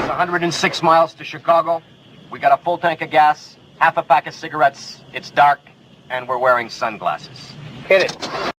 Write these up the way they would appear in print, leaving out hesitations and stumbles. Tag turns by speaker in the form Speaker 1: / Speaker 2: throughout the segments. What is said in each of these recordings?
Speaker 1: 106 miles to Chicago. We got a full tank of gas, half a pack of cigarettes. It's dark, and we're wearing sunglasses. Hit it.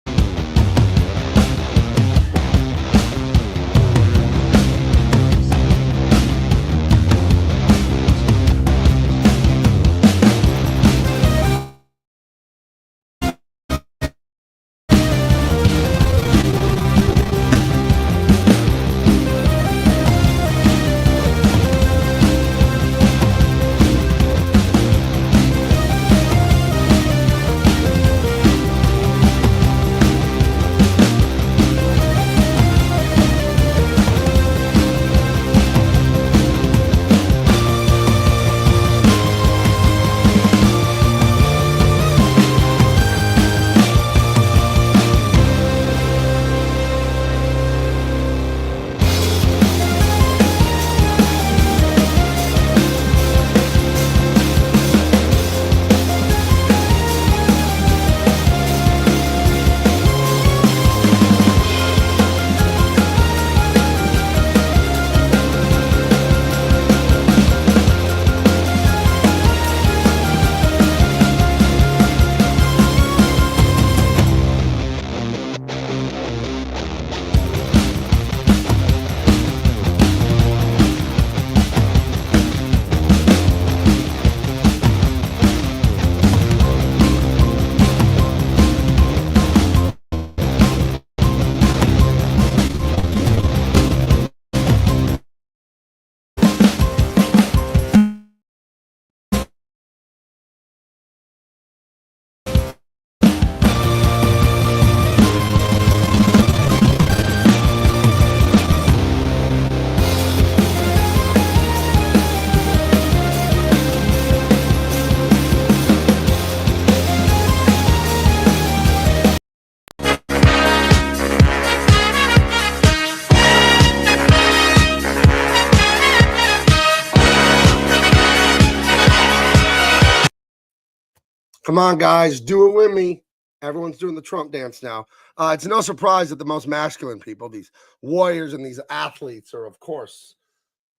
Speaker 2: Come on, guys, do it with me. Everyone's doing the Trump dance now. It's no surprise that the most masculine people, these warriors and these athletes, are, of course,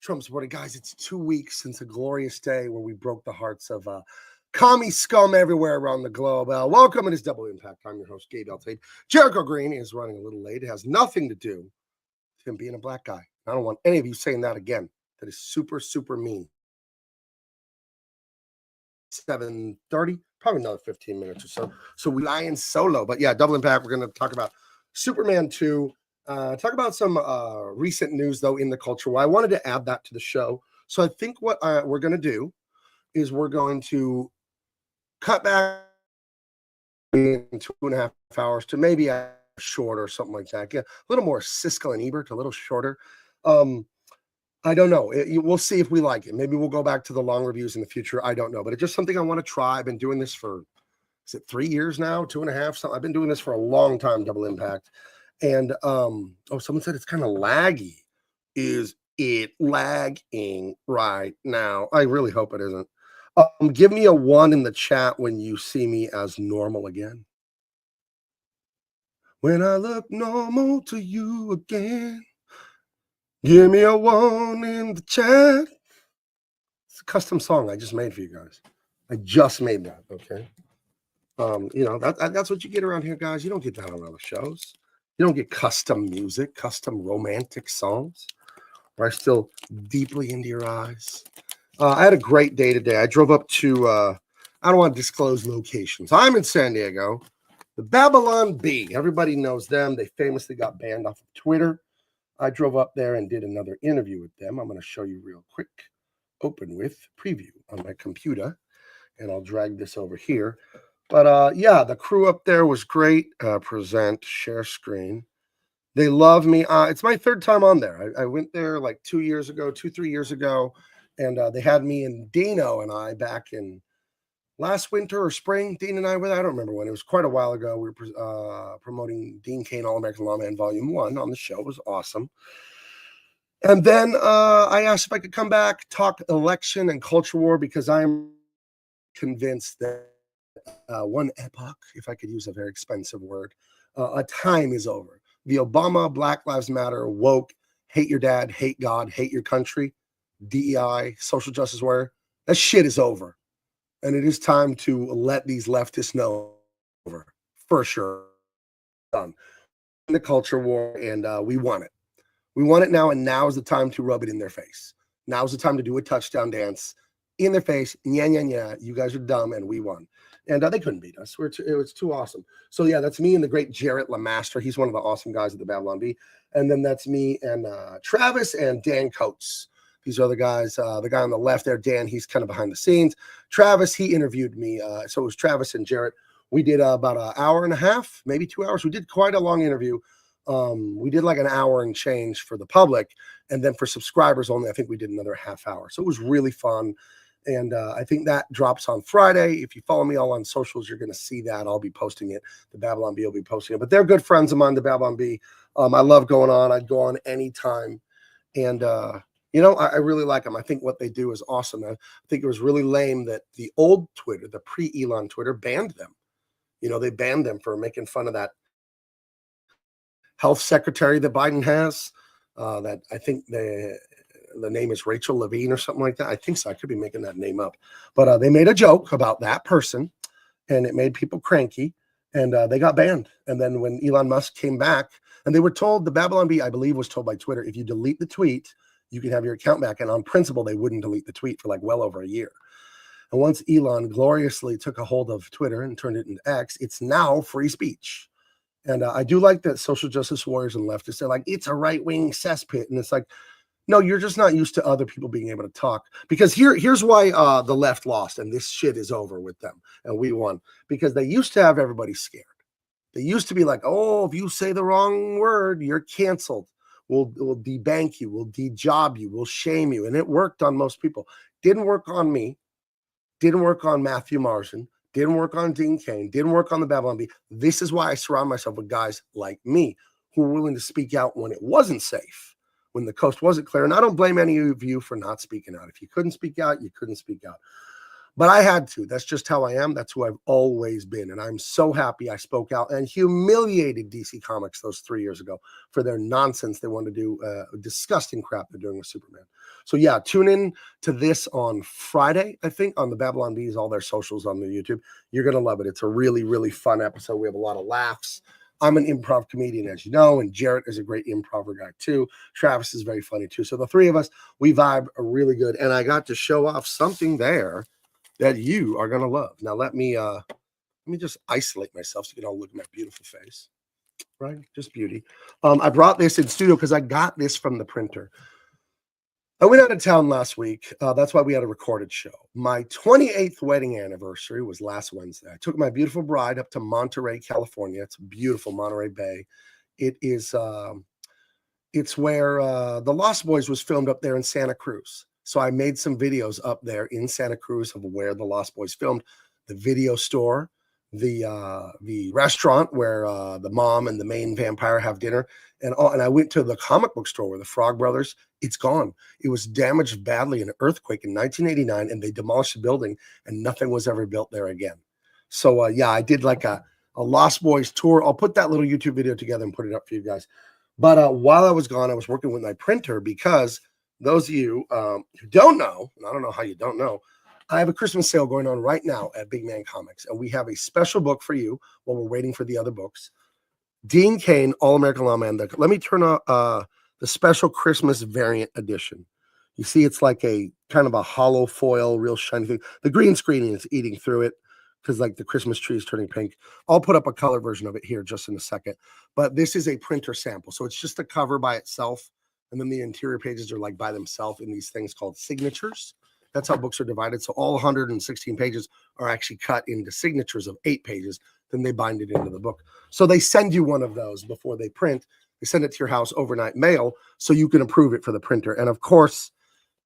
Speaker 2: Trump supporting. Guys, it's 2 weeks since a glorious day where we broke the hearts of commie scum everywhere around the globe. Welcome. It is Double Impact. I'm your host, Gabe. Jericho Green is running a little late. It has nothing to do with him being a black guy. I don't want any of you saying that again. That is super, super mean. 7:30, probably another 15 minutes or so. So we lie in solo. But yeah, Double Impact. We're going to talk about Superman 2. Talk about some recent news, though, in the culture. Well, I wanted to add that to the show. So I think what we're going to do is we're going to cut back in 2.5 hours to maybe a shorter or something like that. Yeah, a little more Siskel and Ebert, a little shorter. I don't know. We'll see if we like it. Maybe we'll go back to the long reviews in the future. I don't know. But it's just something I want to try. I've been doing this for, is it 3 years now? 2.5? Something. I've been doing this for a long time, Double Impact. And, someone said it's kind of laggy. Is it lagging right now? I really hope it isn't. Give me a 1 in the chat when you see me as normal again. When I look normal to you again. Give me a 1 in the chat. It's a custom song I just made for you guys. I just made that, okay? That's what you get around here, guys. You don't get that on other shows. You don't get custom music, custom romantic songs. Where I still deeply into your eyes. I had a great day today. I drove up to, I don't want to disclose locations. I'm in San Diego. The Babylon Bee. Everybody knows them. They famously got banned off of Twitter. I drove up there and did another interview with them. I'm going to show you real quick. Open with preview on my computer. And I'll drag this over here. But yeah, the crew up there was great. Present, share screen. They love me. It's my 3rd time on there. I went there like 3 years ago. And they had me and Dino and I back in last winter or spring. Dean and I were there. I don't remember when. It was quite a while ago. We were promoting Dean Cain All-American Lawman Volume 1 on the show. It was awesome. And then I asked if I could come back, talk election and culture war, because I'm convinced that one epoch, if I could use a very expensive word, a time is over. The Obama Black Lives Matter woke, hate your dad, hate God, hate your country. DEI, social justice warrior, that shit is over. And it is time to let these leftists know over for sure. Done. The culture war, and we want it. We want it now, and now is the time to rub it in their face. Now is the time to do a touchdown dance in their face. Yeah, yeah, yeah. You guys are dumb, and we won. And they couldn't beat us. It was too awesome. So, yeah, that's me and the great Jarrett Lamaster. He's one of the awesome guys at the Babylon Bee. And then that's me and Travis and Dan Coates. These are the guys. The guy on the left there, Dan, he's kind of behind the scenes. Travis, he interviewed me. So it was Travis and Jarrett. We did about an hour and a half, maybe 2 hours. We did quite a long interview. We did like an hour and change for the public. And then for subscribers only, I think we did another half hour. So it was really fun. And I think that drops on Friday. If you follow me all on socials, you're going to see that. I'll be posting it. The Babylon Bee will be posting it. But they're good friends of mine, the Babylon Bee. I love going on. I'd go on anytime. And, I really like them. I think what they do is awesome. I think it was really lame that the old Twitter, the pre-Elon Twitter, banned them. They banned them for making fun of that health secretary that Biden has. That I think the name is Rachel Levine or something like that. I think so. I could be making that name up. But they made a joke about that person, and it made people cranky, and they got banned. And then when Elon Musk came back, and they were told, the Babylon Bee, I believe, was told by Twitter, if you delete the tweet, you can have your account back. And on principle, they wouldn't delete the tweet for like well over a year. And once Elon gloriously took a hold of Twitter and turned it into X, it's now free speech. And I do like that social justice warriors and leftists, they're like, it's a right-wing cesspit. And it's like, no, you're just not used to other people being able to talk. Because here's why the left lost, and this shit is over with them, and we won. Because they used to have everybody scared. They used to be like, oh, if you say the wrong word, you're canceled. We'll debank you. We'll de-job you. We'll shame you. And it worked on most people. Didn't work on me. Didn't work on Matthew Martian. Didn't work on Dean Cain. Didn't work on the Babylon Bee. This is why I surround myself with guys like me who were willing to speak out when it wasn't safe, when the coast wasn't clear. And I don't blame any of you for not speaking out. If you couldn't speak out, you couldn't speak out. But I had to. That's just how I am. That's who I've always been. And I'm so happy I spoke out and humiliated DC Comics those 3 years ago for their nonsense. They wanted to do disgusting crap they're doing with Superman. So, yeah, tune in to this on Friday, I think, on the Babylon Bees, all their socials on their YouTube. You're going to love it. It's a really, really fun episode. We have a lot of laughs. I'm an improv comedian, as you know, and Jarrett is a great improver guy, too. Travis is very funny, too. So the three of us, we vibe really good. And I got to show off something there that you are going to love. Now, let me just isolate myself so you can all look at my beautiful face, right? Just beauty. I brought this in studio because I got this from the printer. I went out of town last week. That's why we had a recorded show. My 28th wedding anniversary was last Wednesday. I took my beautiful bride up to Monterey, California. It's beautiful, Monterey Bay. It is, it's where The Lost Boys was filmed up there in Santa Cruz. So I made some videos up there in Santa Cruz of where The Lost Boys filmed, the video store, the restaurant where the mom and the main vampire have dinner, and I went to the comic book store where the Frog Brothers. It's gone. It was damaged badly in an earthquake in 1989, and they demolished the building, and nothing was ever built there again. So yeah, I did like a Lost Boys tour. I'll put that little YouTube video together and put it up for you guys. But while I was gone, I was working with my printer because those of you who don't know, and I don't know how you don't know, I have a Christmas sale going on right now at Big Man Comics, and we have a special book for you while we're waiting for the other books. Dean Cain, All-American Lawman. Let me turn on the special Christmas variant edition. You see, it's like a kind of a hollow foil, real shiny thing. The green screen is eating through it because like the Christmas tree is turning pink. I'll put up a color version of it here just in a second. But this is a printer sample. So it's just the cover by itself. And then the interior pages are like by themselves in these things called signatures. That's how books are divided. So all 116 pages are actually cut into signatures of 8 pages. Then they bind it into the book. So they send you one of those before they print. They send it to your house overnight mail so you can approve it for the printer. And of course,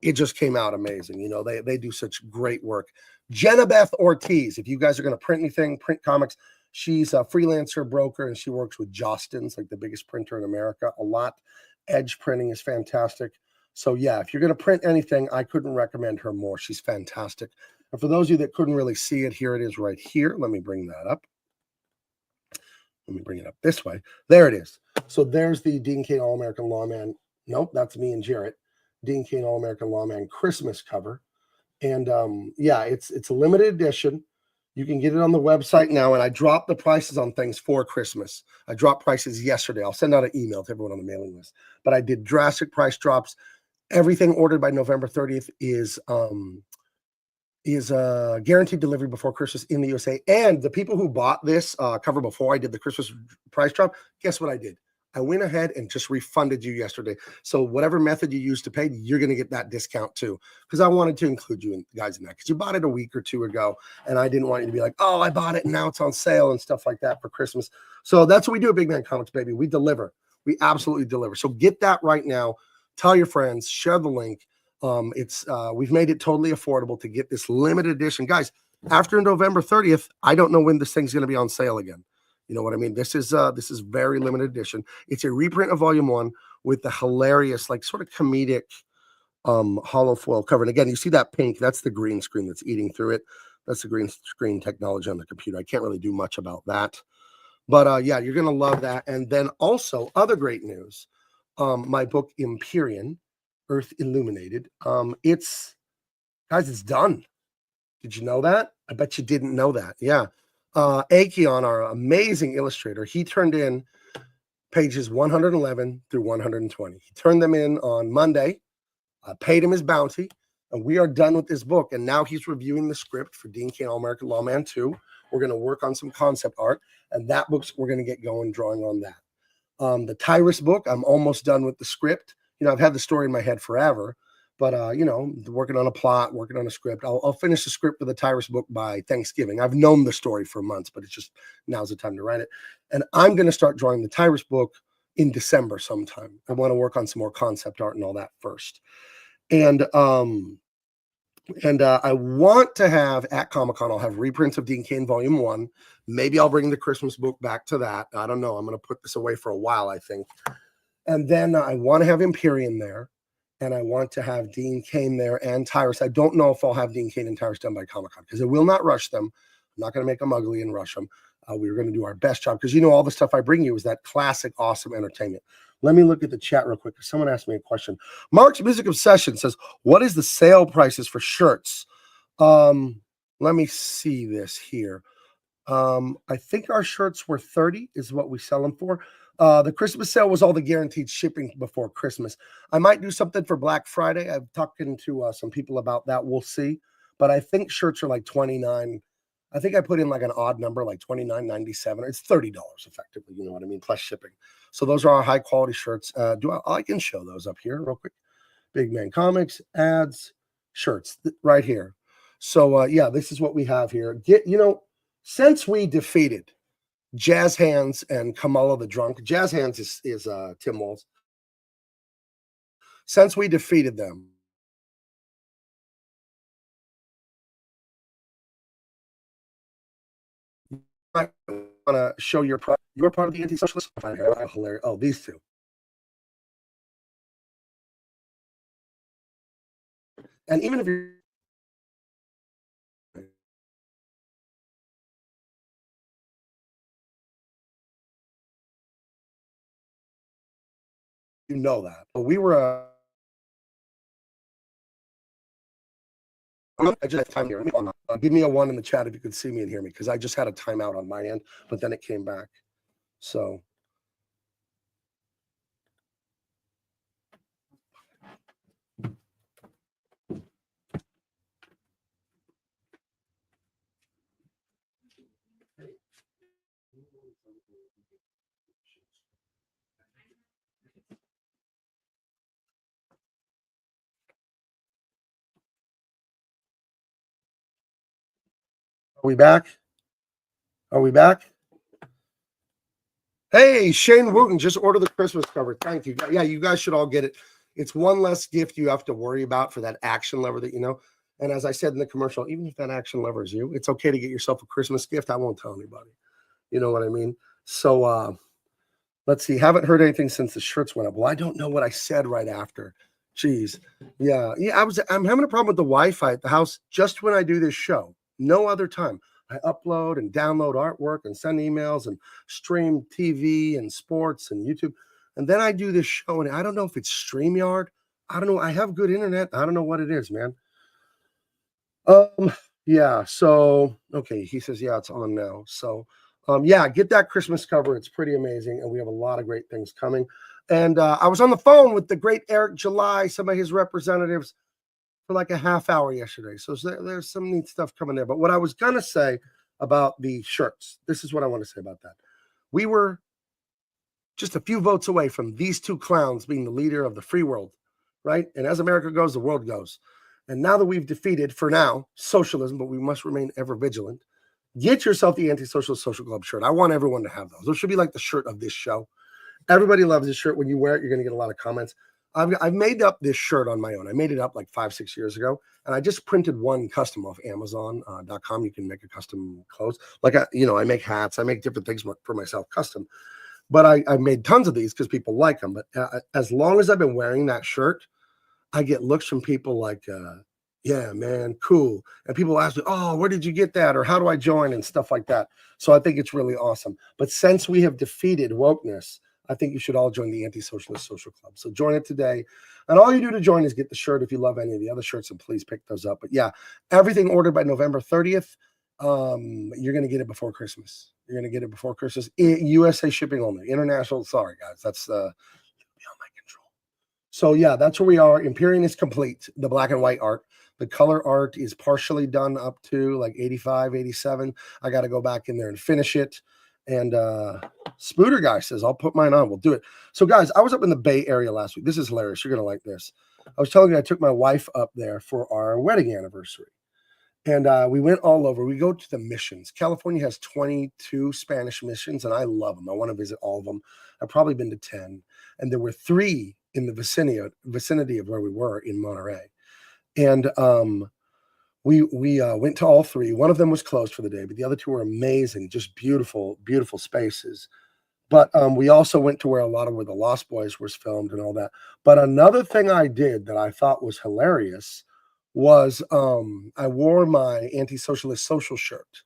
Speaker 2: it just came out amazing. You know, they do such great work. Jenna Beth Ortiz, if you guys are going to print anything, print comics, she's a freelancer broker and she works with Jostens, like the biggest printer in America, a lot. Edge printing is fantastic. So yeah, if you're going to print anything, I couldn't recommend her more. She's fantastic. And for those of you that couldn't really see it, here it is right here. Let me bring that up. Let me bring it up this way. There it is. So there's the Dean Cain All-American Lawman. Nope, that's me and Jarrett. Dean Cain All-American Lawman Christmas cover. And yeah, it's a limited edition. You can get it on the website now. And I dropped the prices on things for Christmas. I dropped prices yesterday. I'll send out an email to everyone on the mailing list. But I did drastic price drops. Everything ordered by November 30th is guaranteed delivery before Christmas in the USA. And the people who bought this cover before I did the Christmas price drop, guess what I did? I went ahead and just refunded you yesterday. So whatever method you used to pay, you're going to get that discount too. Because I wanted to include you guys in that. Because you bought it a week or two ago. And I didn't want you to be like, oh, I bought it and now it's on sale and stuff like that for Christmas. So that's what we do at Big Man Comics, baby. We deliver. We absolutely deliver. So get that right now. Tell your friends. Share the link. We've made it totally affordable to get this limited edition. Guys, after November 30th, I don't know when this thing's going to be on sale again. You know what I mean? This is very limited edition. It's a reprint of volume 1 with the hilarious, like sort of comedic hollow foil cover. And again, you see that pink, that's the green screen that's eating through it. That's the green screen technology on the computer. I can't really do much about that. But yeah, you're going to love that. And then also other great news. My book, Empyrean, Earth Illuminated. It's done. Did you know that? I bet you didn't know that. Yeah. Akeon, our amazing illustrator, he turned in pages 111 through 120. He turned them in on Monday. I paid him his bounty, and we are done with this book. And now he's reviewing the script for Dean Cain All-American Lawman 2. We're going to work on some concept art, and that book's we're going to get going drawing on that. The Tyrus book, I'm almost done with the script. You know, I've had the story in my head forever. But, you know, working on a plot, working on a script. I'll finish the script for the Tyrus book by Thanksgiving. I've known the story for months, but it's just now's the time to write it. And I'm going to start drawing the Tyrus book in December sometime. I want to work on some more concept art and all that first. And I want to have at Comic-Con, I'll have reprints of Dean Cain Volume 1. Maybe I'll bring the Christmas book back to that. I don't know. I'm going to put this away for a while, I think. And then I want to have Empyrean there. And I want to have Dean Cain there and Tyrus. I don't know if I'll have Dean Cain and Tyrus done by Comic-Con because it will not rush them. I'm not going to make them ugly and rush them. We're going to do our best job because, you know, all the stuff I bring you is that classic, awesome entertainment. Let me look at the chat real quick. Someone asked me a question. Mark's Music Obsession says, what is the sale prices for shirts? Let me see this here. I think our shirts were $30 is what we sell them for. The Christmas sale was all the guaranteed shipping before Christmas. I might do something for Black Friday. I've talked to some people about that. We'll see. But I think shirts are like $29. I think I put in like an odd number, like $29.97. It's $30 effectively. You know what I mean? Plus shipping. So those are our high quality shirts. I can show those up here real quick. Big Man Comics, ads, shirts right here. So yeah, this is what we have here. Since we defeated Jazz Hands and Kamala the Drunk. Jazz Hands is Tim Walz. Since we defeated them, I want to show you're part of the anti-socialist. Hilarious. Oh, these two. And even if you're you know that. But we were I just have time here. Give me a 1 in the chat if you can see me and hear me, because I just had a timeout on my end, but then it came back. So are we back? Are we back? Hey, Shane Wooten, just order the Christmas cover. Thank you. Yeah, you guys should all get it. It's one less gift you have to worry about for that action lever that you know. And as I said in the commercial, even if that action lever is you, it's okay to get yourself a Christmas gift. I won't tell anybody. You know what I mean? So let's see. Haven't heard anything since the shirts went up. Well, I don't know what I said right after. Jeez. Yeah. I'm having a problem with the Wi-Fi at the house just when I do this show. No other time. I upload and download artwork and send emails and stream TV and sports and YouTube. And then I do this show, and I don't know if it's StreamYard. I don't know. I have good internet. I don't know what it is, man. Um, yeah. So okay, he says, yeah, it's on now. So yeah, get that Christmas cover. It's pretty amazing, and we have a lot of great things coming. And I was on the phone with the great Eric July, some of his representatives, for like a half hour yesterday. So there's some neat stuff coming there. But what I was gonna say about the shirts, this is what I want to say about that. We were just a few votes away from these two clowns being the leader of the free world, right? And as America goes, the world goes. And now that we've defeated, for now, socialism, but we must remain ever vigilant, get yourself the Anti-Socialist Social Club shirt. I want everyone to have those. Those should be like the shirt of this show. Everybody loves this shirt. When you wear it, you're going to get a lot of comments. I've made up this shirt on my own. I made it up like 5-6 years ago, and I just printed one custom off Amazon.com. You can make a custom clothes. Like, I make hats. I make different things for myself custom. But I made tons of these because people like them. But as long as I've been wearing that shirt, I get looks from people like, yeah, man, cool. And people ask me, oh, where did you get that? Or how do I join? And stuff like that. So I think it's really awesome. But since we have defeated wokeness, I think you should all join the Anti-Socialist Social Club. So join it today. And all you do to join is get the shirt if you love any of the other shirts, and please pick those up. But yeah, everything ordered by November 30th, you're going to get it before Christmas. You're going to get it before Christmas. USA shipping only. International, sorry, guys. That's beyond my control. So yeah, that's where we are. Empyrean is complete, the black and white art. The color art is partially done up to like 85, 87. I got to go back in there and finish it. And Spooter guy says, I'll put mine on. We'll do it. So guys, I was up in the Bay Area last week. This is hilarious. You're going to like this. I was telling you I took my wife up there for our wedding anniversary. And we went all over. We go to the missions. California has 22 Spanish missions, and I love them. I want to visit all of them. I've probably been to 10. And there were 3 in the vicinity of where we were in Monterey. And we went to all 3. One of them was closed for the day, but the other 2 were amazing, just beautiful, beautiful spaces. But we also went to where the Lost Boys was filmed and all that. But another thing I did that I thought was hilarious was I wore my Anti-Socialist Social shirt,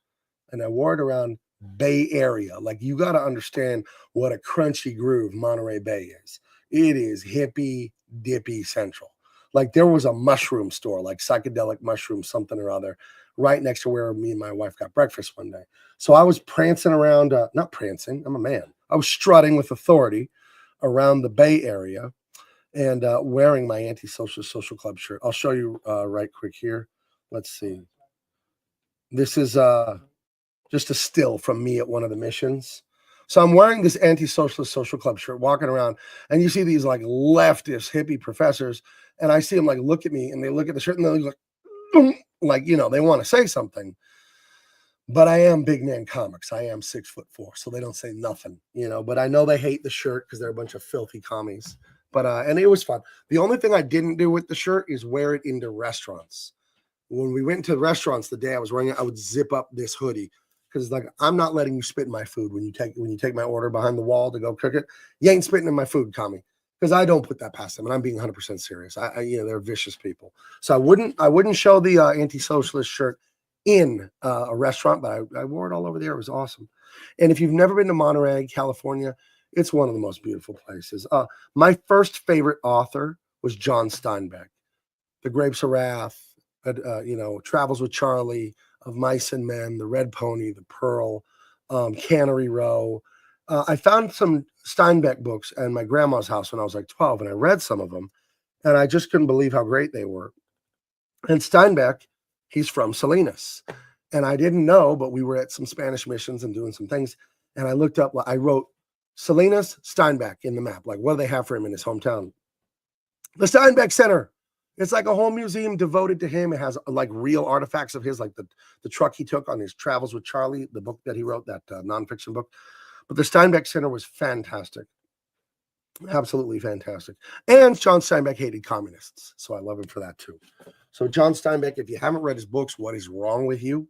Speaker 2: and I wore it around Bay Area. Like, you got to understand what a crunchy groove Monterey Bay is. It is hippie dippy central. Like, there was a mushroom store, like psychedelic mushroom something or other, right next to where me and my wife got breakfast one day. So I was prancing around, not prancing, I'm a man. I was strutting with authority around the Bay Area and wearing my Anti-Socialist Social Club shirt. I'll show you right quick here. Let's see. This is just a still from me at one of the missions. So I'm wearing this Anti-Socialist Social Club shirt, walking around, and you see these like leftist hippie professors, and I see them like look at me, and they look at the shirt, and they're like, boom, like, they want to say something. But I am big man comics. I am 6'4", so they don't say nothing, But I know they hate the shirt because they're a bunch of filthy commies. But and it was fun. The only thing I didn't do with the shirt is wear it into restaurants. When we went to restaurants the day I was wearing it, I would zip up this hoodie because like I'm not letting you spit in my food when you take my order behind the wall to go cook it. You ain't spitting in my food, commie, because I don't put that past them, and I'm being 100% serious. They're vicious people. So I wouldn't show the Anti-Socialist shirt in a restaurant, but I wore it all over there. It was awesome. And if you've never been to Monterey, California, it's one of the most beautiful places. My first favorite author was John Steinbeck, The Grapes of Wrath, Travels with Charlie, Of Mice and Men, The Red Pony, The Pearl, Cannery Row. I found some Steinbeck books at my grandma's house when I was like 12, and I read some of them, and I just couldn't believe how great they were. And Steinbeck, he's from Salinas. And I didn't know, but we were at some Spanish missions and doing some things. And I looked up, I wrote Salinas, Steinbeck in the map. Like, what do they have for him in his hometown? The Steinbeck Center. It's like a whole museum devoted to him. It has like real artifacts of his, like the truck he took on his travels with Charlie, the book that he wrote, that nonfiction book. But the Steinbeck Center was fantastic. Absolutely fantastic. And John Steinbeck hated communists. So I love him for that too. So John Steinbeck, if you haven't read his books, what is wrong with you?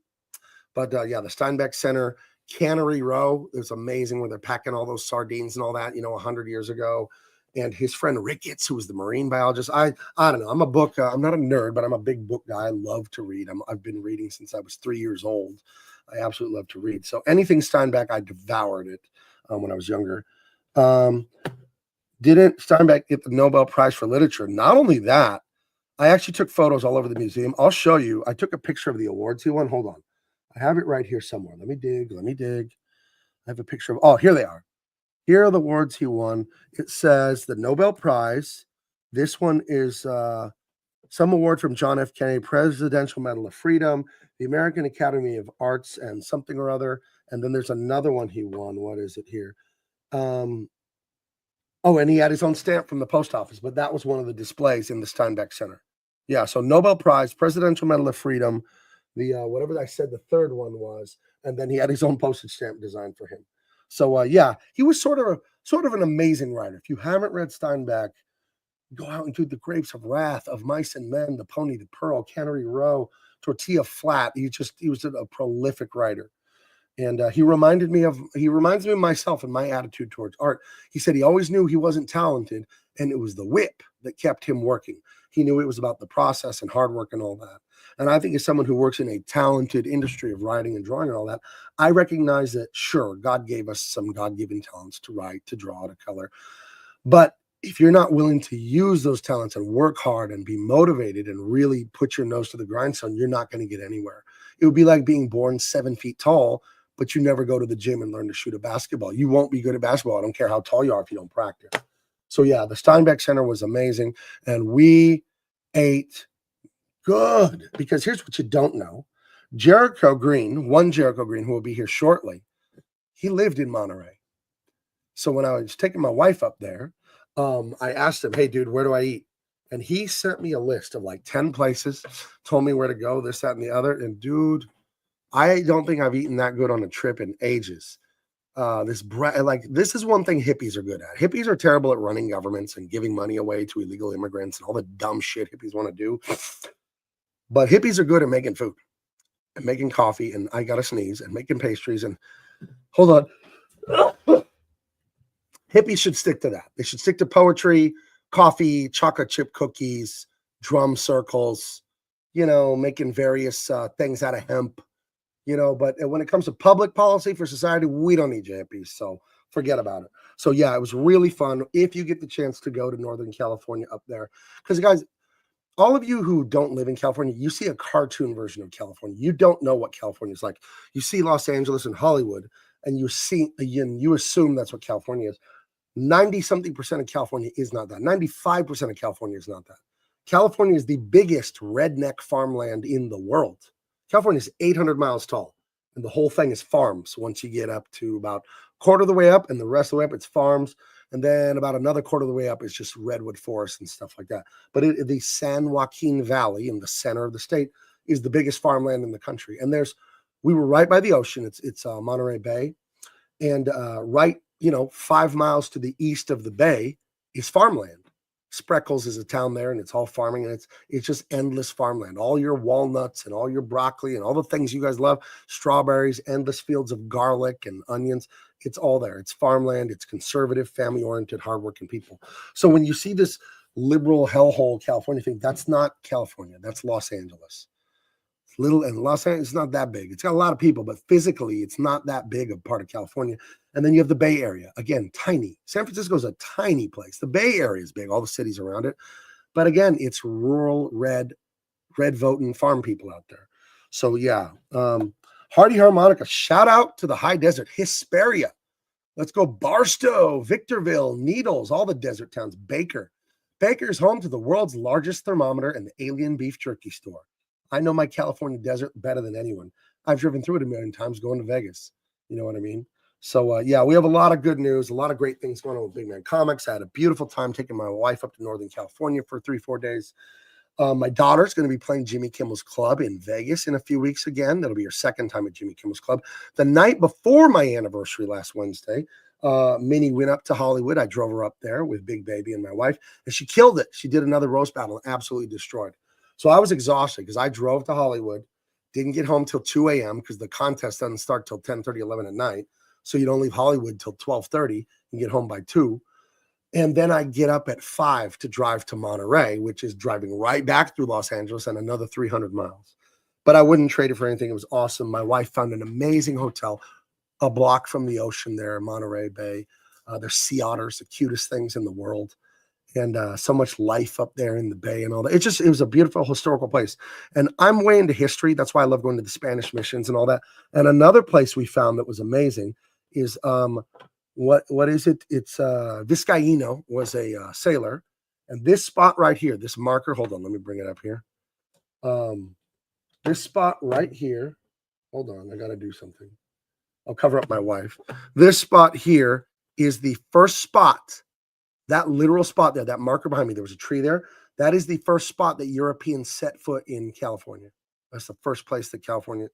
Speaker 2: But yeah, the Steinbeck Center, Cannery Row, is amazing where they're packing all those sardines and all that, 100 years ago. And his friend Ricketts, who was the marine biologist. I don't know. I'm I'm not a nerd, but I'm a big book guy. I love to read. I've been reading since I was 3 years old. I absolutely love to read. So anything Steinbeck, I devoured it when I was younger. Didn't Steinbeck get the Nobel Prize for Literature? Not only that, I actually took photos all over the museum. I'll show you. I took a picture of the awards he won. Hold on. I have it right here somewhere. Let me dig. I have a picture of, oh, here they are. Here are the awards he won. It says the Nobel Prize. This one is some award from John F. Kennedy, Presidential Medal of Freedom, the American Academy of Arts, and something or other. And then there's another one he won. What is it here? Oh, and he had his own stamp from the post office, but that was one of the displays in the Steinbeck Center. Yeah, so Nobel Prize, Presidential Medal of Freedom, the whatever I said the third one was, and then he had his own postage stamp designed for him. So yeah, he was sort of an amazing writer. If you haven't read Steinbeck, go out and do The Grapes of Wrath, Of Mice and Men, The Pony, The Pearl, Cannery Row, Tortilla Flat. He was a prolific writer. And he reminds me of myself and my attitude towards art. He said he always knew he wasn't talented, and it was the whip that kept him working. He knew it was about the process and hard work and all that. And I think as someone who works in a talented industry of writing and drawing and all that, I recognize that, sure, God gave us some God-given talents to write, to draw, to color. But if you're not willing to use those talents and work hard and be motivated and really put your nose to the grindstone, you're not going to get anywhere. It would be like being born 7 feet tall, but you never go to the gym and learn to shoot a basketball. You won't be good at basketball. I don't care how tall you are if you don't practice. So yeah, the Steinbeck Center was amazing. And we ate good, because here's what you don't know. Jericho Green, who will be here shortly, he lived in Monterey. So when I was taking my wife up there, I asked him, hey, dude, where do I eat? And he sent me a list of like 10 places, told me where to go, this, that, and the other. And dude, I don't think I've eaten that good on a trip in ages. This is one thing hippies are good at. Hippies are terrible at running governments and giving money away to illegal immigrants and all the dumb shit hippies want to do. But hippies are good at making food and making coffee, and I gotta sneeze, and making pastries. And hold on. Hippies should stick to that. They should stick to poetry, coffee, chocolate chip cookies, drum circles, making various things out of hemp. But when it comes to public policy for society, we don't need hippies, so forget about it. So yeah, it was really fun. If you get the chance to go to Northern California up there, because guys, all of you who don't live in California, you see a cartoon version of California. You don't know what California is like. You see Los Angeles and Hollywood, and you assume that's what California is. 90-something% of California is not that. 95% of California is not that. California is the biggest redneck farmland in the world. California is 800 miles tall, and the whole thing is farms. Once you get up to about a quarter of the way up, and the rest of the way up, it's farms. And then about another quarter of the way up is just redwood forest and stuff like that. But the San Joaquin Valley in the center of the state is the biggest farmland in the country. And we were right by the ocean. It's Monterey Bay. And right, 5 miles to the east of the bay is farmland. Spreckles is a town there, and it's all farming, and it's just endless farmland. All your walnuts and all your broccoli and all the things you guys love, strawberries, endless fields of garlic and onions. It's all there. It's farmland. It's conservative, family-oriented, hardworking people. So when you see this liberal hellhole California thing, that's not California. That's Los Angeles. And Los Angeles is not that big. It's got a lot of people, but physically, it's not that big a part of California. And then you have the Bay Area. Again, tiny. San Francisco is a tiny place. The Bay Area is big, all the cities around it. But again, it's rural, red voting farm people out there. So yeah. Hardy Harmonica, shout out to the high desert, Hesperia. Let's go Barstow, Victorville, Needles, all the desert towns. Baker. Baker is home to the world's largest thermometer and the Alien Beef Jerky store. I know my California desert better than anyone. I've driven through it a million times going to Vegas. You know what I mean? So, yeah, we have a lot of good news, a lot of great things going on with Big Man Comics. I had a beautiful time taking my wife up to Northern California for 3-4 days. My daughter's going to be playing Jimmy Kimmel's Club in Vegas in a few weeks again. That'll be her second time at Jimmy Kimmel's Club. The night before my anniversary last Wednesday, Minnie went up to Hollywood. I drove her up there with Big Baby and my wife, and she killed it. She did another roast battle and absolutely destroyed. So I was exhausted because I drove to Hollywood, didn't get home till 2 a.m. because the contest doesn't start till 10:30, 11 at night. So you don't leave Hollywood till 12:30 and get home by 2. And then I get up at 5 to drive to Monterey, which is driving right back through Los Angeles and another 300 miles. But I wouldn't trade it for anything. It was awesome. My wife found an amazing hotel a block from the ocean there in Monterey Bay. There's sea otters, the cutest things in the world. And so much life up there in the bay and all that. It was a beautiful historical place. And I'm way into history. That's why I love going to the Spanish missions and all that. And another place we found that was amazing is what is it? It's Vizcaíno was a sailor. And this spot right here, this marker, hold on, let me bring it up here. This spot right here, hold on, I got to do something. I'll cover up my wife. This spot here is the first spot. That literal spot there, that marker behind me, there was a tree there. That is the first spot that Europeans set foot in California. That's the first place that California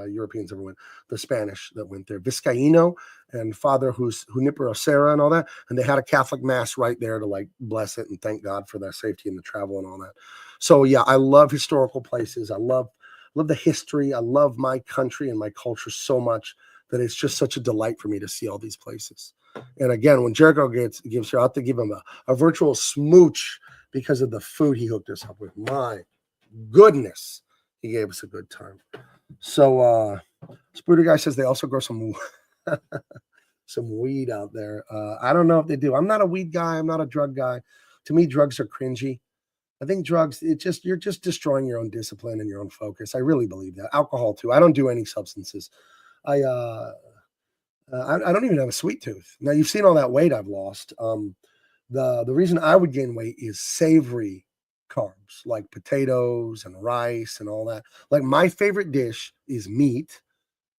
Speaker 2: Europeans ever went. The Spanish that went there, Vizcaíno and Father Junipero Serra and all that. And they had a Catholic mass right there to like bless it and thank God for their safety and the travel and all that. So yeah, I love historical places. I love the history. I love my country and my culture so much that it's just such a delight for me to see all these places. And again, when Jericho gives her, I have to give him a virtual smooch because of the food he hooked us up with. My goodness, he gave us a good time. So Spooder Guy says they also grow some weed out there. I don't know if they do. I'm not a weed guy. I'm not a drug guy. To me, drugs are cringy. I think drugs, you're just destroying your own discipline and your own focus. I really believe that. Alcohol too. I don't do any substances. I don't even have a sweet tooth. Now you've seen all that weight I've lost. The reason I would gain weight is savory carbs like potatoes and rice and all that. Like my favorite dish is meat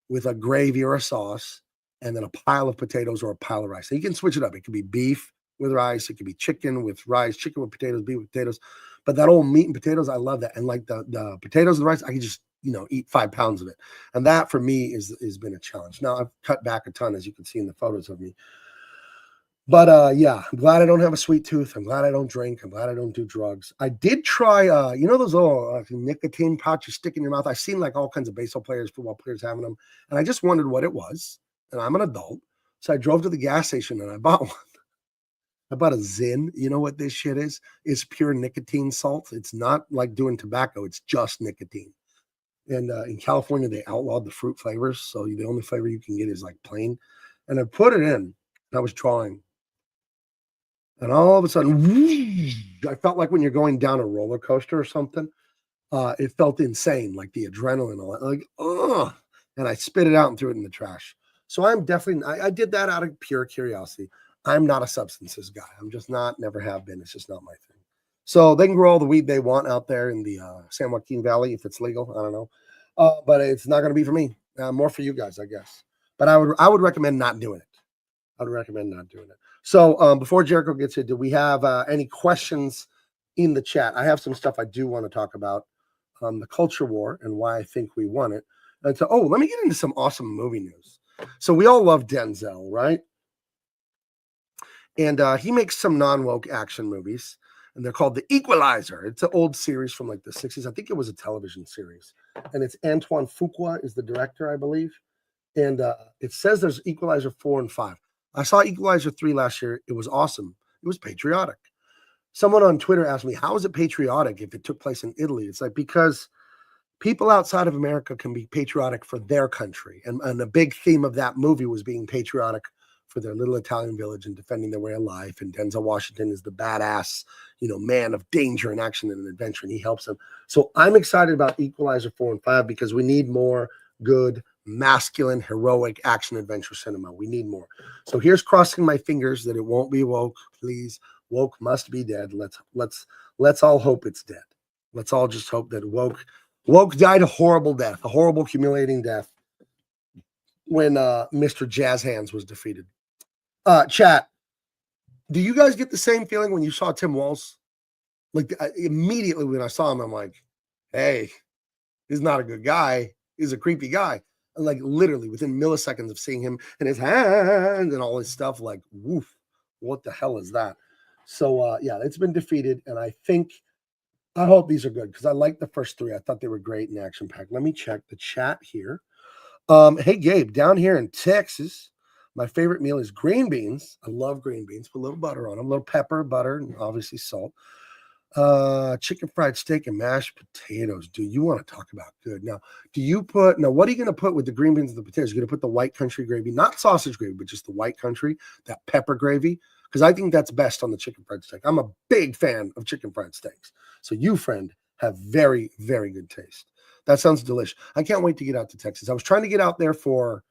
Speaker 2: with a gravy or a sauce and then a pile of potatoes or a pile of rice. So you can switch it up. It could be beef with rice. It could be chicken with rice, chicken with potatoes, beef with potatoes. But that old meat and potatoes, I love that. And like the potatoes and rice, I can just eat 5 pounds of it. And that for me has been a challenge. Now I've cut back a ton, as you can see in the photos of me. But yeah, I'm glad I don't have a sweet tooth. I'm glad I don't drink. I'm glad I don't do drugs. I did try, those little nicotine pouch you stick in your mouth. I've seen like all kinds of baseball players, football players having them. And I just wondered what it was. And I'm an adult. So I drove to the gas station and I bought one. I bought a Zyn. You know what this shit is? It's pure nicotine salt. It's not like doing tobacco. It's just nicotine. And in California, they outlawed the fruit flavors. So the only flavor you can get is like plain. And I put it in. And I was drawing. And all of a sudden, I felt like when you're going down a roller coaster or something. It felt insane, like the adrenaline, all that. Like, ugh. And I spit it out and threw it in the trash. So I'm definitely, I did that out of pure curiosity. I'm not a substances guy. I'm just not, never have been. It's just not my thing. So they can grow all the weed they want out there in the San Joaquin Valley if it's legal. I don't know. But it's not going to be for me. More for you guys, I guess. But I would recommend not doing it. I would recommend not doing it. So before Jericho gets here, do we have any questions in the chat? I have some stuff I do want to talk about. The culture war and why I think we won it. And so, let me get into some awesome movie news. So we all love Denzel, right? And he makes some non-woke action movies, and they're called The Equalizer. It's an old series from like the 60s. I think it was a television series. And it's Antoine Fuqua is the director, I believe. And it says there's Equalizer 4 and 5. I saw Equalizer 3 last year. It was awesome. It was patriotic. Someone on Twitter asked me, how is it patriotic if it took place in Italy? It's like, because people outside of America can be patriotic for their country. And a big theme of that movie was being patriotic for their little Italian village and defending their way of life. And Denzel Washington is the badass, man of danger and action and adventure, and he helps them. So I'm excited about Equalizer 4 and 5 because we need more good, masculine, heroic action adventure cinema. We need more. So here's crossing my fingers that it won't be woke. Please, woke must be dead. Let's all hope it's dead. Let's all just hope that woke died a horrible death, a horrible, humiliating death when Mr. Jazz Hands was defeated. Chat, do you guys get the same feeling when you saw Tim Walz? Like immediately when I saw him, I'm like, hey, he's not a good guy. He's a creepy guy. And like literally within milliseconds of seeing him and his hands and all his stuff, like, woof, what the hell is that? So yeah, it's been defeated. And I hope these are good because I like the first 3. I thought they were great and action packed. Let me check the chat here. Hey, Gabe, down here in Texas, my favorite meal is green beans. I love green beans. Put a little butter on them, a little pepper, butter, and obviously salt. Chicken fried steak and mashed potatoes. Do you want to talk about good? Now, what are you going to put with the green beans and the potatoes? You're going to put the white country gravy, not sausage gravy, but just the white country, that pepper gravy, because I think that's best on the chicken fried steak. I'm a big fan of chicken fried steaks. So you, friend, have very, very good taste. That sounds delicious. I can't wait to get out to Texas. I was trying to get out there for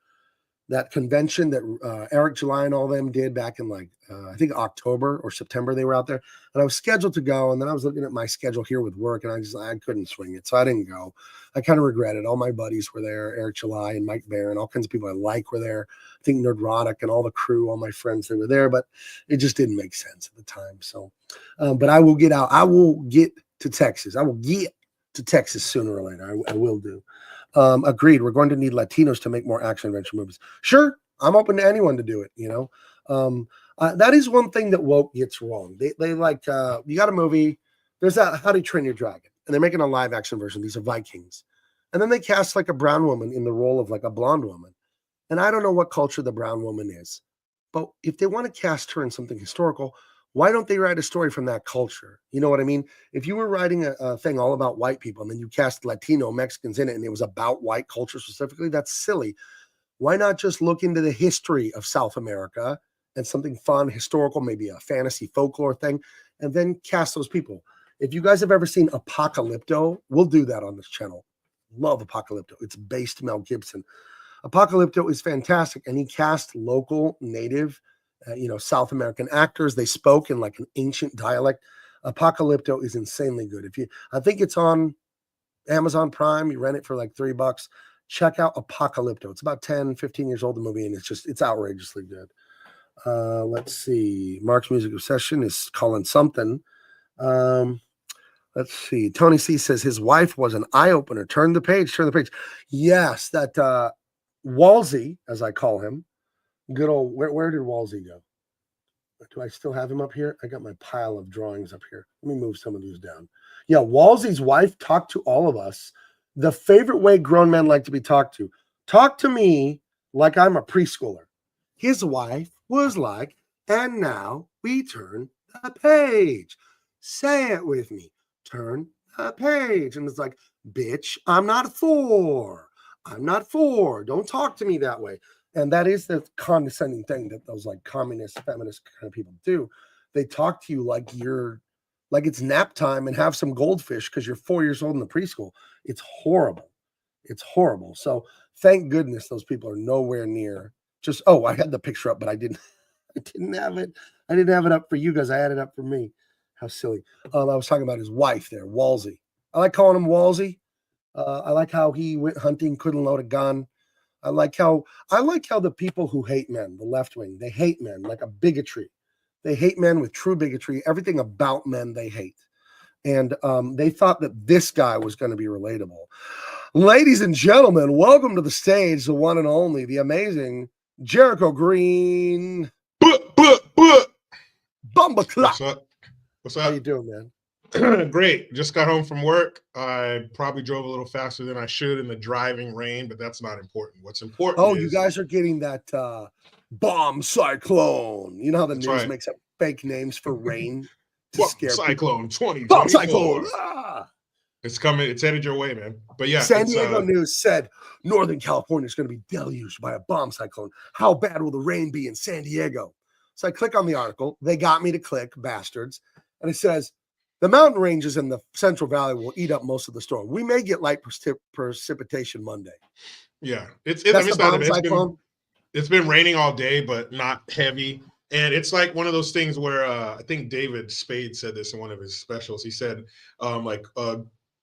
Speaker 2: that convention that Eric July and all them did back in I think October or September. They were out there, and I was scheduled to go, and then I was looking at my schedule here with work, and I couldn't swing it, so I didn't go. I kind of regret it. All my buddies were there, Eric July and Mike Barron, all kinds of people I like were there. I think Nerdrotic and all the crew, all my friends, they were there, but it just didn't make sense at the time. So, but I will get out. I will get to Texas. I will get to Texas sooner or later. I will do. Agreed. We're going to need Latinos to make more action adventure movies. Sure, I'm open to anyone to do it. That is one thing that woke gets wrong. They like you got a movie. There's that How to Train Your Dragon, and they're making a live action version. These are Vikings, and then they cast like a brown woman in the role of like a blonde woman. And I don't know what culture the brown woman is, but if they want to cast her in something historical, why don't they write a story from that culture? You know what I mean? If you were writing a thing all about white people and then you cast Latino Mexicans in it and it was about white culture specifically, that's silly. Why not just look into the history of South America and something fun, historical, maybe a fantasy folklore thing, and then cast those people? If you guys have ever seen Apocalypto, we'll do that on this channel. Love Apocalypto. It's based Mel Gibson. Apocalypto is fantastic, and he cast local native South American actors. They spoke in like an ancient dialect. Apocalypto is insanely good. I think it's on Amazon Prime. You rent it for like $3. Check out Apocalypto. It's about 10, 15 years old, the movie, and it's outrageously good. Let's see. Mark's music obsession is calling something. Let's see. Tony C says his wife was an eye-opener. Turn the page. Yes, that Walsey, as I call him. Good old, where did Walsey go? Do I still have him up here? I got my pile of drawings up here. Let me move some of these down. Yeah, Walsey's wife talked to all of us the favorite way grown men like to be talked to. Talk to me like I'm a preschooler. His wife was like, and now we turn the page. Say it with me. Turn the page. And it's like, bitch, I'm not four. Don't talk to me that way. And that is the condescending thing that those like communist, feminist kind of people do. They talk to you like it's nap time and have some goldfish because you're 4 years old in the preschool. It's horrible. So thank goodness those people are nowhere near. I had the picture up, but I didn't have it. I didn't have it up for you guys. I had it up for me. How silly. I was talking about his wife there, Walsey. I like calling him Walsey. I like how he went hunting, couldn't load a gun. I like how the people who hate men, the left wing, they hate men like a bigotry. They hate men with true bigotry. Everything about men they hate. And they thought that this guy was going to be relatable. Ladies and gentlemen, welcome to the stage, the one and only, the amazing Jericho Green. Bumba Clock.
Speaker 3: What's up?
Speaker 2: How you doing, man?
Speaker 3: Great. Just got home from work. I probably drove a little faster than I should in the driving rain, but that's not important. What's important is...
Speaker 2: you guys are getting that bomb cyclone. You know how the news makes up fake names for rain to scare
Speaker 3: Cyclone
Speaker 2: people?
Speaker 3: 2024.
Speaker 2: Bomb cyclone. Ah!
Speaker 3: It's coming. It's headed your way, man. But yeah.
Speaker 2: San Diego News said Northern California is going to be deluged by a bomb cyclone. How bad will the rain be in San Diego? So I click on the article. They got me to click, bastards. And it says, the mountain ranges in the Central Valley will eat up most of the storm. We may get light precipitation Monday.
Speaker 3: Yeah.
Speaker 2: It's
Speaker 3: been raining all day, but not heavy. And it's like one of those things where I think David Spade said this in one of his specials. He said,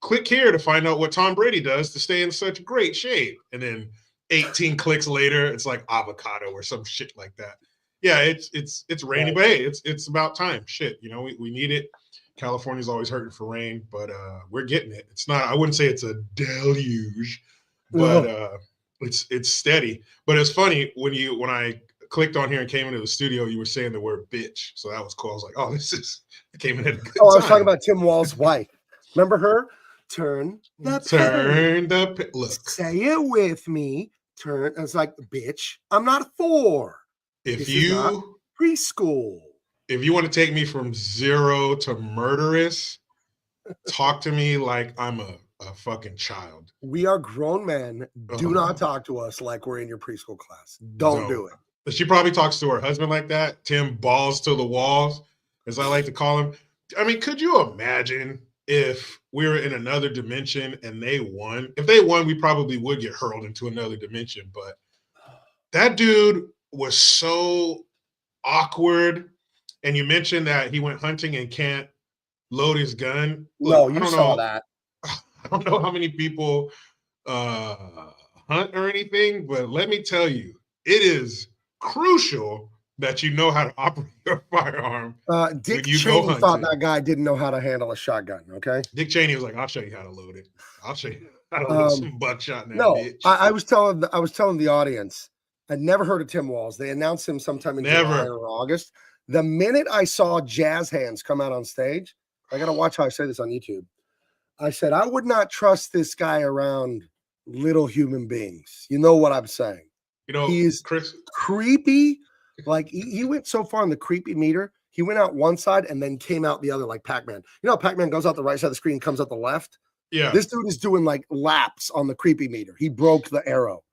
Speaker 3: click here to find out what Tom Brady does to stay in such great shape. And then 18 clicks later, it's like avocado or some shit like that. Yeah, it's raining, but hey, it's about time. Shit, we need it. California's always hurting for rain, but we're getting it. It's not, I wouldn't say it's a deluge, but it's steady. But it's funny when I clicked on here and came into the studio, you were saying the word bitch. So that was cool. I was like, oh, I came in at a good time.
Speaker 2: I was talking about Tim Wall's wife. Remember her? Turn the
Speaker 3: look.
Speaker 2: Say it with me. Turn. It's like, bitch, I'm not four.
Speaker 3: If you
Speaker 2: preschool.
Speaker 3: If you want to take me from zero to murderous, Talk to me like I'm a fucking child.
Speaker 2: We are grown men. Do not talk to us like we're in your preschool class. Don't do it.
Speaker 3: But she probably talks to her husband like that. Tim balls to the walls, as I like to call him. I mean, could you imagine if we were in another dimension and they won? If they won, we probably would get hurled into another dimension. But that dude was so awkward. And you mentioned that he went hunting and can't load his gun.
Speaker 2: No, you saw that.
Speaker 3: I don't know how many people hunt or anything, but let me tell you, it is crucial that you know how to operate your firearm.
Speaker 2: Dick Cheney thought that guy didn't know how to handle a shotgun. Okay,
Speaker 3: Dick Cheney was like, "I'll show you how to load it. I'll show you how to load some buckshot in that bitch."
Speaker 2: I was telling the audience, I'd never heard of Tim Walz. They announced him sometime in July or August. The minute I saw Jazz Hands come out on stage, I got to watch how I say this on YouTube. I said, I would not trust this guy around little human beings. You know what I'm saying?
Speaker 3: You know,
Speaker 2: he's
Speaker 3: Chris,
Speaker 2: creepy. Like he went so far on the creepy meter. He went out one side and then came out the other, like Pac-Man. You know, Pac-Man goes out the right side of the screen, comes out the left.
Speaker 3: Yeah.
Speaker 2: This dude is doing like laps on the creepy meter. He broke the arrow.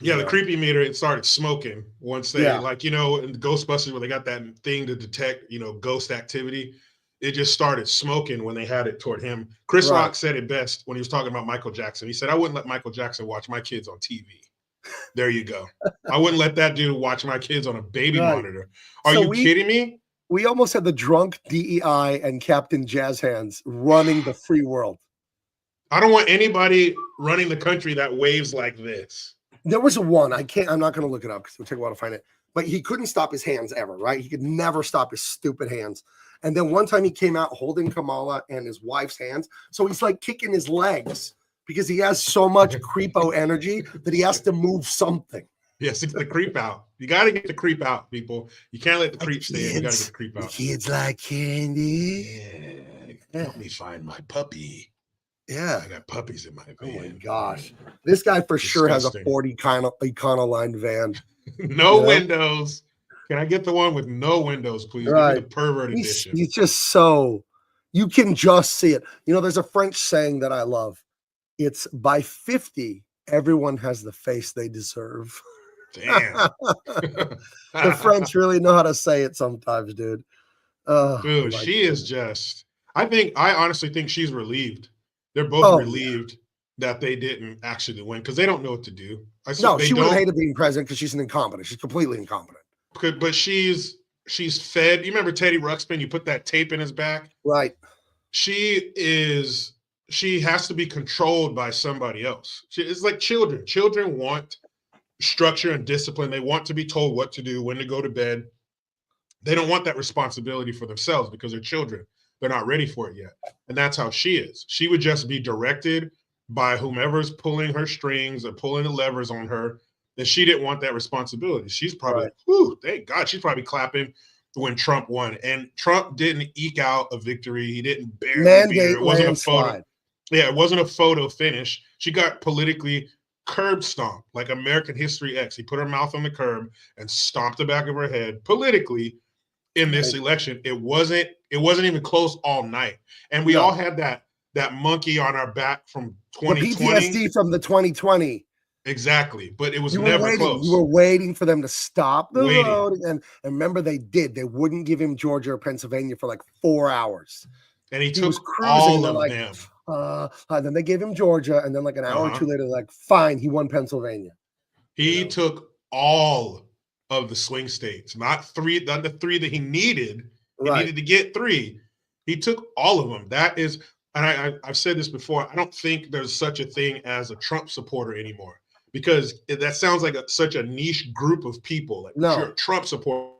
Speaker 3: Yeah, the creepy meter, it started smoking once they, like, you know, in the Ghostbusters where they got that thing to detect, you know, ghost activity. It just started smoking when they had it toward him. Chris Rock said it best when he was talking about Michael Jackson. He said, I wouldn't let Michael Jackson watch my kids on TV. There you go. I wouldn't let that dude watch my kids on a baby monitor. Are you kidding me?
Speaker 2: We almost had the drunk DEI and Captain Jazz Hands running the free world.
Speaker 3: I don't want anybody running the country that waves like this.
Speaker 2: There was one. I'm not going to look it up because it'll take a while to find it. But he couldn't stop his hands ever, right? He could never stop his stupid hands. And then one time he came out holding Kamala and his wife's hands. So he's like kicking his legs because he has so much creepo energy that he has to move something.
Speaker 3: Yes, it's the creep out. You got to get the creep out, people. You can't let the creep stay in. You got to get the creep out.
Speaker 2: Kids like candy.
Speaker 3: Yeah. Help me find my puppy.
Speaker 2: Yeah.
Speaker 3: I got puppies in my van.
Speaker 2: Oh my gosh. This guy for sure has a 40 Econoline van.
Speaker 3: No windows. Can I get the one with no windows, please?
Speaker 2: Right.
Speaker 3: Give me the pervert edition.
Speaker 2: He's just so, you can just see it. You know, there's a French saying that I love. It's by 50, everyone has the face they deserve.
Speaker 3: Damn.
Speaker 2: The French really know how to say it sometimes, dude.
Speaker 3: Dude, she is just, I honestly think she's relieved. They're both relieved that they didn't actually win because they don't know what to do.
Speaker 2: No, she would have hated being president because she's an incompetent. She's completely incompetent.
Speaker 3: But she's fed. You remember Teddy Ruxpin? You put that tape in his back.
Speaker 2: Right.
Speaker 3: She has to be controlled by somebody else. It's like children. Children want structure and discipline. They want to be told what to do, when to go to bed. They don't want that responsibility for themselves because they're children. They're not ready for it yet. And that's how she is. She would just be directed by whomever's pulling her strings or pulling the levers on her. And she didn't want that responsibility. She's probably, whew, thank God, she's probably clapping when Trump won. And Trump didn't eke out a victory. He didn't barely beat her. It wasn't a photo. Yeah, it wasn't a photo finish. She got politically curb stomped, like American History X. He put her mouth on the curb and stomped the back of her head politically in this election. It wasn't even close all night. And we all had that monkey on our back from 2020.
Speaker 2: The PTSD from the 2020.
Speaker 3: Exactly. But it was never close.
Speaker 2: You were waiting for them to stop the voting. And remember, they did. They wouldn't give him Georgia or Pennsylvania for like 4 hours.
Speaker 3: And he took all of them.
Speaker 2: And then they gave him Georgia. And then like an hour or two later, like, fine, he won Pennsylvania.
Speaker 3: He took all of the swing states, not the three that he needed. He needed to get 3. He took all of them. That is, and I've said this before, I don't think there's such a thing as a Trump supporter anymore because that sounds like such a niche group of people. Like Trump supporter.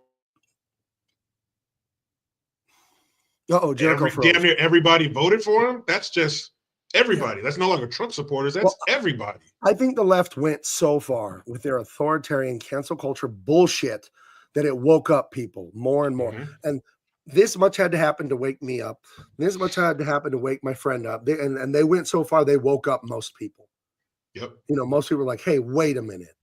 Speaker 2: Jericho
Speaker 3: damn near everybody voted for him. That's just everybody. That's no longer Trump supporters. That's everybody.
Speaker 2: I think the left went so far with their authoritarian cancel culture bullshit that it woke up people more and more. And this much had to happen to wake me up. This much had to happen to wake my friend up. They went so far, they woke up most people.
Speaker 3: Yep.
Speaker 2: You know, most people were like, hey, wait a minute.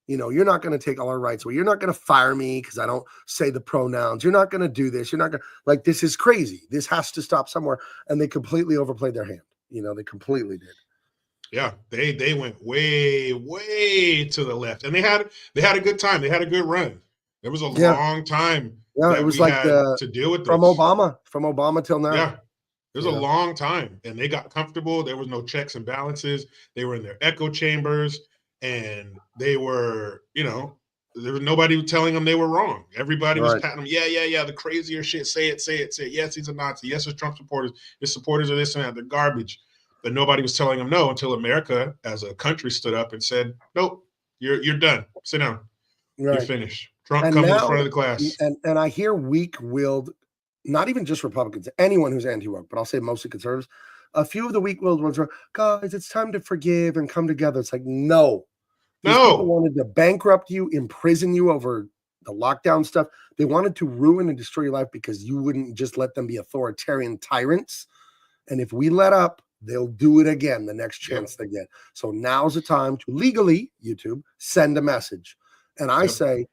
Speaker 2: You're not going to take all our rights away. You're not going to fire me because I don't say the pronouns. You're not going to do this. You're not going to, like, this is crazy. This has to stop somewhere. And they completely overplayed their hand. They completely did.
Speaker 3: Yeah, they went way to the left, and they had a good time. They had a good run. There was a long time.
Speaker 2: Yeah, it was like
Speaker 3: to deal with this.
Speaker 2: from Obama till now.
Speaker 3: Yeah, there's a long time, and they got comfortable. There was no checks and balances. They were in their echo chambers, and they were, there was nobody telling them they were wrong. Everybody was patting them. Yeah. The crazier shit. Say it. Yes, he's a Nazi. Yes, his Trump supporters. His supporters are this and that. They're garbage. But nobody was telling them no until America, as a country, stood up and said, "Nope, you're done. Sit down. You're finished." Trump comes in front of the class.
Speaker 2: And I hear weak-willed, not even just Republicans, anyone who's anti-woke, but I'll say mostly conservatives. A few of the weak-willed ones are, guys, it's time to forgive and come together. It's like, no. These people wanted to bankrupt you, imprison you over the lockdown stuff. They wanted to ruin and destroy your life because you wouldn't just let them be authoritarian tyrants. And if we let up, they'll do it again the next chance they get. So now's the time to legally, YouTube, send a message. And I say,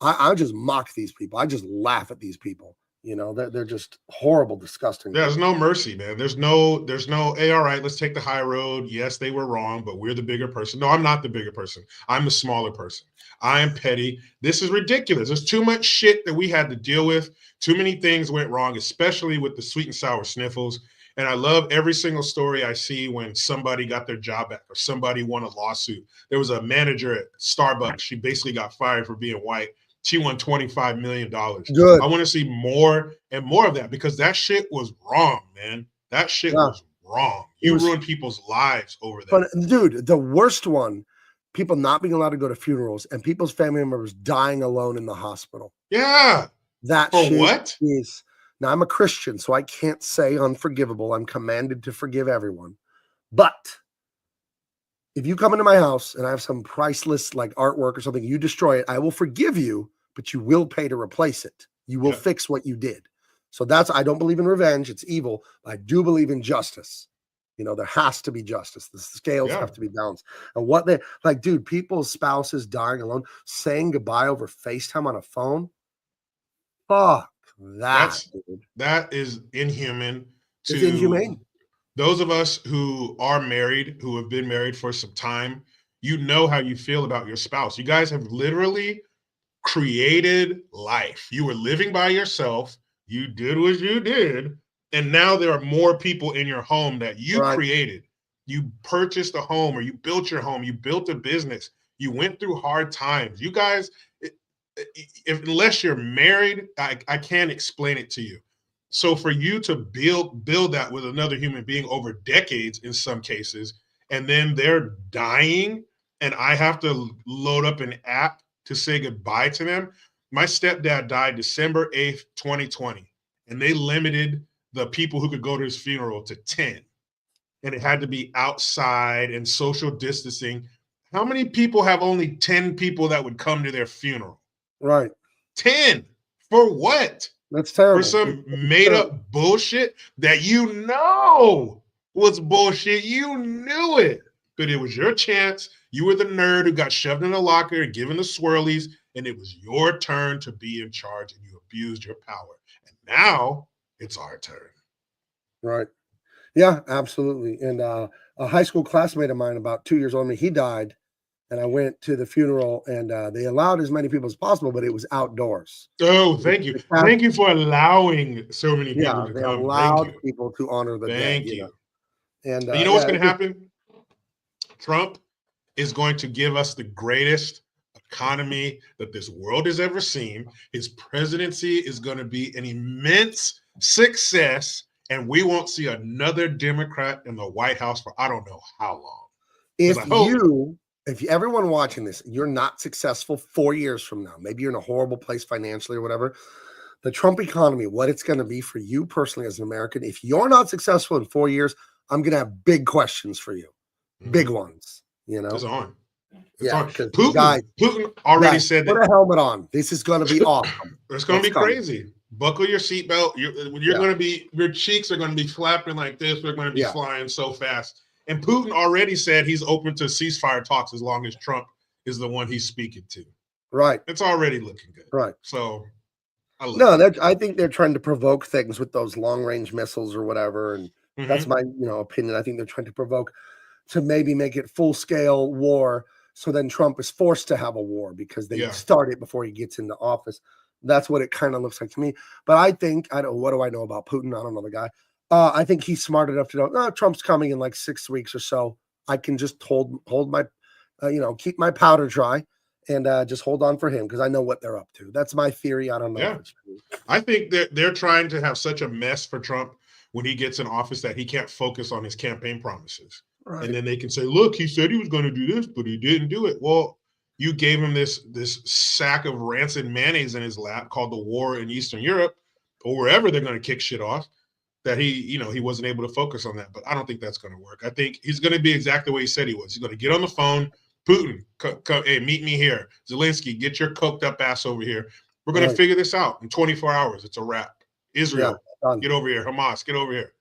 Speaker 2: I just mock these people. I just laugh at these people. They're just horrible, disgusting.
Speaker 3: There's no mercy, man. There's no, hey, all right, let's take the high road. Yes, they were wrong, but we're the bigger person. No, I'm not the bigger person. I'm the smaller person. I am petty. This is ridiculous. There's too much shit that we had to deal with. Too many things went wrong, especially with the sweet and sour sniffles. And I love every single story I see when somebody got their job back or somebody won a lawsuit. There was a manager at Starbucks. She basically got fired for being white. She won $25 million.
Speaker 2: Good.
Speaker 3: I want to see more and more of that because that shit was wrong, man. That shit was wrong. You ruined people's lives over that.
Speaker 2: But dude, the worst one, people not being allowed to go to funerals and people's family members dying alone in the hospital.
Speaker 3: Yeah.
Speaker 2: That
Speaker 3: for what?
Speaker 2: Now, I'm a Christian, so I can't say unforgivable. I'm commanded to forgive everyone. But if you come into my house and I have some priceless like artwork or something, you destroy it, I will forgive you, but you will pay to replace it. You will fix what you did. So I don't believe in revenge. It's evil. I do believe in justice. There has to be justice. The scales have to be balanced. And dude, people's spouses dying alone, saying goodbye over FaceTime on a phone. Fuck.
Speaker 3: That is inhuman.
Speaker 2: It's inhumane.
Speaker 3: Those of us who are married, who have been married for some time, you know how you feel about your spouse. You guys have literally created life. You were living by yourself. You did what you did. And now there are more people in your home that you created. You purchased a home or you built your home. You built a business. You went through hard times. You guys, unless you're married, I can't explain it to you. So for you to build that with another human being over decades in some cases, and then they're dying, and I have to load up an app to say goodbye to them. My stepdad died December 8th, 2020, and they limited the people who could go to his funeral to 10. And it had to be outside and social distancing. How many people have only 10 people that would come to their funeral?
Speaker 2: Right.
Speaker 3: 10. For what?
Speaker 2: That's terrible.
Speaker 3: For some made up bullshit that was bullshit. You knew it. But it was your chance. You were the nerd who got shoved in a locker and given the swirlies, and it was your turn to be in charge, and you abused your power. And now it's our turn.
Speaker 2: Right. Yeah, absolutely. And a high school classmate of mine, about 2 years older than me, he died. And I went to the funeral, and they allowed as many people as possible, but it was outdoors.
Speaker 3: Oh, thank you. Thank you for allowing so many people to come.
Speaker 2: They allowed people to honor the dead.
Speaker 3: Thank you.
Speaker 2: And
Speaker 3: you know what's going to happen? Trump is going to give us the greatest economy that this world has ever seen. His presidency is going to be an immense success, and we won't see another Democrat in the White House for I don't know how long.
Speaker 2: If everyone watching this, you're not successful 4 years from now, maybe you're in a horrible place financially or whatever, the Trump economy, what it's going to be for you personally as an American, if you're not successful in 4 years, I'm going to have big questions for you. Big ones,
Speaker 3: It's on.
Speaker 2: It's on.
Speaker 3: Putin already said that.
Speaker 2: Put a helmet on. This is going to be awesome.
Speaker 3: It's going to be crazy. Buckle your seatbelt. You're going to be, your cheeks are going to be flapping like this. We're going to be flying so fast. And Putin already said he's open to ceasefire talks as long as Trump is the one he's speaking to.
Speaker 2: Right.
Speaker 3: It's already looking good.
Speaker 2: Right.
Speaker 3: So I love
Speaker 2: No,
Speaker 3: it.
Speaker 2: I think they're trying to provoke things with those long range missiles or whatever. And that's my, opinion. I think they're trying to provoke to maybe make it full scale war. So then Trump is forced to have a war because they start it before he gets into office. That's what it kind of looks like to me. But I think, what do I know about Putin? I don't know the guy. I think he's smart enough to know, Trump's coming in like 6 weeks or so. I can just hold my, keep my powder dry and just hold on for him because I know what they're up to. That's my theory. I don't know if it's true.
Speaker 3: I think they're trying to have such a mess for Trump when he gets in office that he can't focus on his campaign promises. Right. And then they can say, look, he said he was going to do this, but he didn't do it. Well, you gave him this sack of rancid mayonnaise in his lap called the war in Eastern Europe or wherever they're going to kick shit off, that he wasn't able to focus on that. But I don't think that's going to work. I think he's going to be exactly what he said he was. He's going to get on the phone. Putin, come, hey, meet me here. Zelensky, get your coked up ass over here. We're going to figure this out in 24 hours. It's a wrap. Israel, get over here. Hamas, get over here.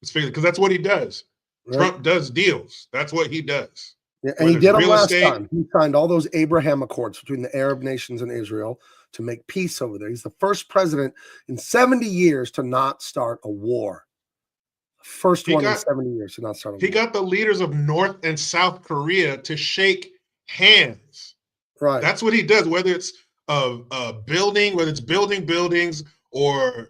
Speaker 3: Let's figure it, because that's what he does. Right. Trump does deals. That's what he does.
Speaker 2: Yeah, and he did them last time. He signed all those Abraham Accords between the Arab nations and Israel to make peace over there. He's the first president in 70 years to not start a war. First one in 70 years to not start a war.
Speaker 3: He got the leaders of North and South Korea to shake hands.
Speaker 2: Right.
Speaker 3: That's what he does, whether it's a building, whether it's building buildings or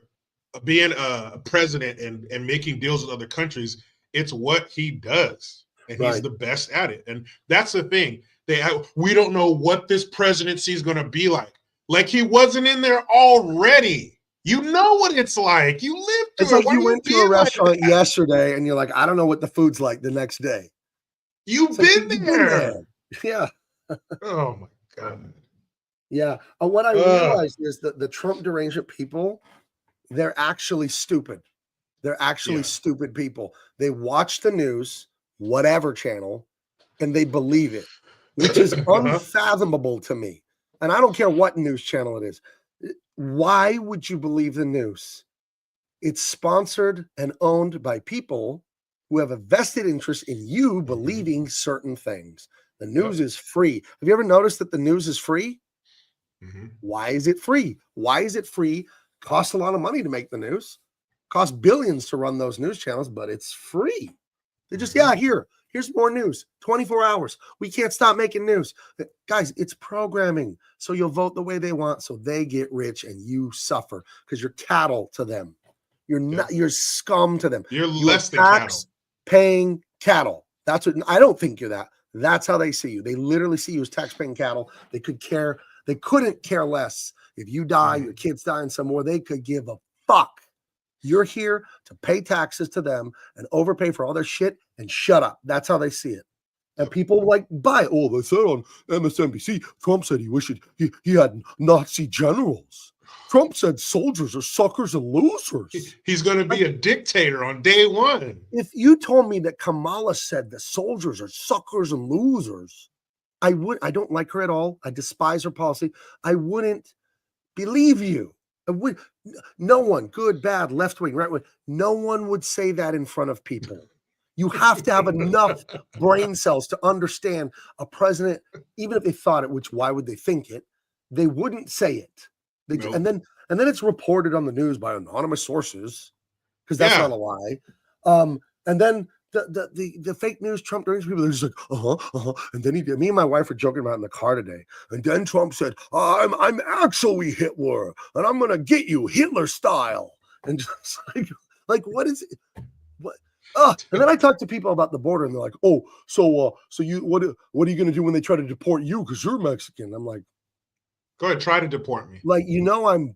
Speaker 3: being a president and making deals with other countries. It's what he does. And he's the best at it. And that's the thing. We don't know what this presidency is going to be like. Like he wasn't in there already. You know what it's like. You lived through
Speaker 2: it. It's like you went to a restaurant yesterday and you're like, I don't know what the food's like the next day.
Speaker 3: You've been there.
Speaker 2: Yeah.
Speaker 3: Oh my God.
Speaker 2: Yeah. What I realized is that the Trump derangement people, they're actually stupid. They're actually stupid people. They watch the news, whatever channel, and they believe it, which is unfathomable to me. And I don't care what news channel it is. Why would you believe the news? It's sponsored and owned by people who have a vested interest in you believing certain things. The news is free. Have you ever noticed that the news is free? Mm-hmm. Why is it free? Why is it free? Costs a lot of money to make the news. Costs billions to run those news channels, but it's free. They just, here's more news. 24 hours. We can't stop making news. Guys, it's programming. So you'll vote the way they want. So they get rich and you suffer because you're cattle to them. You're not, you're scum to them.
Speaker 3: You're less than cattle.
Speaker 2: Paying cattle. That's what, I don't think you're that. That's how they see you. They literally see you as tax-paying cattle. They couldn't care less. If you die, your kids die in some war, they could give a fuck. You're here to pay taxes to them and overpay for all their shit and shut up. That's how they see it. And people buy it. Oh, they said on MSNBC, Trump said he had Nazi generals. Trump said soldiers are suckers and losers.
Speaker 3: He's going to be a dictator on day one.
Speaker 2: If you told me that Kamala said the soldiers are suckers and losers, I don't like her at all. I despise her policy. I wouldn't believe you. No one, good, bad, left wing, right wing, no one would say that in front of people. You have to have enough brain cells to understand a president, even if they thought it, which why would they think it? They wouldn't say it. And then it's reported on the news by anonymous sources because that's not a lie. And then the fake news Trump deranged people, they're just like, And then me and my wife were joking about it in the car today. And then Trump said, I'm actually Hitler and I'm going to get you Hitler style. And just like, what is it? What? And then I talked to people about the border and they're like, so you, what are you going to do when they try to deport you? Cause you're Mexican. I'm like,
Speaker 3: go ahead, try to deport me.
Speaker 2: Like, I'm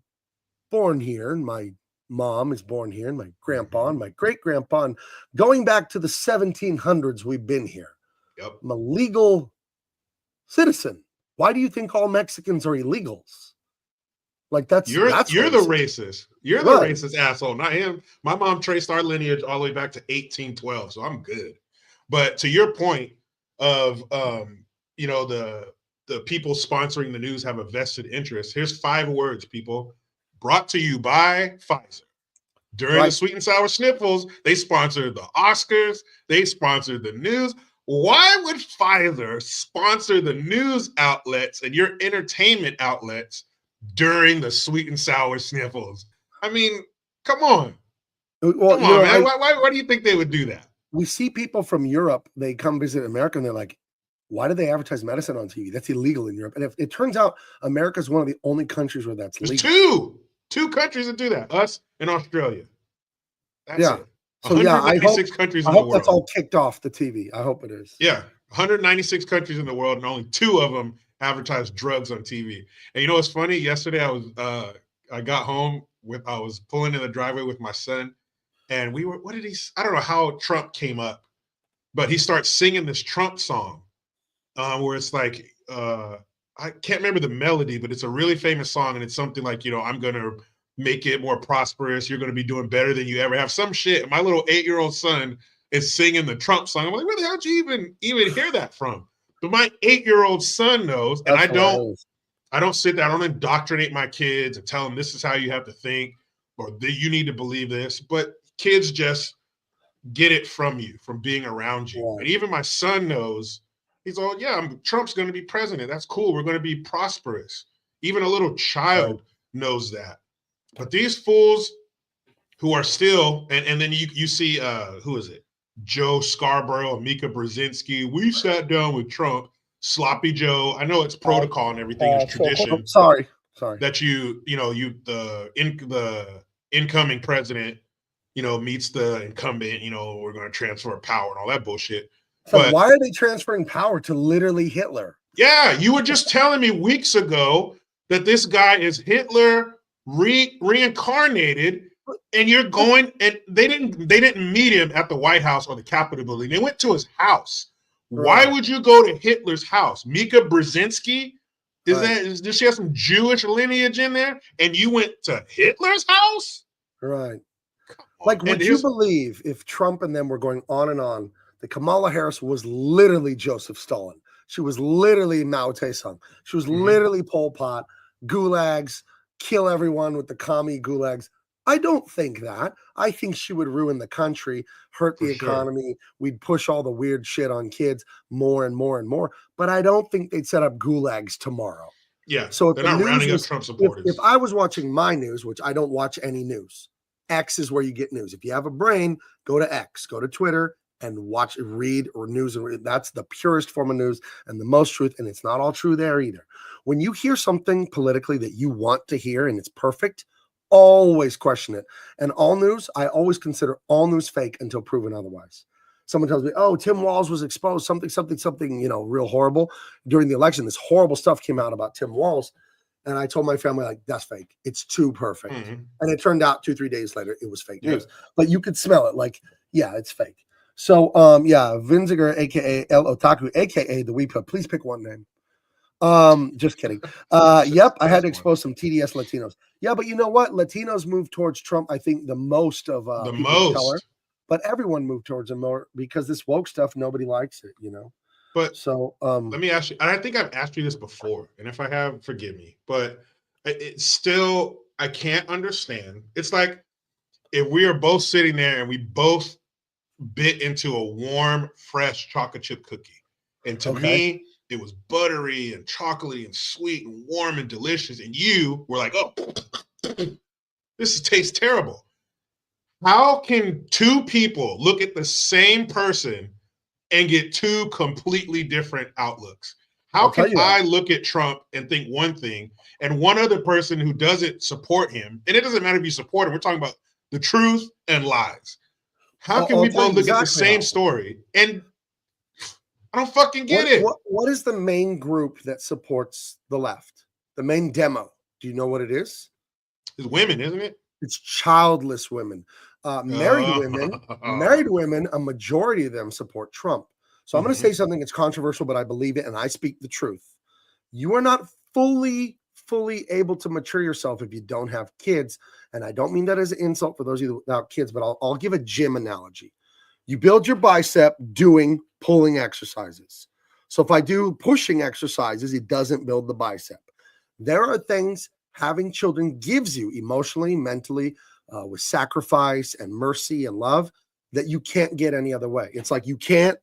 Speaker 2: born here and my mom is born here and my grandpa and my great-grandpa. And going back to the 1700s, we've been here. Yep. I'm a legal citizen. Why do you think all Mexicans are illegals? Like you're
Speaker 3: the racist. You're the racist asshole, not him. My mom traced our lineage all the way back to 1812, so I'm good. But to your point of the people sponsoring the news have a vested interest. Here's 5 words, people. Brought to you by Pfizer. During the Sweet and Sour Sniffles, they sponsored the Oscars. They sponsored the news. Why would Pfizer sponsor the news outlets and your entertainment outlets during the sweet and sour sniffles? I mean, come on.
Speaker 2: Well,
Speaker 3: Come on, man. Why do you think they would do that?
Speaker 2: We see people from Europe, they come visit America and they're like, why do they advertise medicine on TV? That's illegal in Europe. And if it turns out America is one of the only countries where that's legal.
Speaker 3: There's two countries that do that, us and Australia. That's it.
Speaker 2: So yeah, I hope
Speaker 3: countries in the world.
Speaker 2: That's all kicked off the TV. I hope it is.
Speaker 3: Yeah, 196 countries in the world, and only 2 of them advertise drugs on TV. And you know what's funny? Yesterday, I got home I was pulling in the driveway with my son, and we were. What did he? I don't know how Trump came up, but he starts singing this Trump song, where it's like I can't remember the melody, but it's a really famous song, and it's something like, I'm gonna make it more prosperous. You're going to be doing better than you ever have. Some shit. My little 8-year-old son is singing the Trump song. I'm like, where the hell did you even hear that from? But my 8-year-old son knows, and I don't sit there. I don't indoctrinate my kids and tell them this is how you have to think or that you need to believe this. But kids just get it from you, from being around you. Yeah. And even my son knows. He's all, Trump's going to be president. That's cool. We're going to be prosperous. Even a little child knows that. But these fools who are still, and then you see, who is it? Joe Scarborough, Mika Brzezinski. We sat down with Trump, Sloppy Joe. I know it's protocol and everything, it's tradition.
Speaker 2: Sorry.
Speaker 3: That the incoming president, meets the incumbent, we're going to transfer power and all that bullshit.
Speaker 2: So why are they transferring power to literally Hitler?
Speaker 3: Yeah, you were just telling me weeks ago that this guy is Hitler reincarnated, and you're going, and they didn't meet him at the White House or the Capitol building. They went to his house. Right. Why would you go to Hitler's house? Mika Brzezinski, does she have some Jewish lineage in there? And you went to Hitler's house?
Speaker 2: Right. Like, would you believe if Trump and them were going on and on, that Kamala Harris was literally Joseph Stalin? She was literally Mao Tse-tung. She was literally Pol Pot, gulags, kill everyone with the commie gulags. I don't think that. I think she would ruin the country, hurt the economy. We'd push all the weird shit on kids more and more and more. But I don't think they'd set up gulags tomorrow.
Speaker 3: Yeah,
Speaker 2: so if
Speaker 3: they're not rounding up Trump supporters.
Speaker 2: If I was watching my news, which I don't watch any news, X is where you get news. If you have a brain, go to X, go to Twitter, and read news. That's the purest form of news and the most truth. And it's not all true there either. When you hear something politically that you want to hear and it's perfect, always question it. And all news, I always consider all news fake until proven otherwise. Someone tells me, oh, Tim Walz was exposed, something, real horrible during the election. This horrible stuff came out about Tim Walz. And I told my family, like, that's fake. It's too perfect. And it turned out 2-3 days later, it was fake news. But you could smell it. Like, yeah, it's fake. So, Vinziger, a.k.a. El Otaku, a.k.a. the Weepa. Please pick one name. Just kidding. Yep, I had to expose some TDS Latinos. Yeah, but you know what? Latinos moved towards Trump, I think, the most of people of color. But everyone moved towards him more because this woke stuff, nobody likes it,
Speaker 3: But
Speaker 2: so
Speaker 3: let me ask you, and I think I've asked you this before, and if I have, forgive me, but it's still, I can't understand. It's like if we are both sitting there and we both bit into a warm, fresh chocolate chip cookie. And to me, it was buttery and chocolatey and sweet and warm and delicious. And you were like, oh, this tastes terrible. How can 2 people look at the same person and get 2 completely different outlooks? How can I look at Trump and think one thing, and one other person who doesn't support him, and it doesn't matter if you support him, we're talking about the truth and lies. How can we both look at the same story? And I don't fucking get it.
Speaker 2: What is the main group that supports the left? The main demo. Do you know what it is?
Speaker 3: It's women, isn't it?
Speaker 2: It's childless women. Married women, a majority of them support Trump. So I'm going to say something that's controversial, but I believe it, and I speak the truth. You are not fully able to mature yourself if you don't have kids. And I don't mean that as an insult for those of you without kids, but I'll give a gym analogy. You build your bicep doing pulling exercises. So if I do pushing exercises, it doesn't build the bicep. There are things having children gives you emotionally, mentally, with sacrifice and mercy and love that you can't get any other way. It's like you can't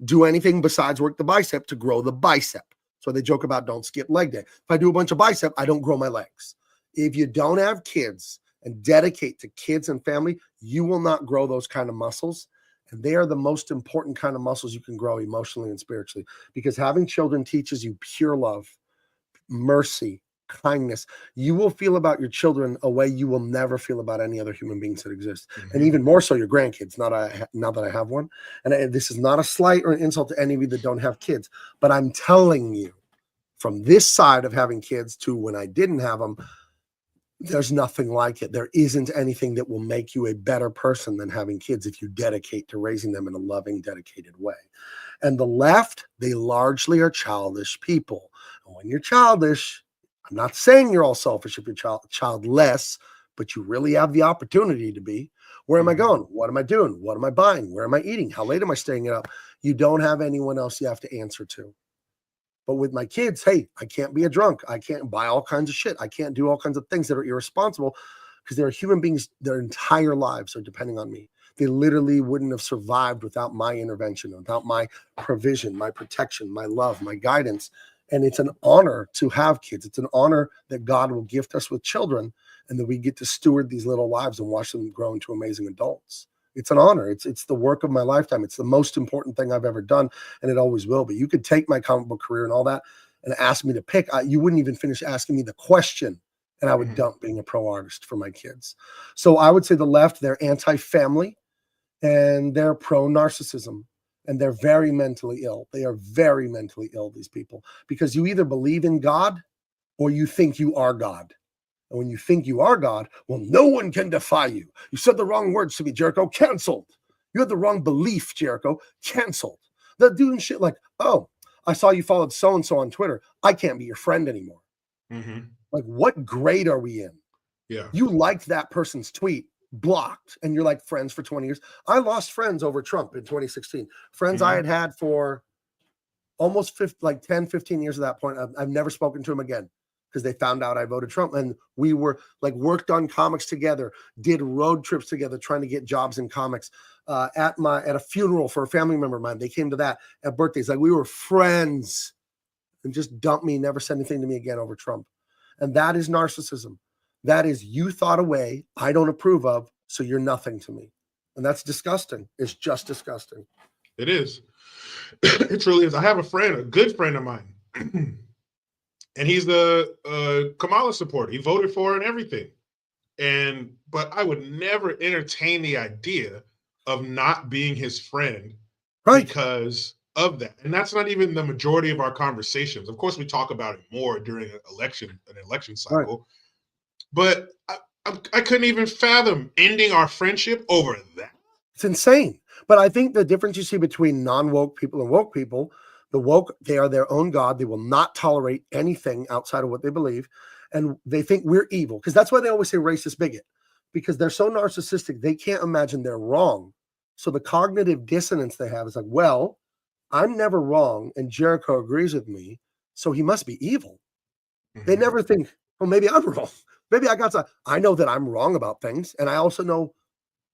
Speaker 2: do anything besides work the bicep to grow the bicep. So they joke about don't skip leg day. If I do a bunch of bicep, I don't grow my legs. If you don't have kids and dedicate to kids and family, you will not grow those kind of muscles. And they are the most important kind of muscles you can grow emotionally and spiritually, because having children teaches you pure love, mercy, kindness. You will feel about your children a way you will never feel about any other human beings that exist. And even more so your grandkids, now that I have one. And this is not a slight or an insult to any of you that don't have kids, but I'm telling you, from this side of having kids to when I didn't have them, there's nothing like it. There isn't anything that will make you a better person than having kids if you dedicate to raising them in a loving, dedicated way. And the left, they largely are childish people. And when you're childish, I'm not saying you're all selfish if you're childless, but you really have the opportunity to be. Where am I going? What am I doing? What am I buying? Where am I eating? How late am I staying up? You don't have anyone else you have to answer to. But with my kids, hey, I can't be a drunk. I can't buy all kinds of shit. I can't do all kinds of things that are irresponsible, because they're human beings. Their entire lives are depending on me. They literally wouldn't have survived without my intervention, without my provision, my protection, my love, my guidance. And it's an honor to have kids. It's an honor that God will gift us with children, and that we get to steward these little lives and watch them grow into amazing adults. It's an honor. It's the work of my lifetime. It's the most important thing I've ever done, and it always will be. You could take my comic book career and all that and ask me to pick. You wouldn't even finish asking me the question, and I would dump being a pro artist for my kids. So I would say the left, they're anti-family, and they're pro-narcissism, and they're very mentally ill. They are very mentally ill, these people, because you either believe in God or you think you are God. And when you think you are God, well, no one can defy you. You said the wrong words to me, Jericho. Canceled. You had the wrong belief, Jericho. Canceled. They're doing shit like, oh, I saw you followed so-and-so on Twitter. I can't be your friend anymore. Like, what grade are we in?
Speaker 3: Yeah.
Speaker 2: You liked that person's tweet, blocked, and you're like friends for 20 years. I lost friends over Trump in 2016. Friends I had for almost 10, 15 years at that point. I've never spoken to them again, because they found out I voted Trump, and we were like worked on comics together, did road trips together, trying to get jobs in comics. At a funeral for a family member of mine, they came to that, at birthdays. Like, we were friends, and just dumped me, never said anything to me again over Trump. And that is narcissism. That is, you thought a way I don't approve of, so you're nothing to me. And that's disgusting. It's just disgusting.
Speaker 3: It is. It truly is. I have a friend, a good friend of mine. And he's the Kamala supporter. He voted for her and everything. But I would never entertain the idea of not being his friend because of that. And that's not even the majority of our conversations. Of course, we talk about it more during an election cycle. But I couldn't even fathom ending our friendship over that.
Speaker 2: It's insane. But I think the difference you see between non-woke people and woke people, the woke, they are their own God. They will not tolerate anything outside of what they believe. And they think we're evil, because that's why they always say racist bigot, because they're so narcissistic. They can't imagine they're wrong. So the cognitive dissonance they have is like, well, I'm never wrong, and Jericho agrees with me, so he must be evil. They never think, well, maybe I'm wrong. Maybe I know that I'm wrong about things, and I also know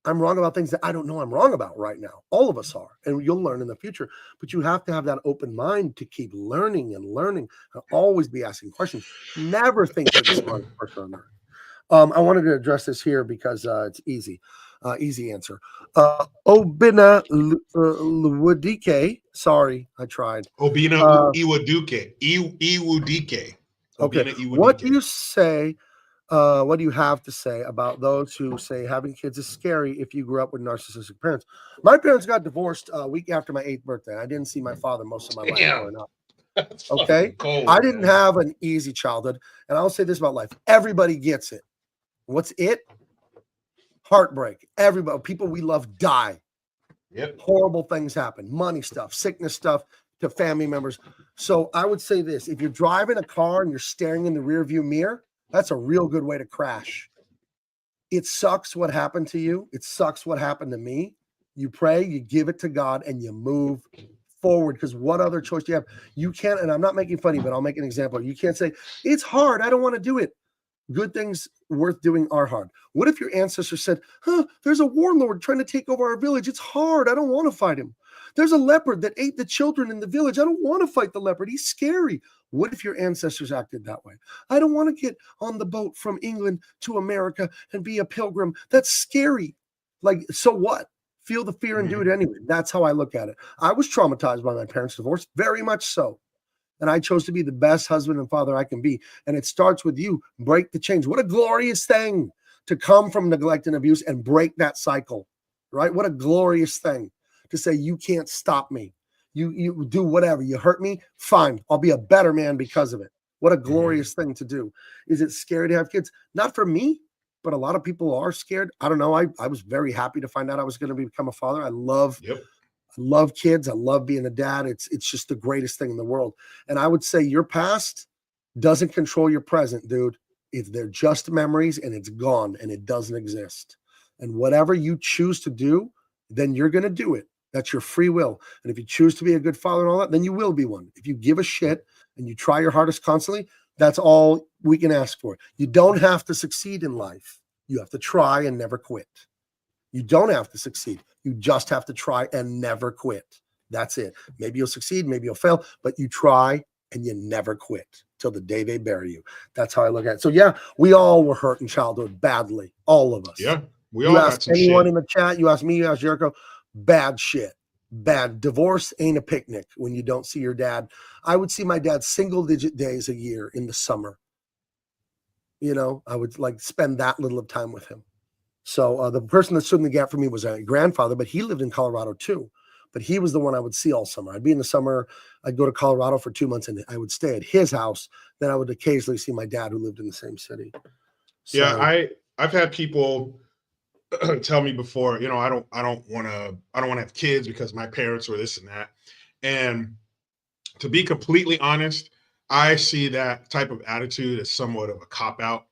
Speaker 2: I'm wrong about things that I don't know I'm wrong about right now. All of us are, and you'll learn in the future. But you have to have that open mind to keep learning and always be asking questions. Never think you're the smartest person on earth. I wanted to address this here because it's easy. Easy answer. Obina Iwadike. Sorry, I tried.
Speaker 3: Obina Iwadike. Iwadike.
Speaker 2: Okay. What do you say? What do you have to say about those who say having kids is scary if you grew up with narcissistic parents? My parents got divorced a week after my 8th birthday. I didn't see my father most of my life growing up. Okay.
Speaker 3: Cold,
Speaker 2: I didn't have an easy childhood. And I'll say this about life. Everybody gets it. What's it? Heartbreak. Everybody, people we love die.
Speaker 3: Yep.
Speaker 2: Horrible things happen. Money stuff, sickness stuff to family members. So I would say this: if you're driving a car and you're staring in the rearview mirror, that's a real good way to crash. It sucks what happened to you. It sucks what happened to me. You pray, you give it to God, and you move forward, because what other choice do you have? You can't, and I'm not making funny, but I'll make an example. You can't say, it's hard, I don't want to do it. Good things worth doing are hard. What if your ancestors said, there's a warlord trying to take over our village. It's hard. I don't want to fight him. There's a leopard that ate the children in the village. I don't want to fight the leopard. He's scary. What if your ancestors acted that way? I don't want to get on the boat from England to America and be a pilgrim. That's scary. Like, so what? Feel the fear and do it anyway. That's how I look at it. I was traumatized by my parents' divorce, very much so. And I chose to be the best husband and father I can be. And it starts with you. Break the chains. What a glorious thing to come from neglect and abuse and break that cycle, right? What a glorious thing to say, you can't stop me. You do whatever. You hurt me, fine. I'll be a better man because of it. What a glorious thing to do. Is it scary to have kids? Not for me, but a lot of people are scared. I don't know. I was very happy to find out I was going to become a father. I love kids. I love being a dad. It's just the greatest thing in the world. And I would say your past doesn't control your present, dude. They're just memories and it's gone and it doesn't exist. And whatever you choose to do, then you're going to do it. That's your free will. And if you choose to be a good father and all that, then you will be one. If you give a shit and you try your hardest constantly, that's all we can ask for. You don't have to succeed in life. You have to try and never quit. You don't have to succeed. You just have to try and never quit. That's it. Maybe you'll succeed, maybe you'll fail, but you try and you never quit till the day they bury you. That's how I look at it. So yeah, we all were hurt in childhood badly. All of us.
Speaker 3: Yeah, we
Speaker 2: you
Speaker 3: all
Speaker 2: ask
Speaker 3: got some
Speaker 2: anyone
Speaker 3: shit.
Speaker 2: in the chat, you ask me, you ask Jericho, bad shit. Bad. Divorce ain't a picnic when you don't see your dad. I would see my dad single-digit days a year in the summer. You know, I would like spend that little of time with him. So the person that stood in the gap for me was a grandfather, but he lived in Colorado too. But he was the one I would see all summer. I'd be in the summer. I'd go to Colorado for 2 months and I would stay at his house. Then I would occasionally see my dad who lived in the same city. So,
Speaker 3: Yeah, I've had people tell me before, you know, I don't want to have kids because my parents were this and that. And to be completely honest, I see that type of attitude as somewhat of a cop out,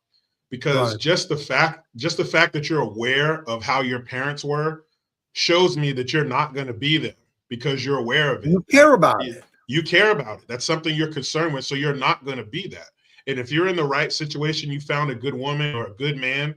Speaker 3: because
Speaker 2: right.
Speaker 3: just the fact that you're aware of how your parents were shows me that you're not going to be them, because you're aware of it.
Speaker 2: You care about it.
Speaker 3: You care about it. That's something you're concerned with. So you're not going to be that. And if you're in the right situation, you found a good woman or a good man,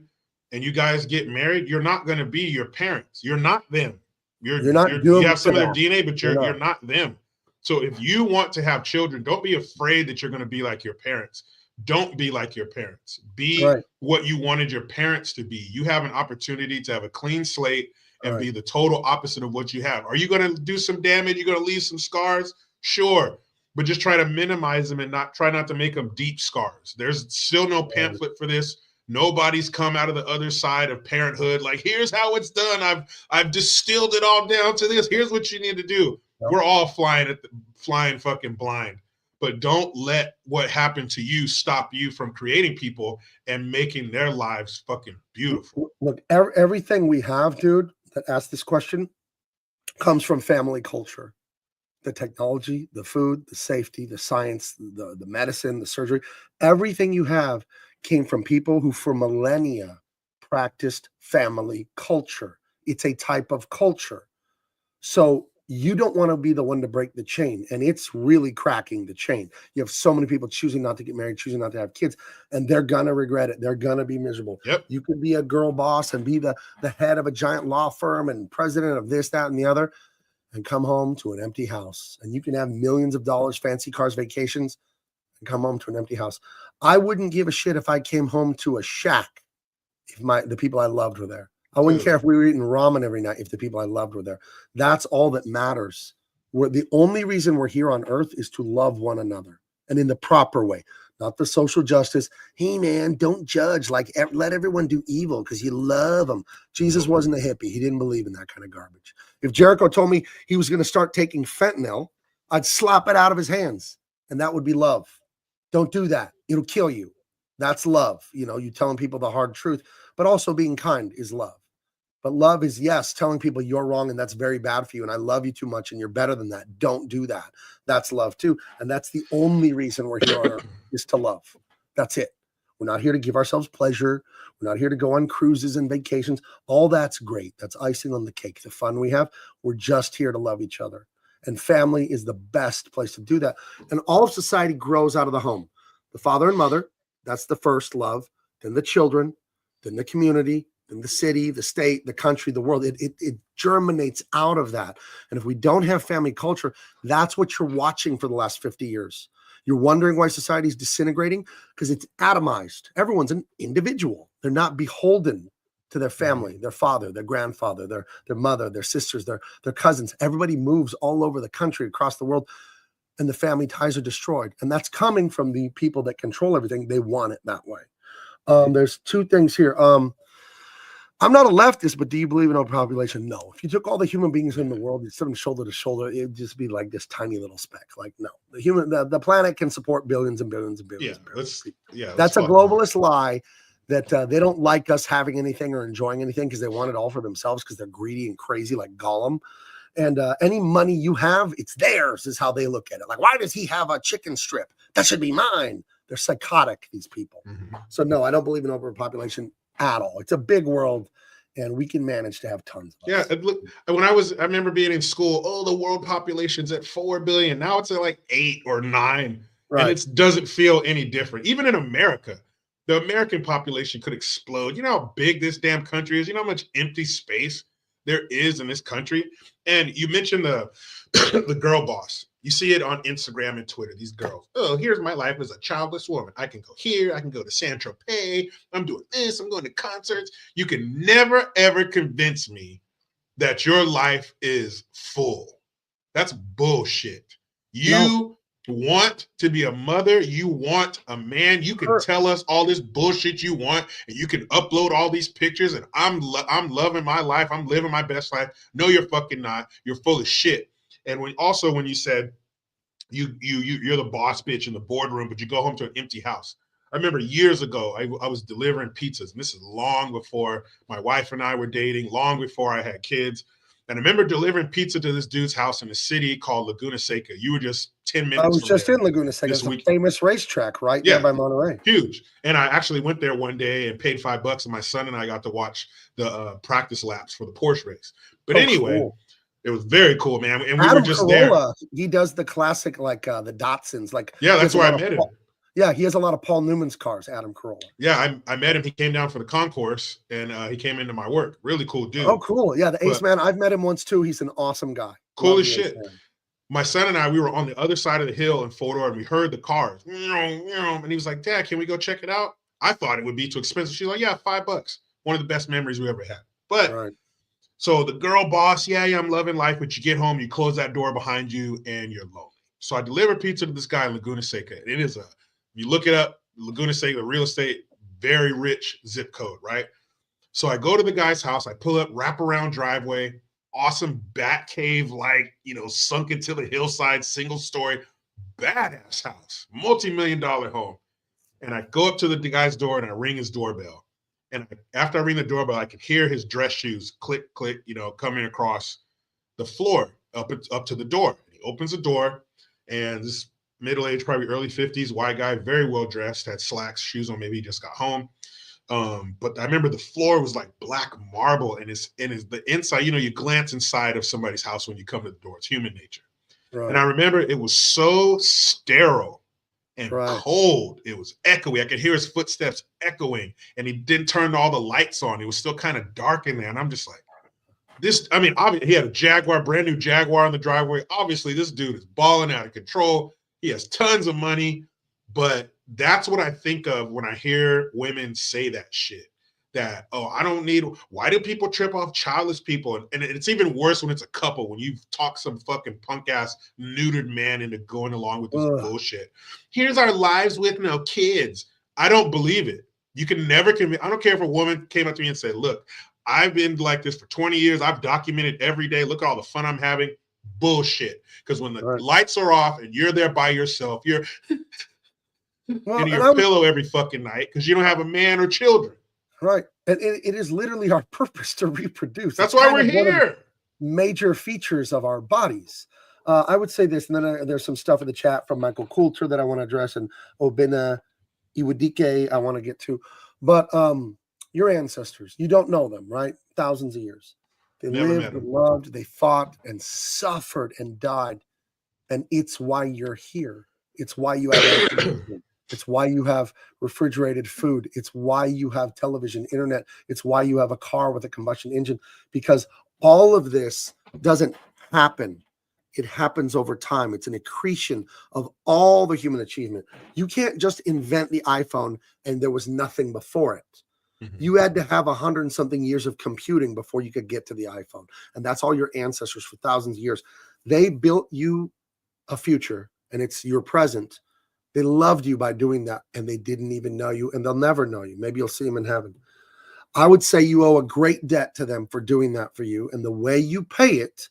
Speaker 3: and you guys get married, you're not going to be your parents. You're not them.
Speaker 2: You're not
Speaker 3: you have some of their
Speaker 2: that.
Speaker 3: DNA, but you're not them. So if you want to have children, don't be afraid that you're going to be like your parents. Don't be like your parents. Be what you wanted your parents to be. You have an opportunity to have a clean slate and be the total opposite of what you have. Are you going to do some damage? You're going to leave some scars? Sure. But just try to minimize them and try not to make them deep scars. There's still no pamphlet for this. Nobody's come out of the other side of parenthood. Like, here's how it's done. I've distilled it all down to this. Here's what you need to do. Yep. We're all flying fucking blind. But don't let what happened to you stop you from creating people and making their lives fucking beautiful.
Speaker 2: Look, everything we have, dude, that asked this question comes from family culture. The technology, the food, the safety, the science, the medicine, the surgery, everything you have came from people who for millennia practiced family culture. It's a type of culture. So you don't want to be the one to break the chain. And it's really cracking the chain. You have so many people choosing not to get married, choosing not to have kids, and they're going to regret it. They're going to be miserable.
Speaker 3: Yep.
Speaker 2: You could be a girl boss and be the head of a giant law firm and president of this, that, and the other, and come home to an empty house. And you can have millions of dollars, fancy cars, vacations, and come home to an empty house. I wouldn't give a shit if I came home to a shack if the people I loved were there. I wouldn't care if we were eating ramen every night if the people I loved were there. That's all that matters. The only reason we're here on earth is to love one another, and in the proper way, not the social justice. Hey, man, don't judge. Like, let everyone do evil because you love them. Jesus wasn't a hippie. He didn't believe in that kind of garbage. If Jericho told me he was going to start taking fentanyl, I'd slap it out of his hands, and that would be love. Don't do that. It'll kill you. That's love. You know, you telling people the hard truth, but also being kind is love. But love is, yes, telling people you're wrong and that's very bad for you and I love you too much and you're better than that. Don't do that. That's love too. And that's the only reason we're here on earth is to love. That's it. We're not here to give ourselves pleasure. We're not here to go on cruises and vacations. All that's great. That's icing on the cake, the fun we have. We're just here to love each other. And family is the best place to do that. And all of society grows out of the home. The father and mother, that's the first love. then the children, then the community, then the city, the state, the country, the world. It germinates out of that. And if we don't have family culture, that's what you're watching for the last 50 years. You're wondering why society is disintegrating because it's atomized. Everyone's an individual. They're not beholden to their family, their father, their grandfather, their mother, their sisters, their cousins. Everybody moves all over the country, across the world, and the family ties are destroyed. And that's coming from the people that control everything. They want it that way. There's two things here. I'm not a leftist, but do you believe in overpopulation? No. If you took all the human beings in the world, you set them shoulder to shoulder, it'd just be like this tiny little speck. Like, no, the planet can support billions and billions and billions. That's a globalist lie that they don't like us having anything or enjoying anything because they want it all for themselves because they're greedy and crazy like Gollum. And any money you have, it's theirs is how they look at it. Like, why does he have a chicken strip? That should be mine. They're psychotic, these people. So no, I don't believe in overpopulation at all. It's a big world, and we can manage to have tons of us.
Speaker 3: Look, I remember being in school. Oh, the world population's at 4 billion. Now it's at like 8 or 9, and it doesn't feel any different. Even in America, the American population could explode. You know how big this damn country is. You know how much empty space there is in this country. And you mentioned the the girl boss. You see it on Instagram and Twitter, these girls. Oh, here's my life as a childless woman. I can go here. I can go to San Tropez. I'm doing this. I'm going to concerts. You can never, ever convince me that your life is full. That's bullshit. You want to be a mother. You want a man. You can tell us all this bullshit you want, and you can upload all these pictures, and I'm loving my life. I'm living my best life. No, you're fucking not. You're full of shit. And when you said you're the boss bitch in the boardroom, but you go home to an empty house. I remember years ago, I was delivering pizzas, and this is long before my wife and I were dating, long before I had kids. And I remember delivering pizza to this dude's house in a city called Laguna Seca. You were just 10 minutes.
Speaker 2: I was just in Laguna Seca. It's a famous racetrack right there by Monterey.
Speaker 3: Huge. And I actually went there one day and paid $5, and my son and I got to watch the practice laps for the Porsche race. But anyway. Cool. It was very cool, man. And we were just Carolla,
Speaker 2: there. He does the classic, like the Datsuns. Like,
Speaker 3: that's where I met him.
Speaker 2: Yeah, he has a lot of Paul Newman's cars, Adam Carolla.
Speaker 3: Yeah, I met him. He came down for the concourse, and he came into my work. Really cool dude.
Speaker 2: Oh, cool. Yeah, the Ace Man. I've met him once, too. He's an awesome guy.
Speaker 3: Cool as shit. My son and I, we were on the other side of the hill in Fodor, and we heard the cars. And he was like, Dad, can we go check it out? I thought it would be too expensive. She's like, yeah, $5. One of the best memories we ever had. But so the girl boss, I'm loving life, but you get home, you close that door behind you, and you're lonely. So I deliver pizza to this guy in Laguna Seca. It is you look it up, Laguna Seca, real estate, very rich zip code, right? So I go to the guy's house, I pull up, wrap around driveway, awesome bat cave, like, sunk into the hillside, single story, badass house, multi-million-dollar home. And I go up to the guy's door and I ring his doorbell. And after I ring the doorbell, I can hear his dress shoes click, click, coming across the floor up to the door. He opens the door, and this middle-aged, probably early 50s, white guy, very well-dressed, had slacks, shoes on, maybe he just got home. But I remember the floor was like black marble, and the inside, you glance inside of somebody's house when you come to the door. It's human nature. Right. And I remember it was so sterile and cold. It was echoey. I could hear his footsteps echoing, and he didn't turn all the lights on. It was still kind of dark in there. And I'm just like, obviously he had a Jaguar, brand new Jaguar on the driveway. Obviously this dude is balling out of control. He has tons of money, but that's what I think of when I hear women say that shit. That, why do people trip off childless people? And it's even worse when it's a couple, when you talk some fucking punk ass neutered man into going along with this bullshit. Here's our lives with no kids. I don't believe it. You can never convince. I don't care if a woman came up to me and said, look, I've been like this for 20 years. I've documented every day. Look at all the fun I'm having. Bullshit. Because when the lights are off and you're there by yourself, you're in your pillow every fucking night because you don't have a man or children.
Speaker 2: Right. And it is literally our purpose to reproduce.
Speaker 3: That's why we're here.
Speaker 2: Major features of our bodies. I would say this, and then there's some stuff in the chat from Michael Coulter that I want to address, and Obina Iwadike I want to get to. But your ancestors, you don't know them, right? Thousands of years. They lived and loved, they fought and suffered and died. And it's why you're here. It's why you have It's why you have refrigerated food. It's why you have television, internet. It's why you have a car with a combustion engine, because all of this doesn't happen. It happens over time. It's an accretion of all the human achievement. You can't just invent the iPhone and there was nothing before it. You had to have 100 and something years of computing before you could get to the iPhone. And that's all your ancestors for thousands of years. They built you a future, and it's your present. They loved you by doing that, and they didn't even know you, and they'll never know you. Maybe you'll see them in heaven. I would say you owe a great debt to them for doing that for you. And the way you pay it,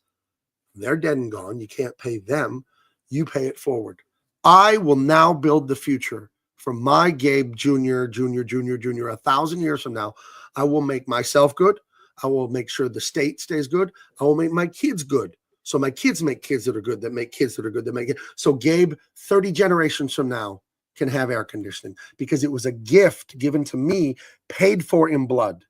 Speaker 2: they're dead and gone. You can't pay them. You pay it forward. I will now build the future for my Gabe Jr., 1,000 years from now. I will make myself good. I will make sure the state stays good. I will make my kids good. So my kids make kids that are good, that make kids that are good, that make it. So Gabe, 30 generations from now, can have air conditioning because it was a gift given to me, paid for in blood.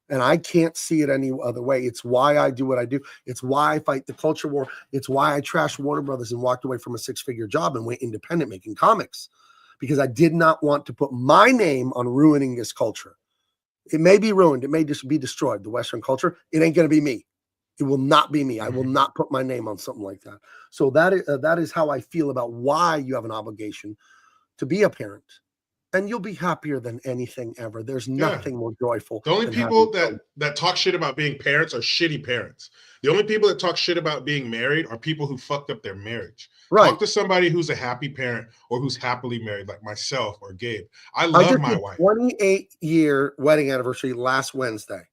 Speaker 2: And I can't see it any other way. It's why I do what I do. It's why I fight the culture war. It's why I trashed Warner Brothers and walked away from a 6-figure job and went independent making comics, because I did not want to put my name on ruining this culture. It may be ruined. It may just be destroyed, the Western culture. It ain't going to be me. It will not be me. I will not put my name on something like that. So that is how I feel about why you have an obligation to be a parent. And you'll be happier than anything ever. There's nothing more joyful.
Speaker 3: The only people that talk shit about being parents are shitty parents. The only people that talk shit about being married are people who fucked up their marriage.
Speaker 2: Right.
Speaker 3: Talk to somebody who's a happy parent or who's happily married, like myself or Gabe. I love my wife.
Speaker 2: 28-year wedding anniversary last Wednesday,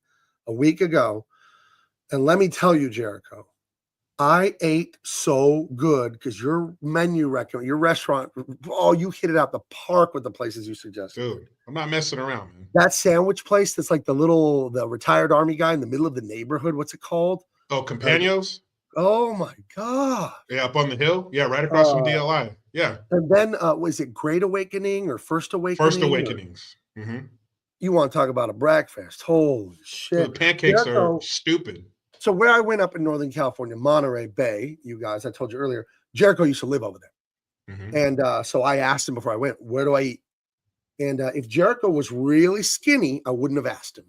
Speaker 2: a week ago. And let me tell you, Jericho, I ate so good because your menu recommend, your restaurant, oh, you hit it out the park with the places you suggested.
Speaker 3: Dude, I'm not messing around, man.
Speaker 2: That sandwich place that's like the retired army guy in the middle of the neighborhood. What's it called?
Speaker 3: Oh, Companios?
Speaker 2: Oh my God.
Speaker 3: Yeah, up on the hill. Yeah, right across from DLI. Yeah.
Speaker 2: And then was it Great Awakening or First Awakening?
Speaker 3: First Awakenings.
Speaker 2: You want to talk about a breakfast? Holy shit.
Speaker 3: The pancakes are stupid.
Speaker 2: So where I went up in Northern California, Monterey Bay, you guys, I told you earlier, Jericho used to live over there. And so I asked him before I went, where do I eat? And if Jericho was really skinny, I wouldn't have asked him.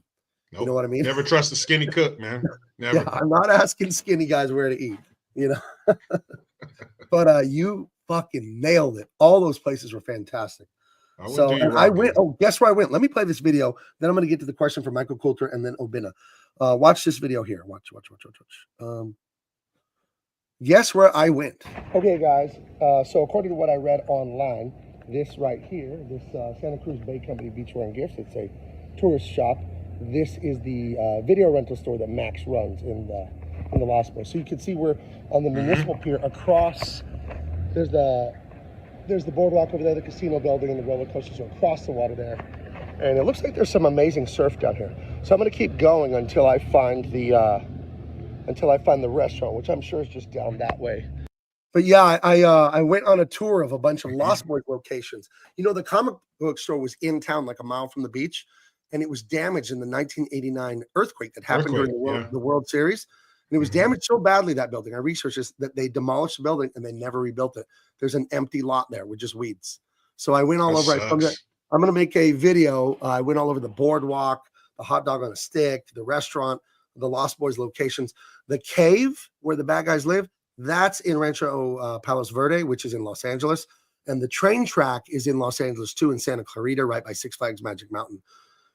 Speaker 2: Nope. You know what I mean?
Speaker 3: Never trust a skinny cook, man. Never.
Speaker 2: Yeah, I'm not asking skinny guys where to eat, you know. But you fucking nailed it. All those places were fantastic. I went. Oh, guess where I went? Let me play this video. Then I'm going to get to the question from Michael Coulter and then Obina. Watch this video here. Watch. Guess where I went? Okay, guys. So according to what I read online, this right here, this Santa Cruz Bay Company Beachwear and Gifts, it's a tourist shop. This is the video rental store that Max runs in the Lost Boys. So you can see we're on the municipal pier across. There's the boardwalk over there, the casino building, and the roller coasters are across the water there. And it looks like there's some amazing surf down here. So I'm going to keep going until I find the restaurant, which I'm sure is just down that way. But yeah, I went on a tour of a bunch of Lost Boys locations. You know, the comic book store was in town, like a mile from the beach, and it was damaged in the 1989 earthquake that happened during the World Series. And it was damaged so badly, that building. I researched this, that they demolished the building and they never rebuilt it. There's an empty lot there with just weeds. So I went all over. I'm going to make a video. I went all over the boardwalk, the hot dog on a stick, the restaurant, the Lost Boys locations. The cave where the bad guys live, that's in Rancho Palos Verde, which is in Los Angeles. And the train track is in Los Angeles too, in Santa Clarita, right by Six Flags Magic Mountain.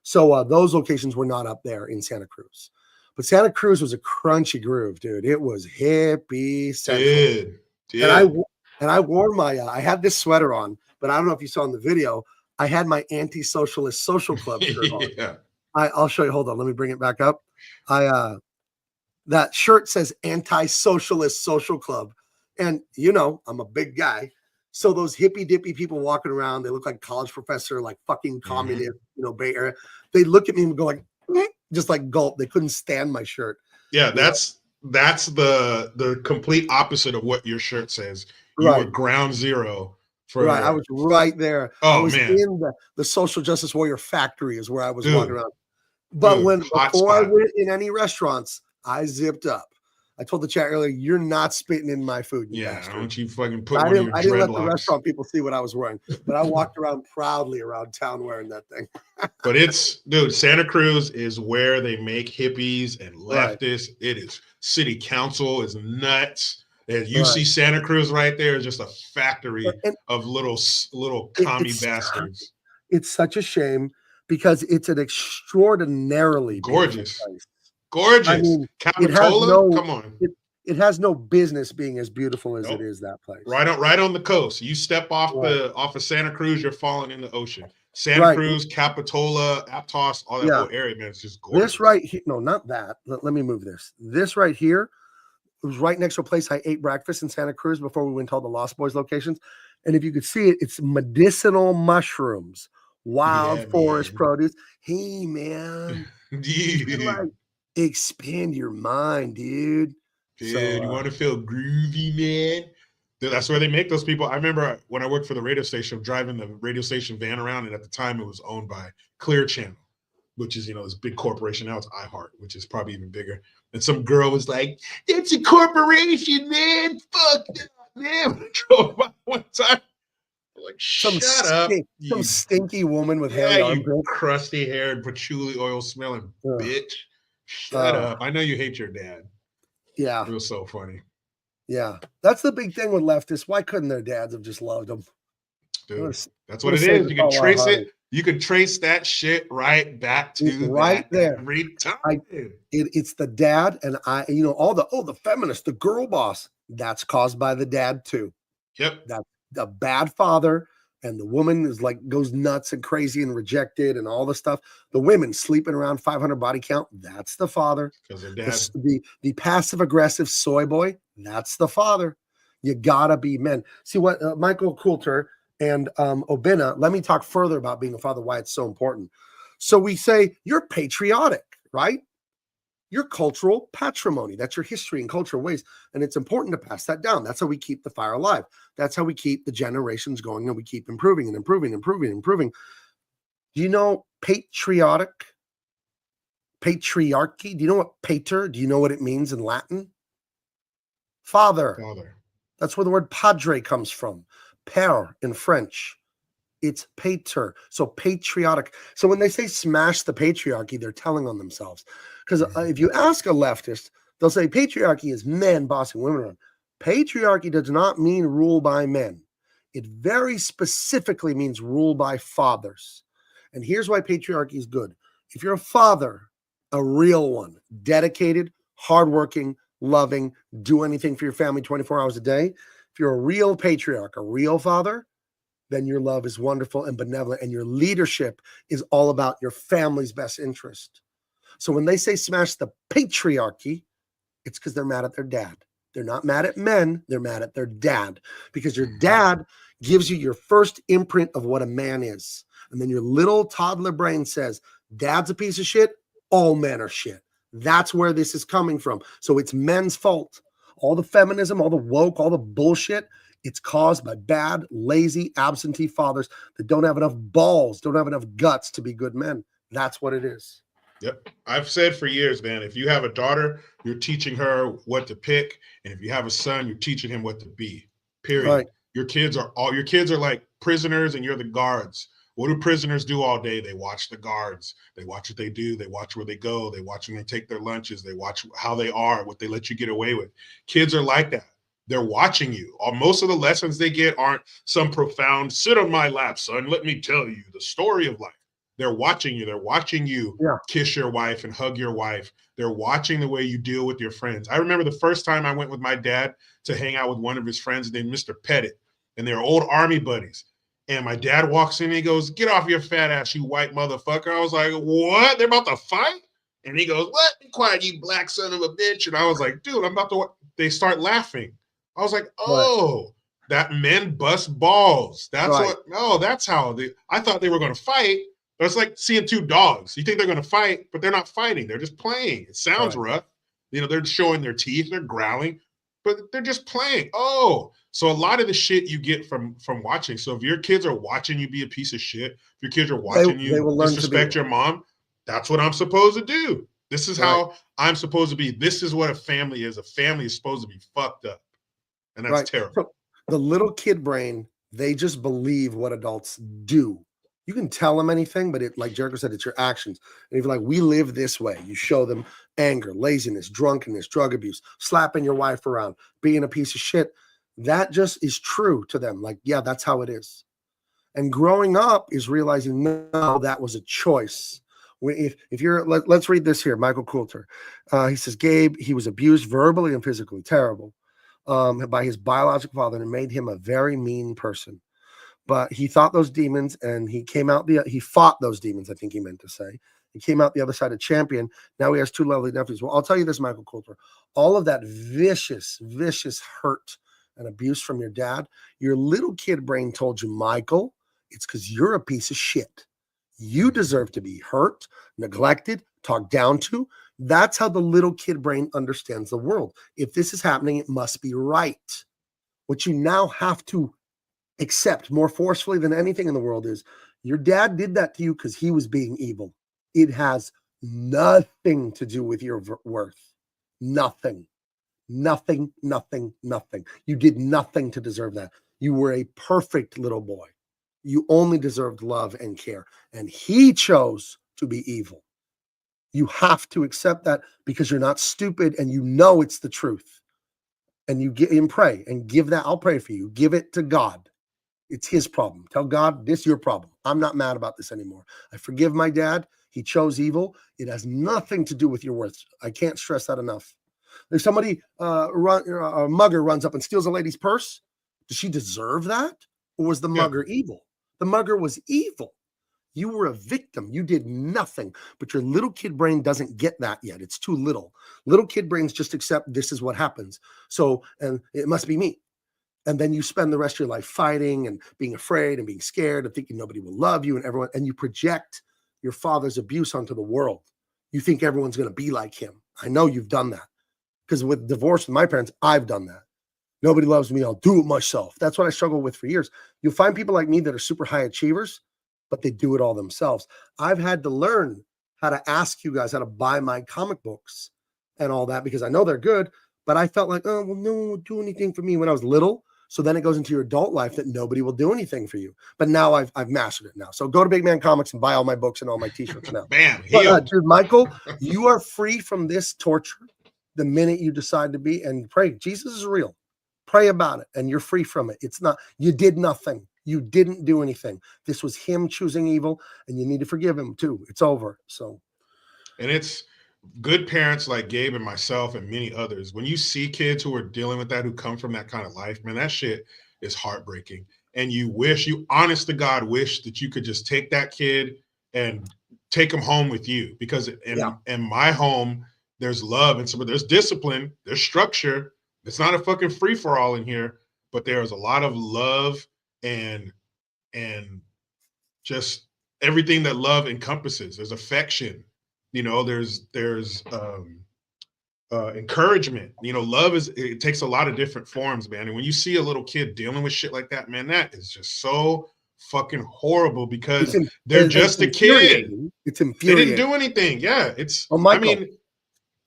Speaker 2: So those locations were not up there in Santa Cruz. But Santa Cruz was a crunchy groove, dude. It was hippie central. Dude. And I wore my, I had this sweater on, but I don't know if you saw in the video, I had my anti-socialist social club shirt on. Yeah. I'll show you. Hold on. Let me bring it back up. That shirt says anti-socialist social club. And, you know, I'm a big guy. So those hippie dippy people walking around, they look like college professor, like fucking communist, you know, Bay Area. They look at me and go like, just like gulp. They couldn't stand my shirt.
Speaker 3: Yeah, that's the complete opposite of what your shirt says. You were ground zero.
Speaker 2: I was right there.
Speaker 3: Oh,
Speaker 2: I was
Speaker 3: man.
Speaker 2: in the social justice warrior factory is where I was walking around. But before I went in any restaurants, I zipped up. I told the chat earlier, you're not spitting in my food, you
Speaker 3: Yeah,
Speaker 2: bastard.
Speaker 3: don't you fucking put
Speaker 2: I
Speaker 3: one of
Speaker 2: didn't,
Speaker 3: your
Speaker 2: I didn't let the
Speaker 3: dreadlocks.
Speaker 2: restaurant people see what I was wearing, but I walked around proudly around town wearing that thing.
Speaker 3: But dude, Santa Cruz is where they make hippies and leftists. Right. It is city council is nuts. And you see Santa Cruz right there is just a factory of little commie bastards.
Speaker 2: It's such a shame because it's an extraordinarily
Speaker 3: gorgeous
Speaker 2: place.
Speaker 3: Gorgeous. I mean, Capitola, come on.
Speaker 2: It has no business being as beautiful as it is, that place.
Speaker 3: Right on the coast. You step off off of Santa Cruz, you're falling in the ocean. Santa Cruz, Capitola, Aptos, all that whole area, man, it's just gorgeous.
Speaker 2: This right here, no, not that. Let me move this. This right here, it was right next to a place I ate breakfast in Santa Cruz before we went to all the Lost Boys locations. And if you could see it, it's medicinal mushrooms, wild forest produce. Hey, man. Like, expand your mind, dude.
Speaker 3: Dude, you want to feel groovy, man? Dude, that's where they make those people. I remember when I worked for the radio station, driving the radio station van around, and at the time it was owned by Clear Channel, which is, this big corporation. Now it's iHeart, which is probably even bigger. And some girl was like, "It's a corporation, man. Fuck that, man." I drove by one time. Like, shut up.
Speaker 2: Some stinky woman with hairy armpits.
Speaker 3: Crusty haired, patchouli oil smelling bitch. Shut up. I know you hate your dad.
Speaker 2: Yeah.
Speaker 3: It was so funny.
Speaker 2: Yeah. That's the big thing with leftists. Why couldn't their dads have just loved them?
Speaker 3: Dude, that's what it is. You can trace it. You can trace that shit right back to
Speaker 2: right there
Speaker 3: every time.
Speaker 2: It's the dad, and all the feminist, the girl boss. That's caused by the dad too.
Speaker 3: Yep.
Speaker 2: That the bad father, and the woman is goes nuts and crazy and rejected and all the stuff. The women sleeping around 500 body count. That's the father.
Speaker 3: Because their dad.
Speaker 2: The passive aggressive soy boy. That's the father. You gotta be men. See what Michael Coulter and Obina. Let me talk further about being a father. Why it's so important. So we say you're patriotic, right? Your cultural patrimony. That's your history and cultural ways. And it's important to pass that down. That's how we keep the fire alive. That's how we keep the generations going, and we keep improving and improving. Do you know patriotic? Patriarchy? Do you know what pater? Do you know what it means in Latin? Father. That's where the word padre comes from. Père in French. It's pater. So patriotic. So when they say smash the patriarchy, they're telling on themselves. Because if you ask a leftist, they'll say patriarchy is men bossing women around. Patriarchy does not mean rule by men. It very specifically means rule by fathers. And here's why patriarchy is good. If you're a father, a real one, dedicated, hardworking, loving, do anything for your family 24 hours a day, if you're a real patriarch, a real father, then your love is wonderful and benevolent, and your leadership is all about your family's best interest. So when they say smash the patriarchy, it's because they're mad at their dad. They're not mad at men. They're mad at their dad, because your dad gives you your first imprint of what a man is. And then your little toddler brain says, dad's a piece of shit. All men are shit. That's where this is coming from. So it's men's fault. All the feminism, all the woke, all the bullshit, it's caused by bad, lazy, absentee fathers that don't have enough balls, don't have enough guts to be good men. That's what it is.
Speaker 3: Yep. I've said for years, man, if you have a daughter, you're teaching her what to pick. And if you have a son, you're teaching him what to be. Period. Right. Your kids are like prisoners, and you're the guards. What do prisoners do all day? They watch the guards. They watch what they do. They watch where they go. They watch when they take their lunches. They watch how they are, what they let you get away with. Kids are like that. They're watching you. Most of the lessons they get aren't some profound, sit on my lap, son, let me tell you the story of life. They're watching you. They're watching you kiss your wife and hug your wife. They're watching the way you deal with your friends. I remember the first time I went with my dad to hang out with one of his friends named Mr. Pettit, and they're old Army buddies. And my dad walks in and he goes, "Get off your fat ass, you white motherfucker." I was like, "What? They're about to fight?" And he goes, "What? Be quiet, you black son of a bitch." And I was like, "Dude, I'm about to." They start laughing. I was like, "Oh, that men bust balls." That's what. Oh, that's how I thought they were going to fight. It's like seeing two dogs. You think they're going to fight, but they're not fighting. They're just playing. It sounds rough. They're showing their teeth. They're growling, but they're just playing. Oh, so a lot of the shit you get from watching. So if your kids are watching you be a piece of shit, if your kids are watching you disrespect your mom, that's what I'm supposed to do. This is how I'm supposed to be. This is what a family is. A family is supposed to be fucked up. And that's terrible.
Speaker 2: So the little kid brain, they just believe what adults do. You can tell them anything, but like Jericho said, it's your actions. And if you're like, we live this way, you show them anger, laziness, drunkenness, drug abuse, slapping your wife around, being a piece of shit. That just is true to them. Like, yeah, that's how it is. And growing up is realizing, no, that was a choice. If you're, let's read this here. Michael Coulter. He says, Gabe, he was abused verbally and physically, terrible, by his biological father, and it made him a very mean person. But he thought those demons, and he fought those demons, I think he meant to say. He came out the other side a champion. Now he has 2 lovely nephews. Well, I'll tell you this, Michael Coulter. All of that vicious hurt and abuse from your dad, your little kid brain told you, Michael, it's because you're a piece of shit. You deserve to be hurt, neglected, talked down to. That's how the little kid brain understands the world. If this is happening, it must be right. What you now have to accept more forcefully than anything in the world is your dad did that to you because he was being evil. It has nothing to do with your worth. Nothing. Nothing. You did nothing to deserve that. You were a perfect little boy. You only deserved love and care. And he chose to be evil. You have to accept that because you're not stupid and you know it's the truth. And you get and pray and give that. I'll pray for you. Give it to God. It's his problem. Tell God, this is your problem. I'm not mad about this anymore. I forgive my dad. He chose evil. It has nothing to do with your worth. I can't stress that enough. If somebody, a mugger runs up and steals a lady's purse, does she deserve that? Or was the mugger evil? The mugger was evil. You were a victim. You did nothing. But your little kid brain doesn't get that yet. It's too little. Little kid brains just accept this is what happens. So, and it must be me. And then you spend the rest of your life fighting and being afraid and being scared and thinking nobody will love you and everyone. And you project your father's abuse onto the world. You think everyone's going to be like him. I know you've done that. Because with divorce with my parents, I've done that. Nobody loves me. I'll do it myself. That's what I struggled with for years. You'll find people like me that are super high achievers, but they do it all themselves. I've had to learn how to ask you guys how to buy my comic books and all that because I know they're good, but I felt like, oh, well, no one will do anything for me when I was little. So then it goes into your adult life that nobody will do anything for you. But now I've mastered it now. So go to Big Man Comics and buy all my books and all my t-shirts now.
Speaker 3: Bam,
Speaker 2: but, dude, Michael, you are free from this torture the minute you decide to be, and pray. Jesus is real. Pray about it, and you're free from it. It's not, you did nothing. You didn't do anything. This was him choosing evil, and you need to forgive him too. It's over. So,
Speaker 3: and it's good parents like Gabe and myself and many others. When you see kids who are dealing with that, who come from that kind of life, man, that shit is heartbreaking. And you honest to God, wish that you could just take that kid and take him home with you, because in my home, there's love and there's discipline, there's structure. It's not a fucking free for all in here, but there's a lot of love and just everything that love encompasses. There's affection, there's encouragement. Love it takes a lot of different forms, man. And when you see a little kid dealing with shit like that, man, that is just so fucking horrible because they're just a kid.
Speaker 2: It's infuriating.
Speaker 3: They didn't do anything. Yeah,
Speaker 2: Michael,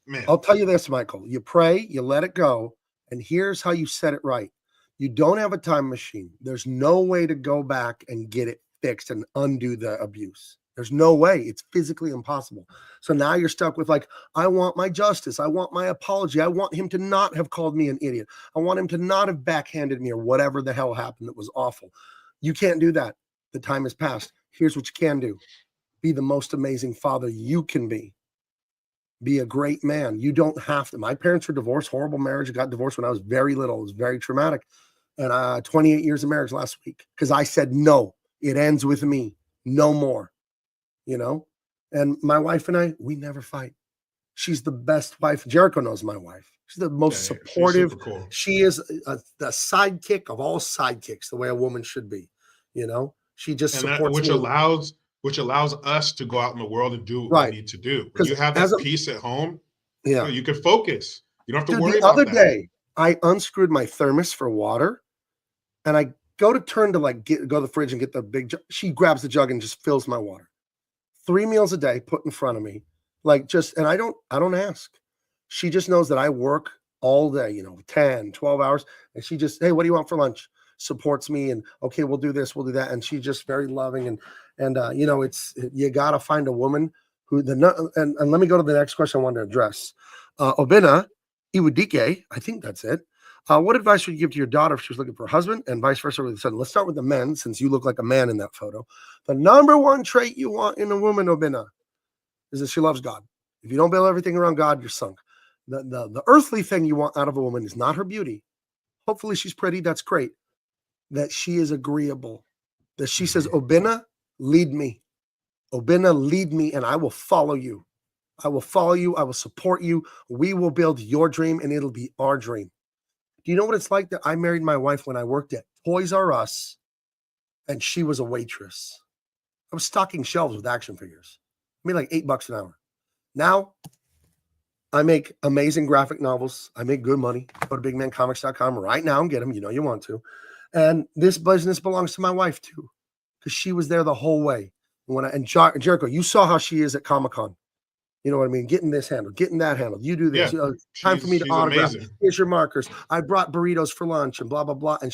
Speaker 3: man,
Speaker 2: I'll tell you this, Michael. You pray, you let it go, and here's how you set it right. You don't have a time machine. There's no way to go back and get it fixed and undo the abuse. There's no way. It's physically impossible. So now you're stuck with like, I want my justice. I want my apology. I want him to not have called me an idiot. I want him to not have backhanded me or whatever the hell happened that was awful. You can't do that. The time has passed. Here's what you can do. Be the most amazing father you can be. Be a great man. You don't have to. My parents were divorced, horrible marriage. I got divorced when I was very little. It was very traumatic. And 28 years of marriage last week because I said, no, it ends with me. No more. And my wife and I, we never fight. She's the best wife. Jericho knows my wife. She's the most supportive. She's cool. She is the sidekick of all sidekicks, the way a woman should be. She just supports
Speaker 3: which allows us to go out in the world and do what we need to do. When you have that peace at home, you can focus. You don't have to worry about that. The other day,
Speaker 2: I unscrewed my thermos for water, and I go to turn to go to the fridge and get the big jug. She grabs the jug and just fills my water. 3 meals a day put in front of me. Like and I don't ask. She just knows that I work all day, 10, 12 hours. And she just, hey, what do you want for lunch? Supports me and okay, we'll do this, we'll do that. And she's just very loving. And you got to find a woman who and let me go to the next question I wanted to address. Obina Iwudike, I think that's it. What advice would you give to your daughter if she was looking for a husband and vice versa with the son? Let's start with the men, since you look like a man in that photo. The number one trait you want in a woman, Obina, is that she loves God. If you don't build everything around God, you're sunk. The earthly thing you want out of a woman is not her beauty. Hopefully she's pretty. That's great. That she is agreeable. That she says, Obina, lead me. Obina, lead me, and I will follow you. I will follow you. I will support you. We will build your dream, and it'll be our dream. Do you know what it's like that I married my wife when I worked at Toys R Us, and she was a waitress? I was stocking shelves with action figures. I made like $8 an hour. Now, I make amazing graphic novels. I make good money. Go to bigmancomics.com right now and get them. You know you want to. And this business belongs to my wife too, because she was there the whole way. And Jericho, you saw how she is at Comic-Con. You know what I mean? Getting this handled, getting that handled. You do this.
Speaker 3: Yeah,
Speaker 2: Time for me to autograph.
Speaker 3: Amazing.
Speaker 2: Here's your markers. I brought burritos for lunch and blah, blah, blah. And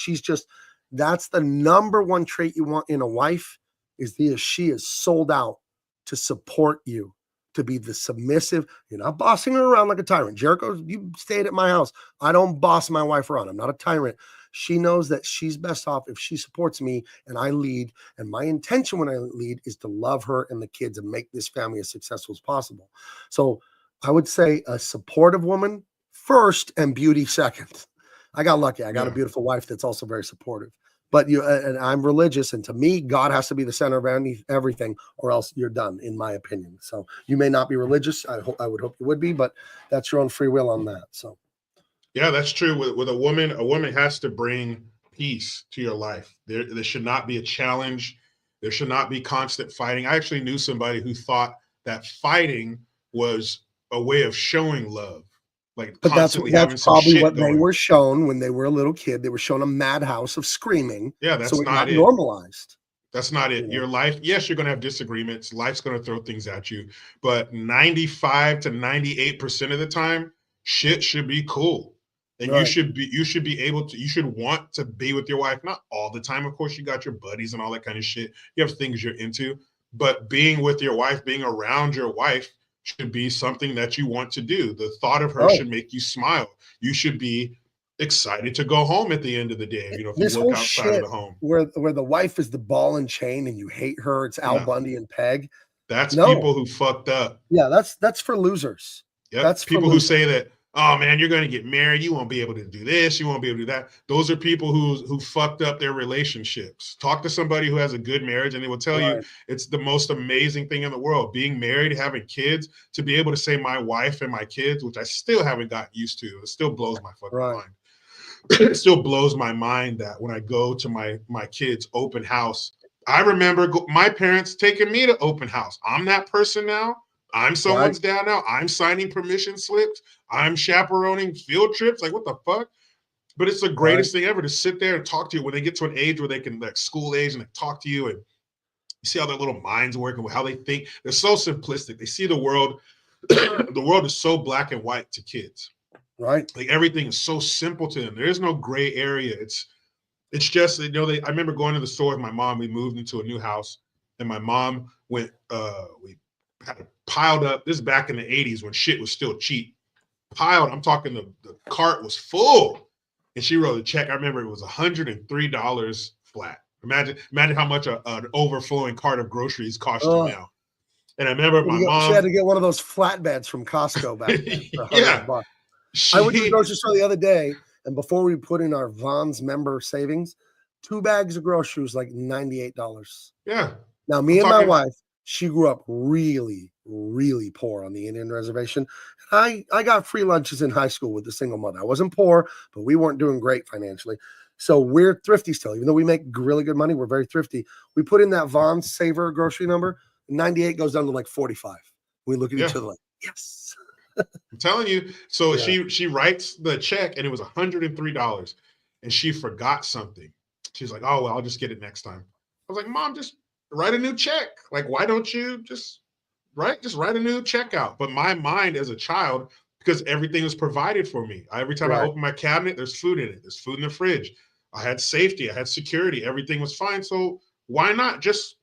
Speaker 2: that's the number one trait you want in a wife is she is sold out to support you, to be the submissive. You're not bossing her around like a tyrant. Jericho, you stayed at my house. I don't boss my wife around. I'm not a tyrant. She knows that she's best off if she supports me and I lead. And my intention when I lead is to love her and the kids and make this family as successful as possible. So I would say a supportive woman first and beauty second. I got lucky. I got a beautiful wife that's also very supportive. But and I'm religious, and to me, God has to be the center of everything, or else you're done, in my opinion. So you may not be religious. I would hope you would be, but that's your own free will on that. So,
Speaker 3: yeah, that's true. With a woman has to bring peace to your life. There should not be a challenge. There should not be constant fighting. I actually knew somebody who thought that fighting was a way of showing love.
Speaker 2: But that's probably what they were shown when they were a little kid. They were shown a madhouse of screaming.
Speaker 3: Yeah, that's
Speaker 2: so it
Speaker 3: not
Speaker 2: got normalized.
Speaker 3: That's not it. Your life, yes, you're going to have disagreements. Life's going to throw things at you. But 95 to 98% of the time, shit should be cool. And you should want to be with your wife. Not all the time. Of course, you got your buddies and all that kind of shit. You have things you're into. But being with your wife, being around your wife, should be something that you want to do. The thought of her should make you smile. You should be excited to go home at the end of the day. If you work outside of the home,
Speaker 2: where the wife is the ball and chain, and you hate her. It's Al Bundy and Peg.
Speaker 3: That's people who fucked up.
Speaker 2: Yeah, that's for losers.
Speaker 3: Yep.
Speaker 2: That's
Speaker 3: people who say that. Oh man, you're going to get married. You won't be able to do this. You won't be able to do that. Those are people who fucked up their relationships. Talk to somebody who has a good marriage, and they will tell you it's the most amazing thing in the world. Being married, having kids, to be able to say my wife and my kids, which I still haven't gotten used to. It still blows my fucking mind. It still blows my mind that when I go to my kids' open house, I remember my parents taking me to open house. I'm that person now. I'm someone's dad now. I'm signing permission slips. I'm chaperoning field trips. Like, what the fuck? But it's the greatest thing ever to sit there and talk to you when they get to an age where they can, like school age, and they talk to you and you see how their little minds work and how they think. They're so simplistic. They see the world. The world is so black and white to kids.
Speaker 2: Right.
Speaker 3: Like everything is so simple to them. There is no gray area. It's just, I remember going to the store with my mom. We moved into a new house and my mom went, we had it piled up. This is back in the 80s when shit was still cheap. I'm talking the cart was full. And she wrote a check. I remember it was $103 flat. Imagine how much an overflowing cart of groceries cost you now. And I remember my mom.
Speaker 2: She had to get one of those flatbeds from Costco back then.
Speaker 3: Yeah.
Speaker 2: I went to the grocery store the other day, and before we put in our Vons member savings, 2 bags of groceries like $98.
Speaker 3: Yeah.
Speaker 2: Now, me and my wife, she grew up really, really poor on the Indian reservation. I got free lunches in high school with a single mother. I wasn't poor, but we weren't doing great financially. So we're thrifty still. Even though we make really good money, we're very thrifty. We put in that Vons Saver grocery number, 98 goes down to like 45. We look at each other like, yes.
Speaker 3: I'm telling you. So she writes the check and it was $103 and she forgot something. She's like, oh, well, I'll just get it next time. I was like, Mom, just write a new check. Like, why don't you just right? Just write a new check out. But my mind as a child, because everything was provided for me. Every time I
Speaker 2: Right.
Speaker 3: open my cabinet, there's food in it. There's food in the fridge. I had safety. I had security. Everything was fine. So why not just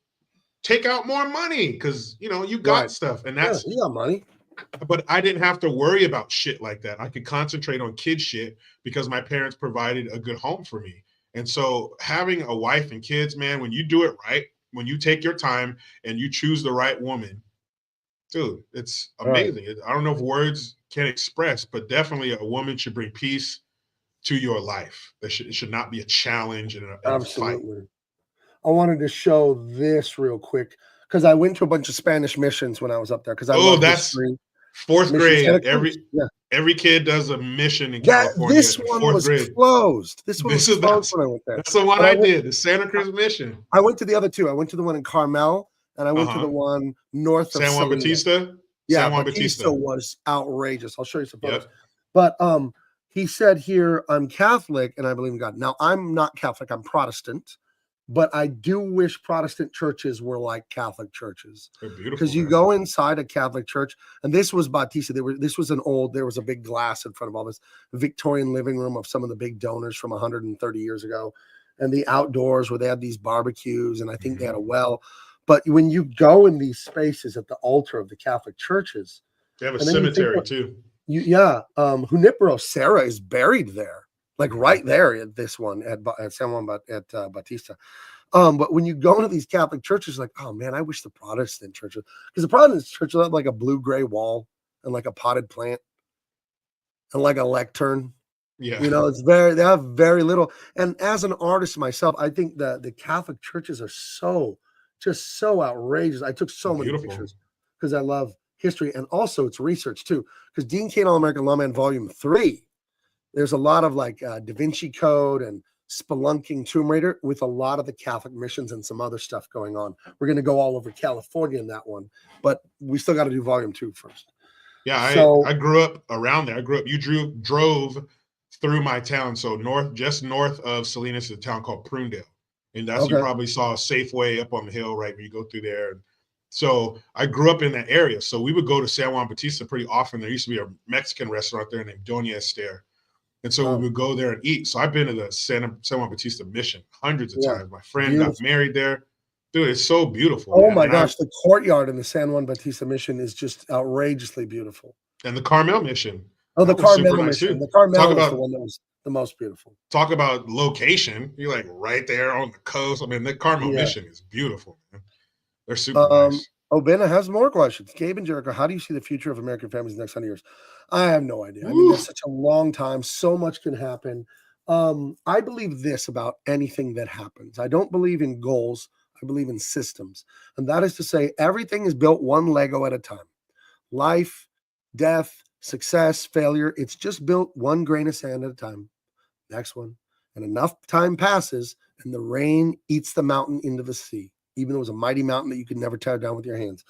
Speaker 3: take out more money? Because, you got
Speaker 2: Right.
Speaker 3: stuff. And
Speaker 2: Yeah, you got money.
Speaker 3: but I didn't have to worry about shit like that. I could concentrate on kid shit because my parents provided a good home for me. And so having a wife and kids, man, when you do it right, when you take your time and you choose the right woman, dude, it's
Speaker 2: Right.
Speaker 3: amazing. I don't know if words can express, but definitely a woman should bring peace to your life. It should not be a challenge and a fight.
Speaker 2: Absolutely. I wanted to show this real quick because I went to a bunch of Spanish missions when I was up there because I
Speaker 3: Oh,
Speaker 2: love
Speaker 3: that's
Speaker 2: history.
Speaker 3: fourth
Speaker 2: Mission Santa
Speaker 3: grade.
Speaker 2: Cruz. Yeah.
Speaker 3: Every kid does a mission in
Speaker 2: That
Speaker 3: California
Speaker 2: this
Speaker 3: in
Speaker 2: one
Speaker 3: fourth
Speaker 2: was
Speaker 3: grade.
Speaker 2: closed. This one was
Speaker 3: This is
Speaker 2: closed when I went there.
Speaker 3: that's the one
Speaker 2: But
Speaker 3: I did, the Santa Cruz mission.
Speaker 2: I went to the other two. I went to the one in Carmel and I went to the one north of
Speaker 3: San Juan
Speaker 2: Salinas.
Speaker 3: Batista.
Speaker 2: Yeah,
Speaker 3: San Juan
Speaker 2: Batista
Speaker 3: Batista.
Speaker 2: was outrageous. I'll show you some photos.
Speaker 3: Yep.
Speaker 2: But he said here, I'm Catholic and I believe in God. Now, I'm not Catholic, I'm Protestant, but I do wish Protestant churches were like Catholic churches.
Speaker 3: They're beautiful.
Speaker 2: Because you go inside a Catholic church, and this was Batista. There was a big glass in front of all this Victorian living room of some of the big donors from 130 years ago, and the outdoors where they had these barbecues, and I think they had a well. But when you go in these spaces at the altar of the Catholic churches,
Speaker 3: they have a cemetery too.
Speaker 2: Junipero Serra is buried there, like right there at this one at San Juan Batista. But when you go into these Catholic churches, like, oh man, I wish the Protestant churches, because the Protestant churches have like a blue-gray wall and like a potted plant and like a lectern.
Speaker 3: Yeah.
Speaker 2: They have very little. And as an artist myself, I think the Catholic churches are so outrageous. I took so many pictures because I love history, and also it's research too. Because Dean Cain All-American Lawman Volume 3, there's a lot of like Da Vinci Code and spelunking Tomb Raider with a lot of the Catholic missions and some other stuff going on. We're going to go all over California in that one, but we still got to do Volume 2 first.
Speaker 3: Yeah, I grew up around there. You drove through my town, so just north of Salinas is a town called Prunedale, and that's you probably saw a Safeway up on the hill right when you go through there. So I grew up in that area, so we would go to San Juan Batista pretty often. There used to be a Mexican restaurant there named Doña Esther, and so we would go there and eat. So I've been to the San Juan Batista mission hundreds of times. My friend got married there. Dude, it's so beautiful.
Speaker 2: Oh my gosh, the courtyard in the San Juan Batista mission is just outrageously beautiful.
Speaker 3: And the Carmel mission.
Speaker 2: Oh, the Carmel mission. The Carmel is the one that was the most beautiful.
Speaker 3: Talk about location. You're like right there on the coast. I mean, the Carmel mission is beautiful, man. They're super nice.
Speaker 2: Benna has more questions. Gabe and Jericho, how do you see the future of American families in the next 100 years? I have no idea. I mean, that's such a long time. So much can happen. I believe this about anything that happens. I don't believe in goals. I believe in systems. And that is to say, everything is built one Lego at a time. Life, death, success, failure. It's just built one grain of sand at a time. Next one. And enough time passes and the rain eats the mountain into the sea, even though it was a mighty mountain that you could never tear down with your hands.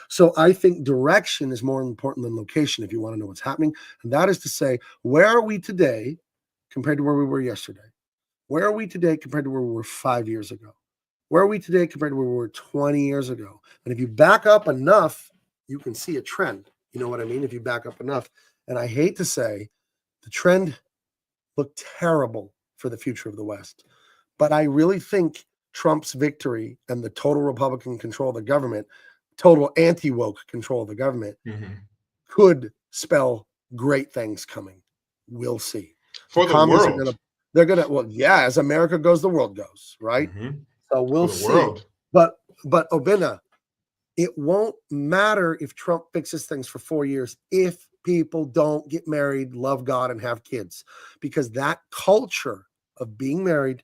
Speaker 2: So I think direction is more important than location if you want to know what's happening. And that is to say, where are we today compared to where we were yesterday? Where are we today compared to where we were 5 years ago? Where are we today compared to where we were 20 years ago? And if you back up enough, you can see a trend. You know what I mean? If you back up enough. And I hate to say the trend looked terrible for the future of the West. But I really think Trump's victory and the total Republican control of the government, total anti-woke control of the government, could spell great things coming. We'll see.
Speaker 3: For the world.
Speaker 2: As America goes, the world goes, right? So we'll see. But Obina, it won't matter if Trump fixes things for 4 years if people don't get married, love God, and have kids. Because that culture of being married,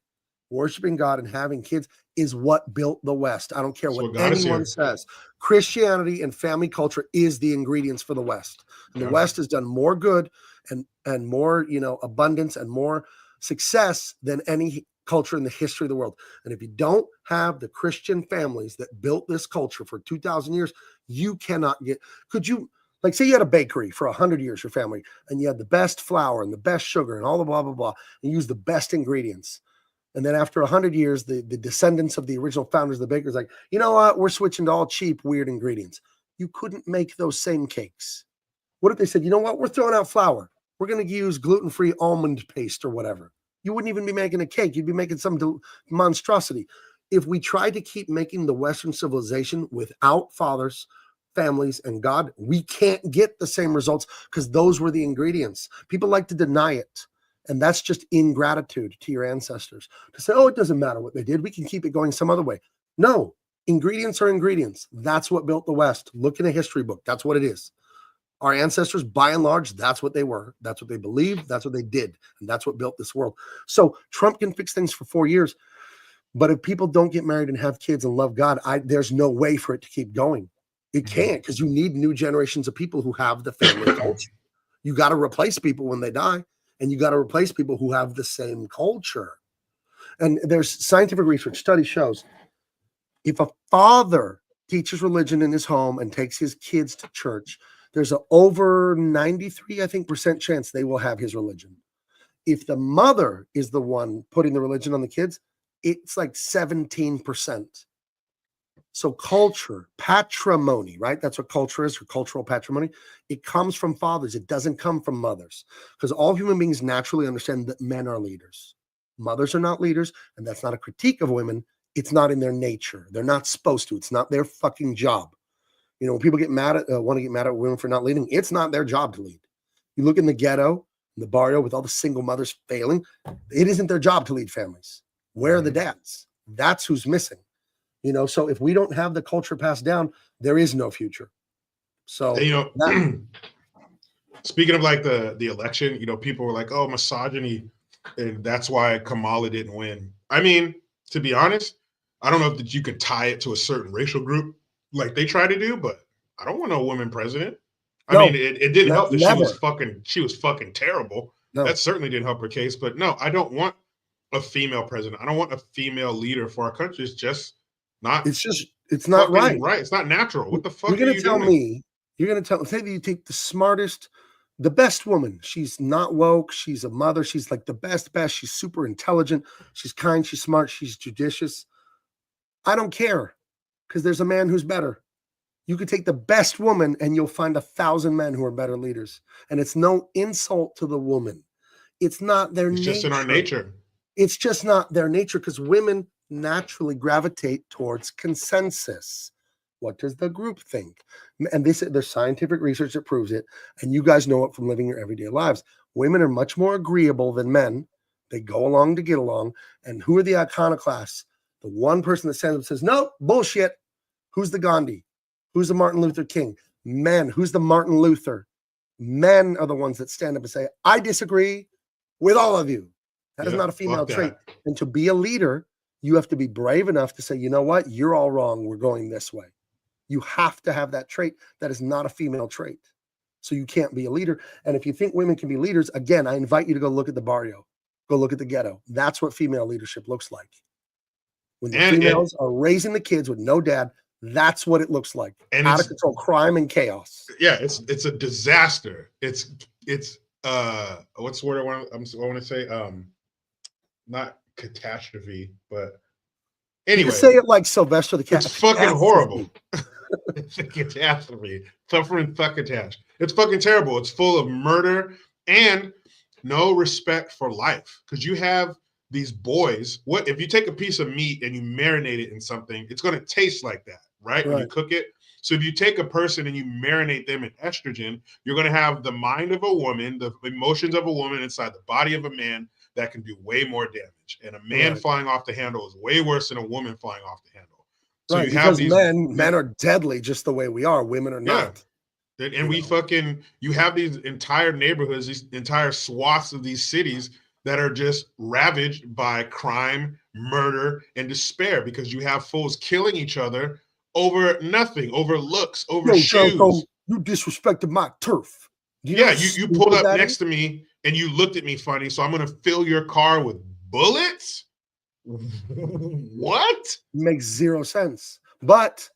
Speaker 2: worshiping God, and having kids is what built the West. I don't care what anyone says. Christianity and family culture is the ingredients for the West. And the West has done more good and more, abundance and more success than any culture in the history of the world. And if you don't have the Christian families that built this culture for 2,000 years, you cannot say you had a bakery for 100 years, your family, and you had the best flour and the best sugar and all the blah, blah, blah, and you use the best ingredients. And then after 100 years, the descendants of the original founders of the bakers, like, you know what? We're switching to all cheap, weird ingredients. you couldn't make those same cakes. What if they said, you know what, we're throwing out flour. We're going to use gluten-free almond paste or whatever. You wouldn't even be making a cake. You'd be making some monstrosity. If we try to keep making the Western civilization without fathers, families, and God, we can't get the same results because those were the ingredients. People like to deny it. And that's just ingratitude to your ancestors to say, oh, it doesn't matter what they did. We can keep it going some other way. No, ingredients are ingredients. That's what built the West. Look in a history book. That's what it is. Our ancestors, by and large, that's what they were. That's what they believed. That's what they did. And that's what built this world. So Trump can fix things for 4 years. But if people don't get married and have kids and love God, there's no way for it to keep going. It can't, because you need new generations of people who have the family culture. You got to replace people when they die. And you got to replace people who have the same culture. And there's scientific research, study shows, if a father teaches religion in his home and takes his kids to church, there's an over 93, I think, % chance they will have his religion. If the mother is the one putting the religion on the kids, it's like 17%. So culture, patrimony, right? That's what culture is, or cultural patrimony. It comes from fathers. It doesn't come from mothers, because all human beings naturally understand that men are leaders. Mothers are not leaders, and that's not a critique of women. It's not in their nature. They're not supposed to. It's not their fucking job. You know, when people get mad at, want to get mad at women for not leading, it's not their job to lead. You look in the ghetto, in the barrio, with all the single mothers failing, it isn't their job to lead families. Where are the dads? That's who's missing. You know, so if we don't have the culture passed down, there is no future. So,
Speaker 3: and, you know, speaking of like the election, you know, people were like, oh, misogyny, and that's why Kamala didn't win. I mean, to be honest, I don't know if you could tie it to a certain racial group like they try to do, but I don't want no woman president. I mean, it didn't help that she was fucking terrible. No. That certainly didn't help her case. But no, I don't want a female president. I don't want a female leader for our country. It's just not.
Speaker 2: It's not right.
Speaker 3: Right. It's not natural. What the fuck
Speaker 2: you're
Speaker 3: are you doing?
Speaker 2: You're going to tell me, say that you take the smartest, the best woman. She's not woke. She's a mother. She's like the best. She's super intelligent. She's kind. She's smart. She's judicious. I don't care, because there's a man who's better. You could take the best woman and you'll find 1,000 men who are better leaders. And it's no insult to the woman. It's not their nature. It's just in our nature. It's just not their nature, because women naturally gravitate towards consensus. What does the group think? And there's scientific research that proves it. And you guys know it from living your everyday lives. Women are much more agreeable than men. They go along to get along. And who are the iconoclasts? The one person that stands up and says, no, bullshit. Who's the Gandhi? Who's the Martin Luther King? Men. Who's the Martin Luther? Men are the ones that stand up and say, I disagree with all of you. That is not a female trait. And to be a leader, you have to be brave enough to say, you know what? You're all wrong. We're going this way. You have to have that trait. That is not a female trait. So you can't be a leader. And if you think women can be leaders, again, I invite you to go look at the barrio. Go look at the ghetto. That's what female leadership looks like. When the females are raising the kids with no dad, that's what it looks like. And out of control crime and chaos.
Speaker 3: Yeah, it's a disaster. It's what's the word I want to say? Not catastrophe, but anyway.
Speaker 2: You say it like Sylvester the Cat.
Speaker 3: It's fucking horrible. It's a catastrophe. Suffering fuckatash. It's fucking terrible. It's full of murder and no respect for life. Because you have these boys. What if you take a piece of meat and you marinate it in something? It's going to taste like that, right? When you cook it. So if you take a person and you marinate them in estrogen, you're going to have the mind of a woman, the emotions of a woman inside the body of a man that can do way more damage. And a man flying off the handle is way worse than a woman flying off the handle. So you have these
Speaker 2: men are deadly just the way we are. Women are not.
Speaker 3: And you have these entire neighborhoods, these entire swaths of these cities that are just ravaged by crime, murder, and despair, because you have fools killing each other over nothing, over looks, over shoes.
Speaker 2: You disrespected my turf.
Speaker 3: You pulled up next to me and you looked at me funny, so I'm going to fill your car with bullets? What?
Speaker 2: Makes zero sense. But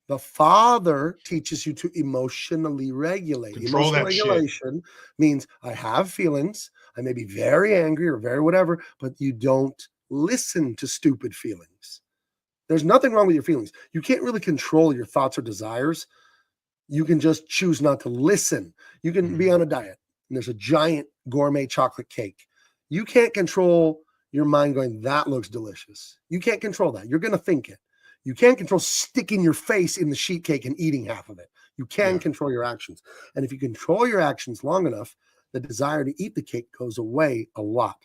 Speaker 2: the father teaches you to emotionally regulate.
Speaker 3: Control that
Speaker 2: regulation means I have feelings. I may be very angry or very whatever, but you don't listen to stupid feelings. There's nothing wrong with your feelings. You can't really control your thoughts or desires. You can just choose not to listen. You can be on a diet and there's a giant gourmet chocolate cake. You can't control your mind going, that looks delicious. You can't control that. You're going to think it. You can't control sticking your face in the sheet cake and eating half of it. You can control your actions. And if you control your actions long enough, the desire to eat the cake goes away a lot.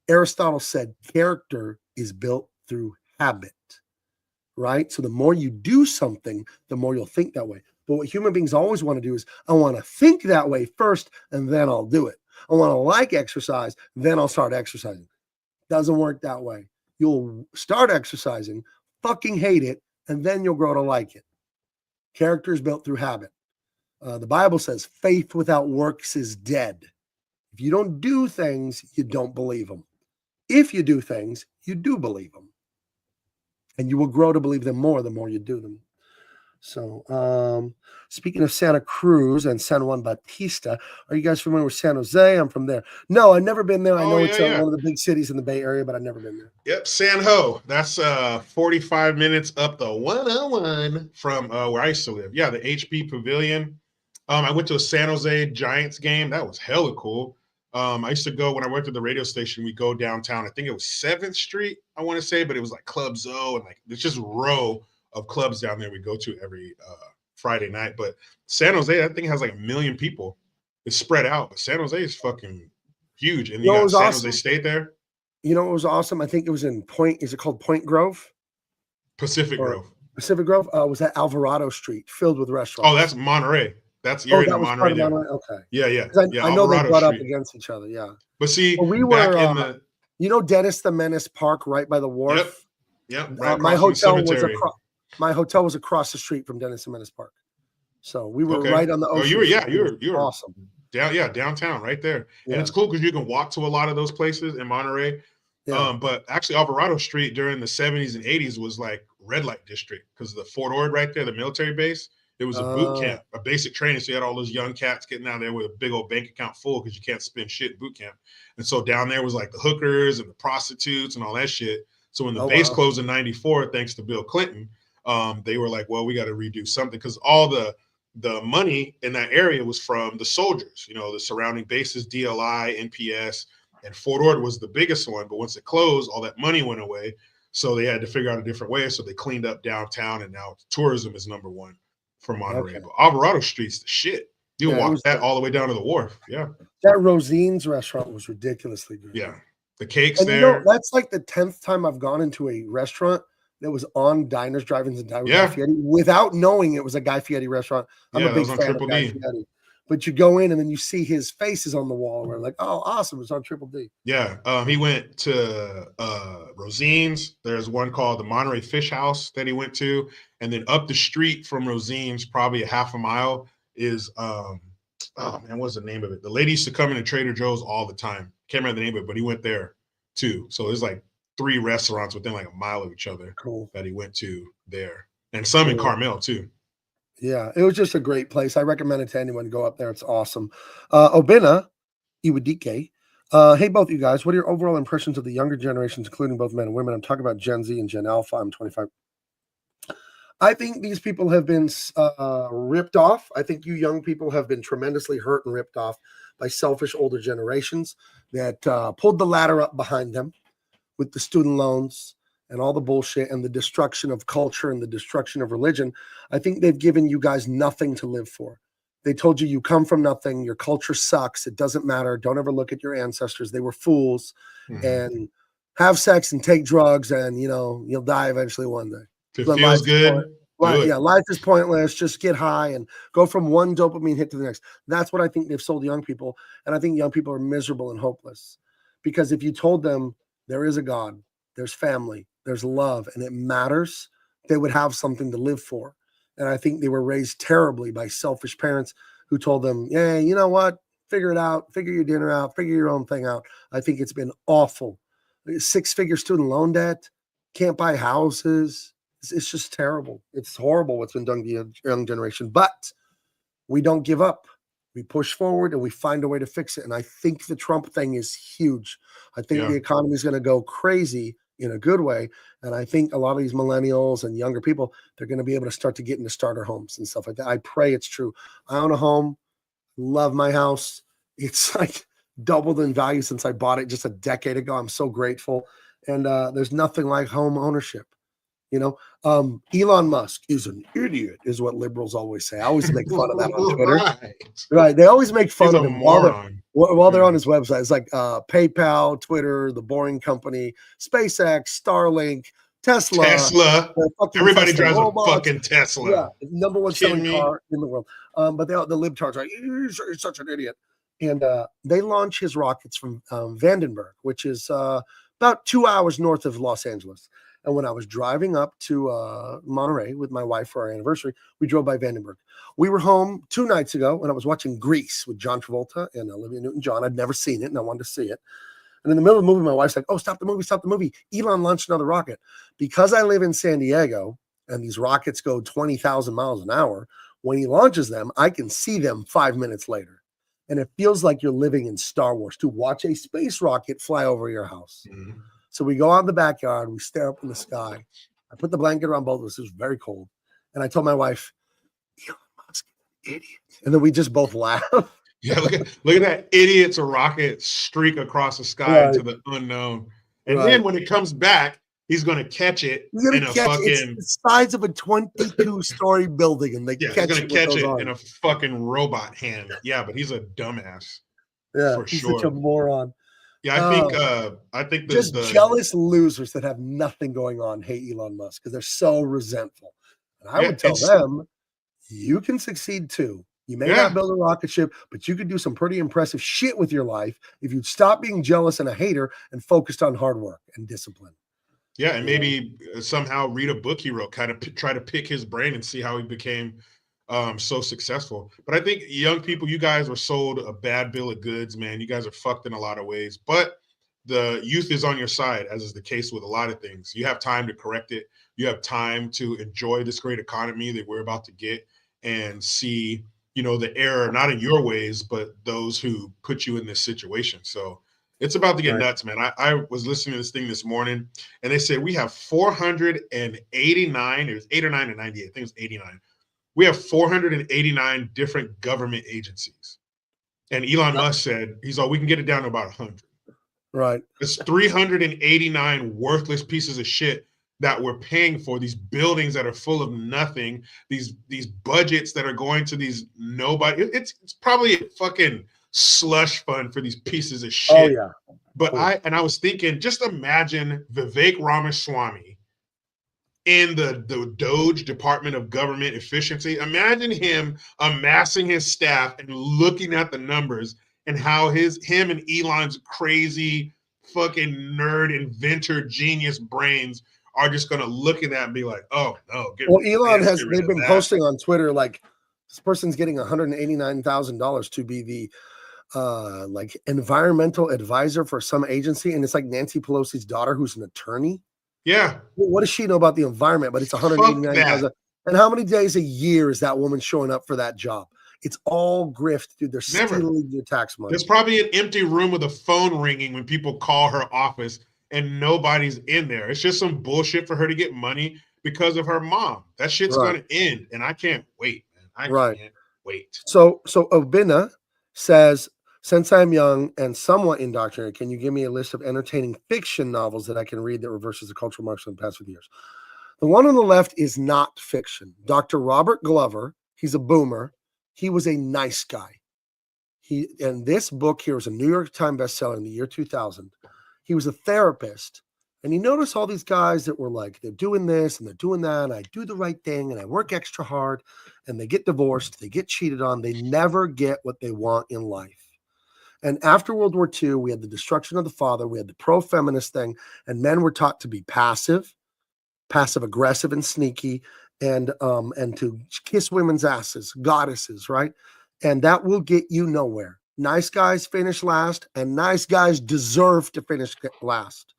Speaker 2: Aristotle said character is built through habit, right? So the more you do something, the more you'll think that way. But what human beings always want to do is, I want to think that way first, and then I'll do it. I want to like exercise, then I'll start exercising. Doesn't work that way. You'll start exercising, fucking hate it, and then you'll grow to like it. Character is built through habit. The Bible says faith without works is dead. If you don't do things, you don't believe them. If you do things, you do believe them. And you will grow to believe them more the more you do them. So, speaking of Santa Cruz and San Juan Bautista, are you guys familiar with San Jose? I'm from there. No, I've never been there. I know it's one of the big cities in the Bay Area, but I've never been there.
Speaker 3: Yep, San Ho. That's 45 minutes up the 101 from where I used to live. Yeah, the HP Pavilion. I went to a San Jose Giants game. That was hella cool. I used to go when I worked at the radio station. We go downtown. I think it was 7th Street, I want to say, but it was like Club Zoe and like it's just a row of clubs down there we go to every Friday night. But San Jose, I think, has like 1 million people. It's spread out, but San Jose is fucking huge. And you got San Jose State there.
Speaker 2: You know what was awesome? I think it was in Point. Is it called Point Grove?
Speaker 3: Pacific Grove.
Speaker 2: Pacific Grove was at Alvarado Street, filled with restaurants.
Speaker 3: Oh, that's Monterey. You're in Monterey.
Speaker 2: Okay.
Speaker 3: Yeah.
Speaker 2: I know they butt up against each other. Yeah.
Speaker 3: But see,
Speaker 2: we were in the, Dennis the Menace Park, right by the wharf.
Speaker 3: Yep. Right
Speaker 2: my hotel was across the street from Dennis the Menace Park, so we were right on the ocean.
Speaker 3: You were
Speaker 2: awesome.
Speaker 3: Downtown, right there, and it's cool because you can walk to a lot of those places in Monterey. Yeah. But actually, Alvarado Street during the 70s and 80s was like red light district because of the Fort Ord right there, the military base. It was a boot camp, a basic training. So you had all those young cats getting down there with a big old bank account full because you can't spend shit in boot camp. And so down there was like the hookers and the prostitutes and all that shit. So when the base closed in 94, thanks to Bill Clinton, they were like, well, we got to redo something because all the money in that area was from the soldiers, the surrounding bases, DLI, NPS, and Fort Ord was the biggest one. But once it closed, all that money went away. So they had to figure out a different way. So they cleaned up downtown, and now tourism is number one for Monterey. But Alvarado Street's the shit. You can walk that all the way down to the wharf. Yeah.
Speaker 2: That Rosine's restaurant was ridiculously good.
Speaker 3: Yeah. The cakes there.
Speaker 2: That's like the 10th time I've gone into a restaurant that was on Diners, Drive-Ins, and Guy Fieri without knowing it was a Guy Fieri restaurant. I'm a big fan of Guy Fieri. But you go in and then you see his face is on the wall. We're like, oh, awesome. It's on Triple D.
Speaker 3: Yeah. He went to Rosine's. There's one called the Monterey Fish House that he went to. And then up the street from Rosine's, probably a half a mile, is what's the name of it? The lady used to come into Trader Joe's all the time. Can't remember the name of it, but he went there too. So there's like 3 restaurants within like a mile of each other that he went to there. And some in Carmel too.
Speaker 2: Yeah, it was just a great place. I recommend it to anyone. Go up there. It's awesome. Obina Iwadike. Hey, both you guys. What are your overall impressions of the younger generations, including both men and women? I'm talking about Gen Z and Gen Alpha. I'm 25. I think these people have been ripped off. I think you young people have been tremendously hurt and ripped off by selfish older generations that pulled the ladder up behind them with the student loans and all the bullshit and the destruction of culture and the destruction of religion. I think they've given you guys nothing to live for. They told you come from nothing. Your culture sucks. It doesn't matter. Don't ever look at your ancestors. They were fools. And have sex and take drugs and, you'll die eventually one day.
Speaker 3: If it feels good.
Speaker 2: Life is pointless. Just get high and go from one dopamine hit to the next. That's what I think they've sold young people. And I think young people are miserable and hopeless. Because if you told them there is a God, there's family, there's love, and it matters, they would have something to live for. And I think they were raised terribly by selfish parents who told them, yeah, you know what? Figure it out. Figure your dinner out. Figure your own thing out. I think it's been awful. 6-figure student loan debt. Can't buy houses. It's just terrible. It's horrible what's been done to the young generation. But we don't give up. We push forward and we find a way to fix it. And I think the Trump thing is huge. I think the economy is going to go crazy in a good way. And I think a lot of these millennials and younger people, they're going to be able to start to get into starter homes and stuff like that. I pray it's true. I own a home, love my house. It's like doubled in value since I bought it just a decade ago. I'm so grateful. And there's nothing like home ownership. Elon Musk is an idiot, is what liberals always say. I always make fun of that on Twitter. Right. They always make fun
Speaker 3: He's
Speaker 2: of
Speaker 3: a
Speaker 2: him while they're
Speaker 3: moron.
Speaker 2: on his website. It's like PayPal, Twitter, The Boring Company, SpaceX, Starlink, Tesla.
Speaker 3: Everybody
Speaker 2: Tesla
Speaker 3: drives
Speaker 2: robots.
Speaker 3: a fucking Tesla.
Speaker 2: Yeah, number one selling
Speaker 3: Kidding me?
Speaker 2: car in the world. But the libtards are like, you're such an idiot. And they launch his rockets from Vandenberg, which is about 2 hours north of Los Angeles. And when I was driving up to Monterey with my wife for our anniversary, we drove by Vandenberg. We were home 2 nights ago when I was watching Grease with John Travolta and Olivia Newton-John. I'd never seen it, and I wanted to see it. And in the middle of the movie, my wife's like, oh, stop the movie. Elon launched another rocket. Because I live in San Diego, and these rockets go 20,000 miles an hour, when he launches them, I can see them 5 minutes later. And it feels like you're living in Star Wars to watch a space rocket fly over your house.
Speaker 3: Mm-hmm.
Speaker 2: So we go out in the backyard, we stare up in the sky. I put the blanket around both of us. It was very cold. And I told my wife, Elon Musk, idiot. And then we just both laugh.
Speaker 3: Yeah, look at that idiot's rocket streak across the sky into the unknown. And then when it comes back, he's going to catch it in a fucking...
Speaker 2: It's the size of a 22-story building, and
Speaker 3: he's going to catch it in a fucking robot hand. Yeah, but he's a dumbass.
Speaker 2: Yeah,
Speaker 3: for
Speaker 2: he's
Speaker 3: sure.
Speaker 2: such a moron.
Speaker 3: Yeah, I think
Speaker 2: just jealous losers that have nothing going on hate Elon Musk because they're so resentful. And I would tell them, you can succeed too. You may not build a rocket ship, but you could do some pretty impressive shit with your life if you'd stop being jealous and a hater and focused on hard work and discipline.
Speaker 3: Yeah, and maybe somehow read a book he wrote, kind of try to pick his brain and see how he became so successful. But I think young people, you guys were sold a bad bill of goods, man. You guys are fucked in a lot of ways, but the youth is on your side, as is the case with a lot of things. You have time to correct it. You have time to enjoy this great economy that we're about to get and see, the error, not in your ways, but those who put you in this situation. So it's about to get nuts, man. I was listening to this thing this morning, and they said we have 489, it was 8 or 9 and 98, I think it was 89. We have 489 different government agencies. And Elon Musk said, we can get it down to about 100.
Speaker 2: Right.
Speaker 3: It's 389 worthless pieces of shit that we're paying for, these buildings that are full of nothing, these budgets that are going to these nobody. It's probably a fucking slush fund for these pieces of shit.
Speaker 2: Oh, yeah.
Speaker 3: But I was thinking, just imagine Vivek Ramaswamy in the Doge Department of Government Efficiency. Imagine him amassing his staff and looking at the numbers and how him and Elon's crazy fucking nerd inventor genius brains are just going to look at that and be like, oh no.
Speaker 2: Elon they've been posting on Twitter, like, this person's getting $189,000 to be the like environmental advisor for some agency. And it's like Nancy Pelosi's daughter, who's an attorney.
Speaker 3: Yeah.
Speaker 2: What does she know about the environment? But it's $189,000. And how many days a year is that woman showing up for that job? It's all grift, dude. They're stealing your tax money.
Speaker 3: There's probably an empty room with a phone ringing when people call her office and nobody's in there. It's just some bullshit for her to get money because of her mom. That shit's going to end, and I can't wait, man. I can't wait.
Speaker 2: So Obina says, since I'm young and somewhat indoctrinated, can you give me a list of entertaining fiction novels that I can read that reverses the cultural marks of the past 50 years? The one on the left is not fiction. Dr. Robert Glover, he's a boomer. He was a nice guy. And this book here was a New York Times bestseller in the year 2000. He was a therapist, and he noticed all these guys that were like, they're doing this and they're doing that, and I do the right thing and I work extra hard, and they get divorced, they get cheated on, they never get what they want in life. And after World War II, we had the destruction of the father, we had the pro-feminist thing, and men were taught to be passive aggressive and sneaky, and to kiss women's asses, goddesses, right? And that will get you nowhere. Nice guys finish last, and nice guys deserve to finish last.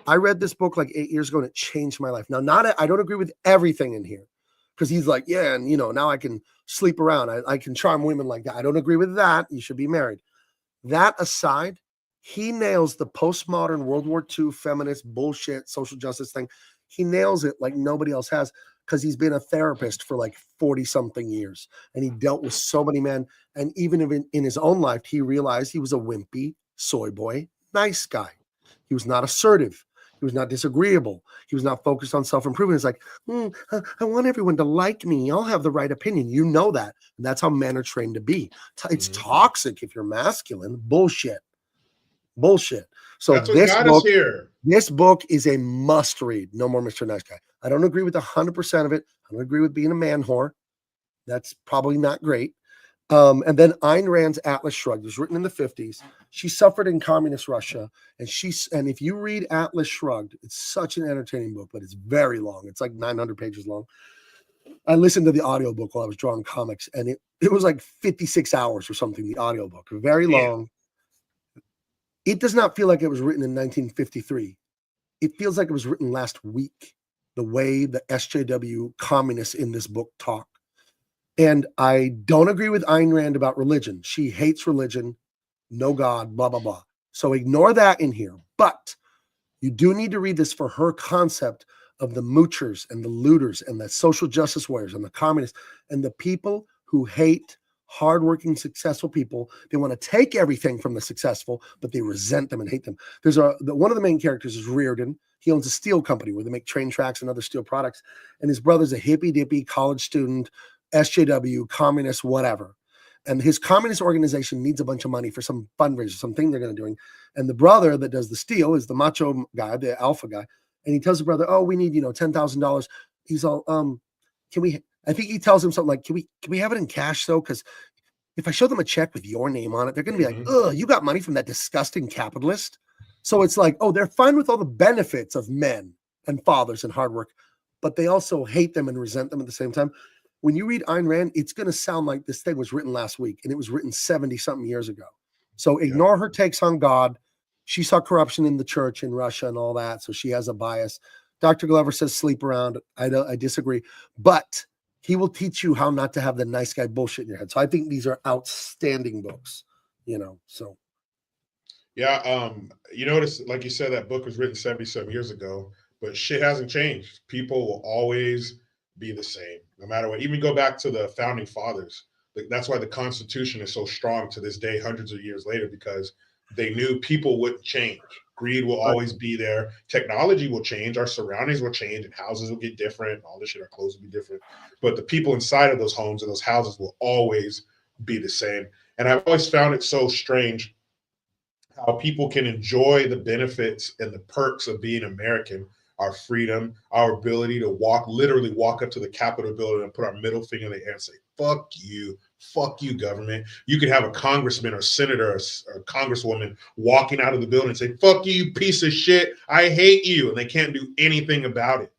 Speaker 2: I read this book like 8 years ago, and it changed my life. Now, I don't agree with everything in here, because he's like, yeah, and now I can sleep around. I can charm women like that. I don't agree with that. You should be married. That aside, He nails the postmodern World War II feminist bullshit social justice thing. He nails it like nobody else has because he's been a therapist for like 40 something years and he dealt with so many men. And even in his own life, he realized he was a wimpy soy boy, nice guy. He was not assertive. He was not disagreeable. He was not focused on self-improvement. It's like, I want everyone to like me. I'll have the right opinion. You know that. And that's how men are trained to be. It's toxic if you're masculine. Bullshit. So
Speaker 3: That's what got us here.
Speaker 2: This book is a must read. No more Mr. Nice Guy. I don't agree with 100% of it. I don't agree with being a man whore. That's probably not great. And then Ayn Rand's Atlas Shrugged. It was written in the 50s. She suffered in communist Russia. And if you read Atlas Shrugged, it's such an entertaining book, but it's very long. It's like 900 pages long. I listened to the audiobook while I was drawing comics, and it was like 56 hours or something, the audiobook. Very long. It does not feel like it was written in 1953. It feels like it was written last week, the way the SJW communists in this book talk. And I don't agree with Ayn Rand about religion. She hates religion, no God, blah, blah, blah. So ignore that in here. But you do need to read this for her concept of the moochers and the looters and the social justice warriors and the communists and the people who hate hardworking, successful people. They want to take everything from the successful, but they resent them and hate them. One of the main characters is Reardon. He owns a steel company where they make train tracks and other steel products. And his brother's a hippy-dippy college student, SJW, communist, whatever. And his communist organization needs a bunch of money for some fundraiser, something they're going to do. And the brother that does the steel is the macho guy, the alpha guy. And he tells the brother, oh, we need, $10,000. He's all, I think he tells him something like, can we have it in cash though? Because if I show them a check with your name on it, they're going to be like, oh, you got money from that disgusting capitalist. So it's like, oh, they're fine with all the benefits of men and fathers and hard work, but they also hate them and resent them at the same time. When you read Ayn Rand, it's going to sound like this thing was written last week and it was written 70 something years ago. So ignore her takes on God. She saw corruption in the church in Russia and all that. So she has a bias. Dr. Glover says sleep around. I disagree, but he will teach you how not to have the nice guy bullshit in your head. So I think these are outstanding books, so.
Speaker 3: Yeah. You notice, like you said, that book was written 77 years ago, but shit hasn't changed. People will always be the same, no matter what. Even go back to the founding fathers. That's why the Constitution is so strong to this day, hundreds of years later, because they knew people wouldn't change. Greed will always be there. Technology will change. Our surroundings will change and houses will get different. All this shit, our clothes will be different. But the people inside of those homes and those houses will always be the same. And I've always found it so strange how people can enjoy the benefits and the perks of being American, our freedom, our ability to literally walk up to the Capitol building and put our middle finger in the air and say, fuck you, government. You could have a congressman or senator or congresswoman walking out of the building and say, fuck you, piece of shit. I hate you. And they can't do anything about it.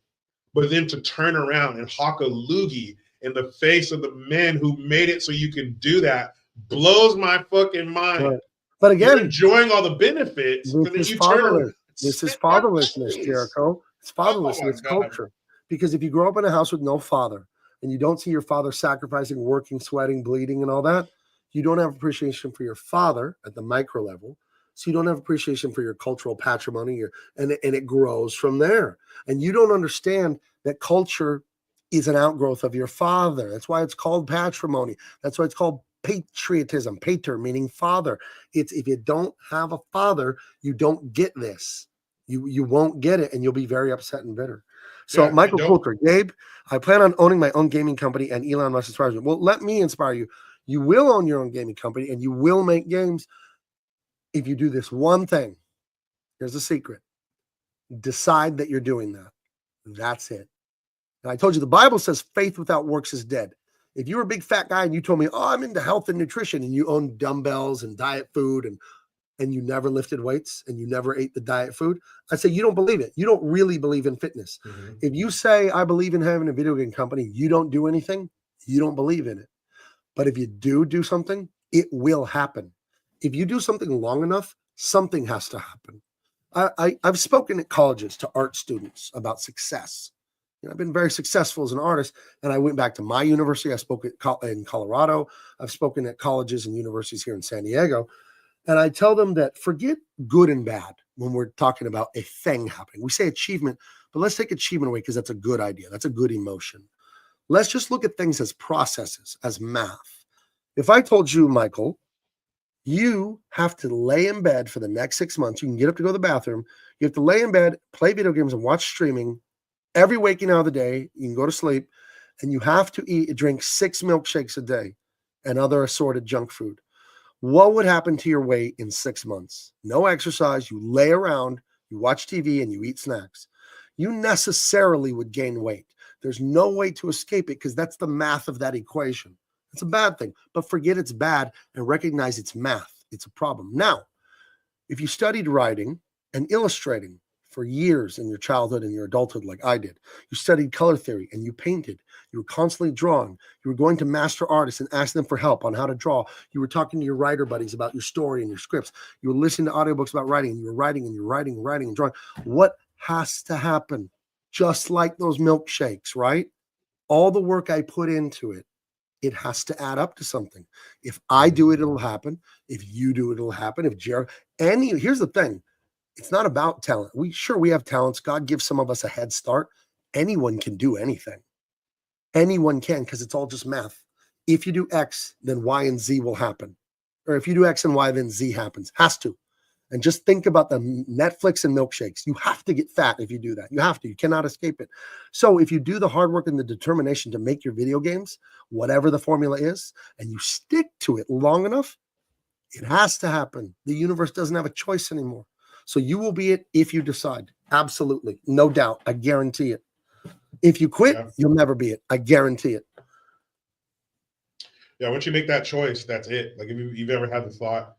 Speaker 3: But then to turn around and hawk a loogie in the face of the men who made it so you can do that blows my fucking mind.
Speaker 2: Right. But again,
Speaker 3: you're enjoying all the benefits, but then you turn around.
Speaker 2: This is fatherlessness, Jericho. It's fatherlessness culture. Because if you grow up in a house with no father and you don't see your father sacrificing, working, sweating, bleeding, and all that, you don't have appreciation for your father at the micro level. So you don't have appreciation for your cultural patrimony, and it grows from there. And you don't understand that culture is an outgrowth of your father. That's why it's called patrimony. That's why it's called patriotism. Pater meaning father. It's if you don't have a father, you don't get this. You won't get it, and you'll be very upset and bitter. So yeah, Michael Coulter, Gabe, I plan on owning my own gaming company, and Elon Musk inspires me. Well, let me inspire you. You will own your own gaming company, and you will make games if you do this one thing. Here's the secret. Decide that you're doing that. That's it. And I told you the Bible says faith without works is dead. If you were a big fat guy and you told me, oh, I'm into health and nutrition, and you own dumbbells and diet food and you never lifted weights and you never ate the diet food, I say you don't believe it. You don't really believe in fitness. Mm-hmm. If you say I believe in having a video game company, you don't do anything, you don't believe in it. But if you do something, it will happen. If you do something long enough, something has to happen. I've spoken at colleges to art students about success. I've been very successful as an artist, and I went back to my university. I spoke in Colorado. I've spoken at colleges and universities here in San Diego. And I tell them that forget good and bad when we're talking about a thing happening. We say achievement, but let's take achievement away because that's a good idea. That's a good emotion. Let's just look at things as processes, as math. If I told you, Michael, you have to lay in bed for the next 6 months, you can get up to go to the bathroom, you have to lay in bed, play video games, and watch streaming every waking hour of the day, you can go to sleep, and you have to drink 6 milkshakes a day and other assorted junk food. What would happen to your weight in 6 months? No exercise, you lay around, you watch TV, and you eat snacks. You necessarily would gain weight. There's no way to escape it because that's the math of that equation. It's a bad thing, but forget it's bad and recognize it's math. It's a problem. Now, if you studied writing and illustrating for years in your childhood and your adulthood like I did, you studied color theory and you painted, you were constantly drawing, you were going to master artists and ask them for help on how to draw, you were talking to your writer buddies about your story and your scripts, you were listening to audiobooks about writing, and you were writing and you're writing and writing and drawing. What has to happen? Just like those milkshakes, right? All the work I put into it, it has to add up to something. If I do it, it'll happen. If you do it, it'll happen. If Jared, here's the thing. It's not about talent. We have talents. God gives some of us a head start. Anyone can do anything. Anyone can, because it's all just math. If you do X, then Y and Z will happen. Or if you do X and Y, then Z happens. Has to. And just think about the Netflix and milkshakes. You have to get fat if you do that. You have to. You cannot escape it. So if you do the hard work and the determination to make your video games, whatever the formula is, and you stick to it long enough, it has to happen. The universe doesn't have a choice anymore. So you will be it if you decide. Absolutely. No doubt. I guarantee it. If you quit, you'll never be it. I guarantee it.
Speaker 3: Yeah, once you make that choice, that's it. Like if you've ever had the thought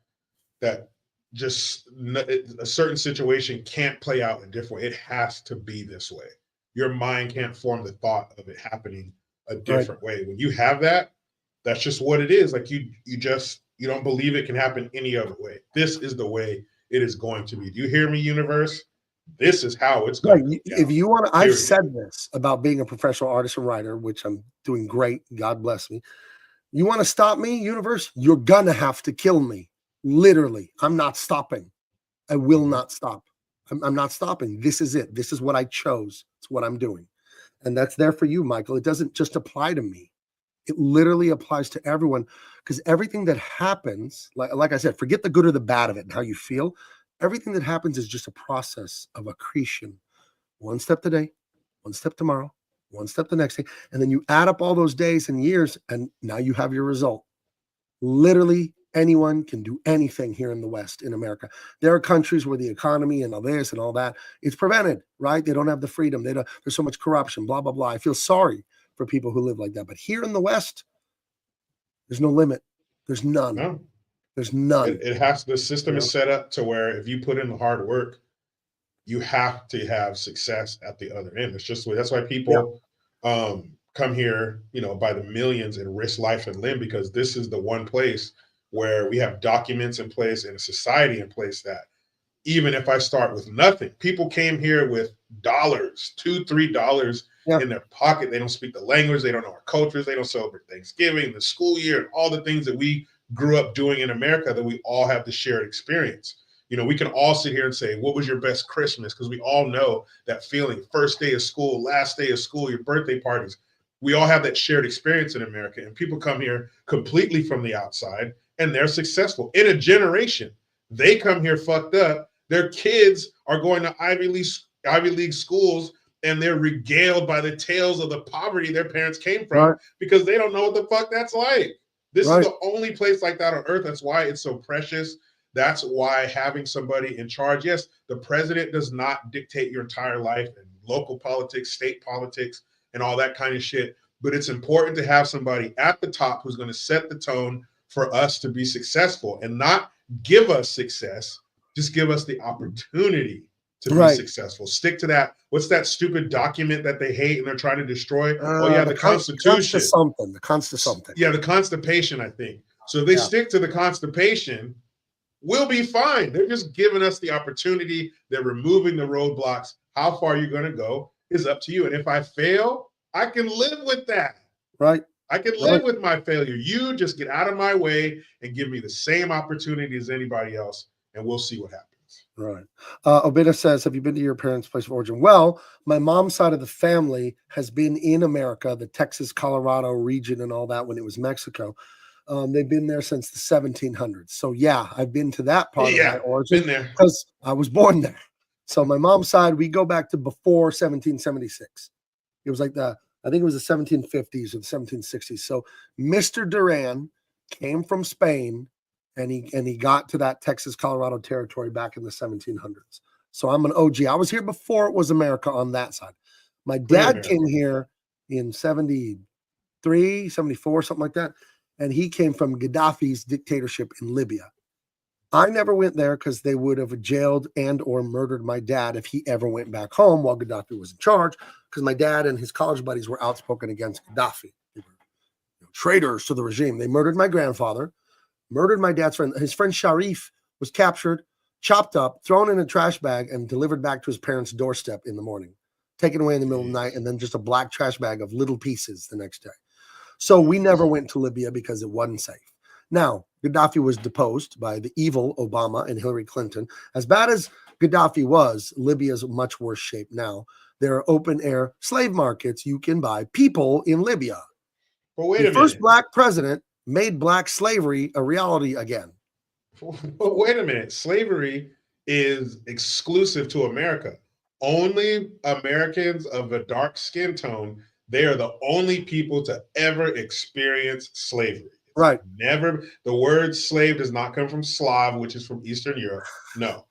Speaker 3: that just a certain situation can't play out a different way. It has to be this way. Your mind can't form the thought of it happening a different way. When you have that, that's just what it is. Like you don't believe it can happen any other way. This is the way it is going to be. Do you hear me, universe? This is how it's going to be.
Speaker 2: If you want to, I've said this about being a professional artist and writer, which I'm doing great. God bless me. You want to stop me, universe? You're gonna have to kill me. Literally, I'm not stopping. I will not stop. I'm not stopping. This is it. This is what I chose. It's what I'm doing. And that's there for you, Michael. It doesn't just apply to me. It literally applies to everyone because everything that happens, like I said, forget the good or the bad of it and how you feel. Everything that happens is just a process of accretion. One step today, one step tomorrow, one step the next day. And then you add up all those days and years, and now you have your result. Literally, anyone can do anything here in the West, in America. There are countries where the economy and all this and all that, it's prevented, right? They don't have the freedom. There's so much corruption, blah, blah, blah. I feel sorry for people who live like that. But here in the West, there's no limit. There's none.
Speaker 3: No.
Speaker 2: There's none.
Speaker 3: The system is set up to where if you put in the hard work, you have to have success at the other end. It's just that's why people come here, by the millions and risk life and limb, because this is the one place where we have documents in place and a society in place that even if I start with nothing, people came here with dollars, $2, $3 in their pocket. They don't speak the language. They don't know our cultures. They don't celebrate Thanksgiving, the school year, and all the things that we grew up doing in America that we all have the shared experience. We can all sit here and say, what was your best Christmas? Because we all know that feeling, first day of school, last day of school, your birthday parties. We all have that shared experience in America, and people come here completely from the outside and they're successful in a generation. They come here fucked up. Their kids are going to Ivy League schools, and they're regaled by the tales of the poverty their parents came from because they don't know what the fuck that's like. This is the only place like that on earth. That's why it's so precious. That's why having somebody in charge, yes, the president does not dictate your entire life and local politics, state politics, and all that kind of shit. But it's important to have somebody at the top who's going to set the tone for us to be successful and not give us success, just give us the opportunity to be successful. Stick to that. What's that stupid document that they hate and they're trying to destroy? The Constitution.
Speaker 2: The Constitution.
Speaker 3: Yeah, the Constipation, I think. So if they stick to the Constipation, we'll be fine. They're just giving us the opportunity. They're removing the roadblocks. How far you're going to go is up to you. And if I fail, I can live with that.
Speaker 2: Right.
Speaker 3: I can live with my failure. You just get out of my way and give me the same opportunity as anybody else, and we'll see what happens.
Speaker 2: Right. Obeda says, have you been to your parents' place of origin? Well, my mom's side of the family has been in America, the Texas, Colorado region and all that when it was Mexico. They've been there since the 1700s. So, yeah, I've been to that part of my origin
Speaker 3: been there
Speaker 2: because I was born there. So my mom's side, we go back to before 1776. It was like I think it was the 1750s or the 1760s. So Mr. Duran came from Spain and he got to that Texas, Colorado territory back in the 1700s. So I'm an OG. I was here before it was America on that side. My dad came here in 73, 74, something like that. And he came from Gaddafi's dictatorship in Libya. I never went there because they would have jailed and or murdered my dad if he ever went back home while Gaddafi was in charge, because my dad and his college buddies were outspoken against Gaddafi. They were traitors to the regime. They murdered my grandfather, murdered my dad's friend. His friend Sharif was captured, chopped up, thrown in a trash bag, and delivered back to his parents' doorstep in the morning, taken away in the middle of the night, and then just a black trash bag of little pieces the next day. So we never went to Libya because it wasn't safe. Now, Gaddafi was deposed by the evil Obama and Hillary Clinton. As bad as Gaddafi was, Libya is much worse shape now. There are open-air slave markets. You can buy people in Libya.
Speaker 3: But wait
Speaker 2: the
Speaker 3: a
Speaker 2: first
Speaker 3: minute.
Speaker 2: black president made black slavery a reality again.
Speaker 3: But wait a minute. Slavery is exclusive to America. Only Americans of a dark skin tone, they are the only people to ever experience slavery.
Speaker 2: Right.
Speaker 3: Never. The word slave does not come from Slav, which is from Eastern Europe. No.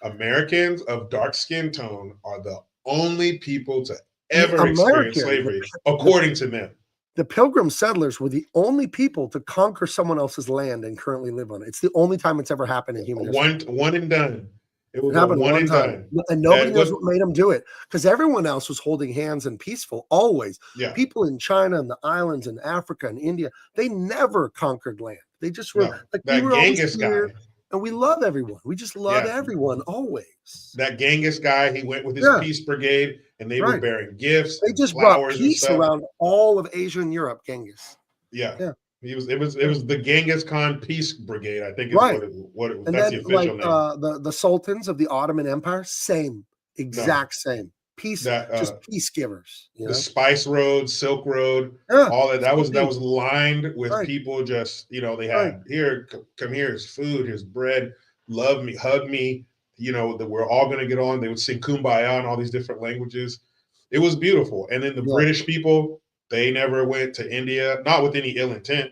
Speaker 3: Americans of dark skin tone are the only people to ever experience slavery, according to them.
Speaker 2: The Pilgrim settlers were the only people to conquer someone else's land and currently live on it. It's the only time it's ever happened in human history.
Speaker 3: One and done. It was
Speaker 2: happened one time.
Speaker 3: Done.
Speaker 2: And nobody knows what made them do it, because everyone else was holding hands and peaceful always.
Speaker 3: Yeah.
Speaker 2: People in China and the islands and Africa and India, they never conquered land. They just were
Speaker 3: like that Genghis guy.
Speaker 2: And we love everyone. We just love everyone always.
Speaker 3: That Genghis guy, he went with his peace brigade, and they were bearing gifts.
Speaker 2: They just brought peace around all of Asia and Europe. Genghis.
Speaker 3: Yeah. It was the Genghis Khan Peace Brigade, I think is what it was.
Speaker 2: And
Speaker 3: that's
Speaker 2: then,
Speaker 3: the official name.
Speaker 2: The sultans of the Ottoman Empire, exact same. Peace, just peace givers.
Speaker 3: The Spice Road, Silk Road, all that was lined with people just, they had come here, here's food, here's bread, love me, hug me, that we're all gonna get on. They would sing Kumbaya in all these different languages. It was beautiful. And then the British people, they never went to India, not with any ill intent.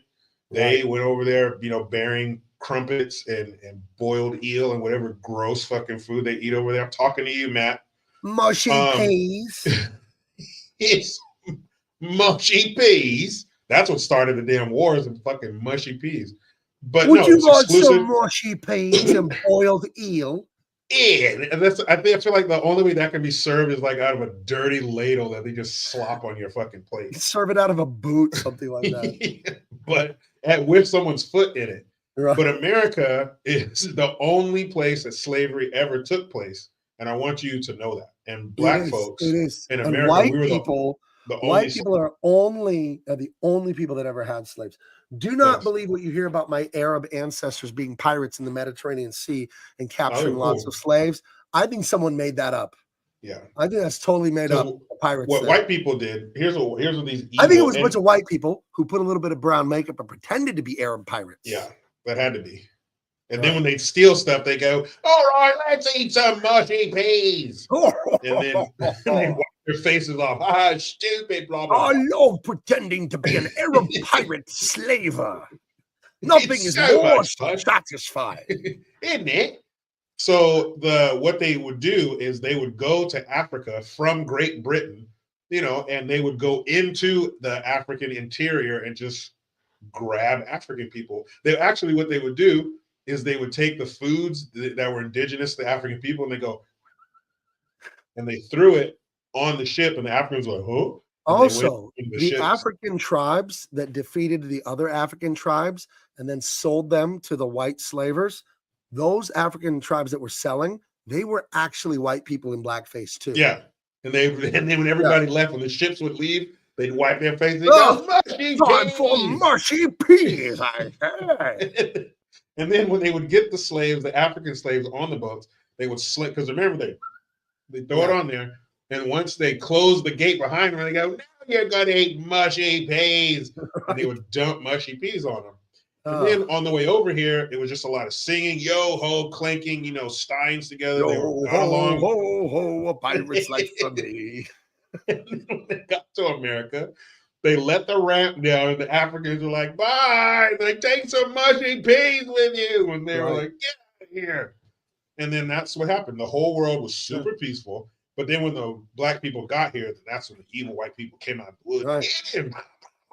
Speaker 3: They went over there, bearing crumpets and boiled eel and whatever gross fucking food they eat over there. I'm talking to you, Matt.
Speaker 2: Mushy peas.
Speaker 3: It's mushy peas. That's what started the damn wars of fucking mushy peas. But
Speaker 2: would you want some mushy peas and boiled eel?
Speaker 3: And I feel like the only way that can be served is like out of a dirty ladle that they just slop on your fucking plate.
Speaker 2: Serve it out of a boot, something like that.
Speaker 3: But with someone's foot in it. Right. But America is the only place that slavery ever took place. And I want you to know that. And black folks in America,
Speaker 2: white people are the only people that ever had slaves. Do not believe what you hear about my Arab ancestors being pirates in the Mediterranean Sea and capturing lots of slaves. I think someone made that up.
Speaker 3: Yeah,
Speaker 2: I think that's totally made up. Pirates.
Speaker 3: What white people did. Here's what these.
Speaker 2: I think it was a bunch of white people who put a little bit of brown makeup and pretended to be Arab pirates.
Speaker 3: Yeah, that had to be. And then when they steal stuff, they go, "All right, let's eat some mushy peas." And then they wipe their faces off. Ah, stupid, blah, blah, blah.
Speaker 2: I love pretending to be an Arab pirate slaver. Nothing is more satisfying.
Speaker 3: Isn't it? So what they would do is they would go to Africa from Great Britain, and they would go into the African interior and just grab African people. What they would do is they would take the foods that were indigenous to African people and they threw it on the ship, and the Africans were like, "Huh?"
Speaker 2: Also, the African tribes that defeated the other African tribes and then sold them to the white slavers, those African tribes that were selling, they were actually white people in blackface too.
Speaker 3: Yeah. And then when everybody left, when the ships would leave, They'd wipe their face and
Speaker 2: Oh,
Speaker 3: go, mushy
Speaker 2: time for
Speaker 3: peas.
Speaker 2: mushy peas. I say.
Speaker 3: And then when they would get the slaves, the African slaves on the boats, they would slip, because remember, they throw it on there. And once they close the gate behind them, they go, now you're going to eat mushy peas. And they would dump mushy peas on them. And then on the way over here, it was just a lot of singing, yo ho, clanking, steins together. They
Speaker 2: Yo
Speaker 3: got
Speaker 2: ho
Speaker 3: along.
Speaker 2: ho ho, a pirate's life for me.
Speaker 3: And then when they got to America, they let the ramp down, and the Africans were like, bye. They take some mushy peas with you. And they were like, get out of here. And then that's what happened. The whole world was super peaceful. But then when the black people got here, that's when the evil white people came out of the woods. Right.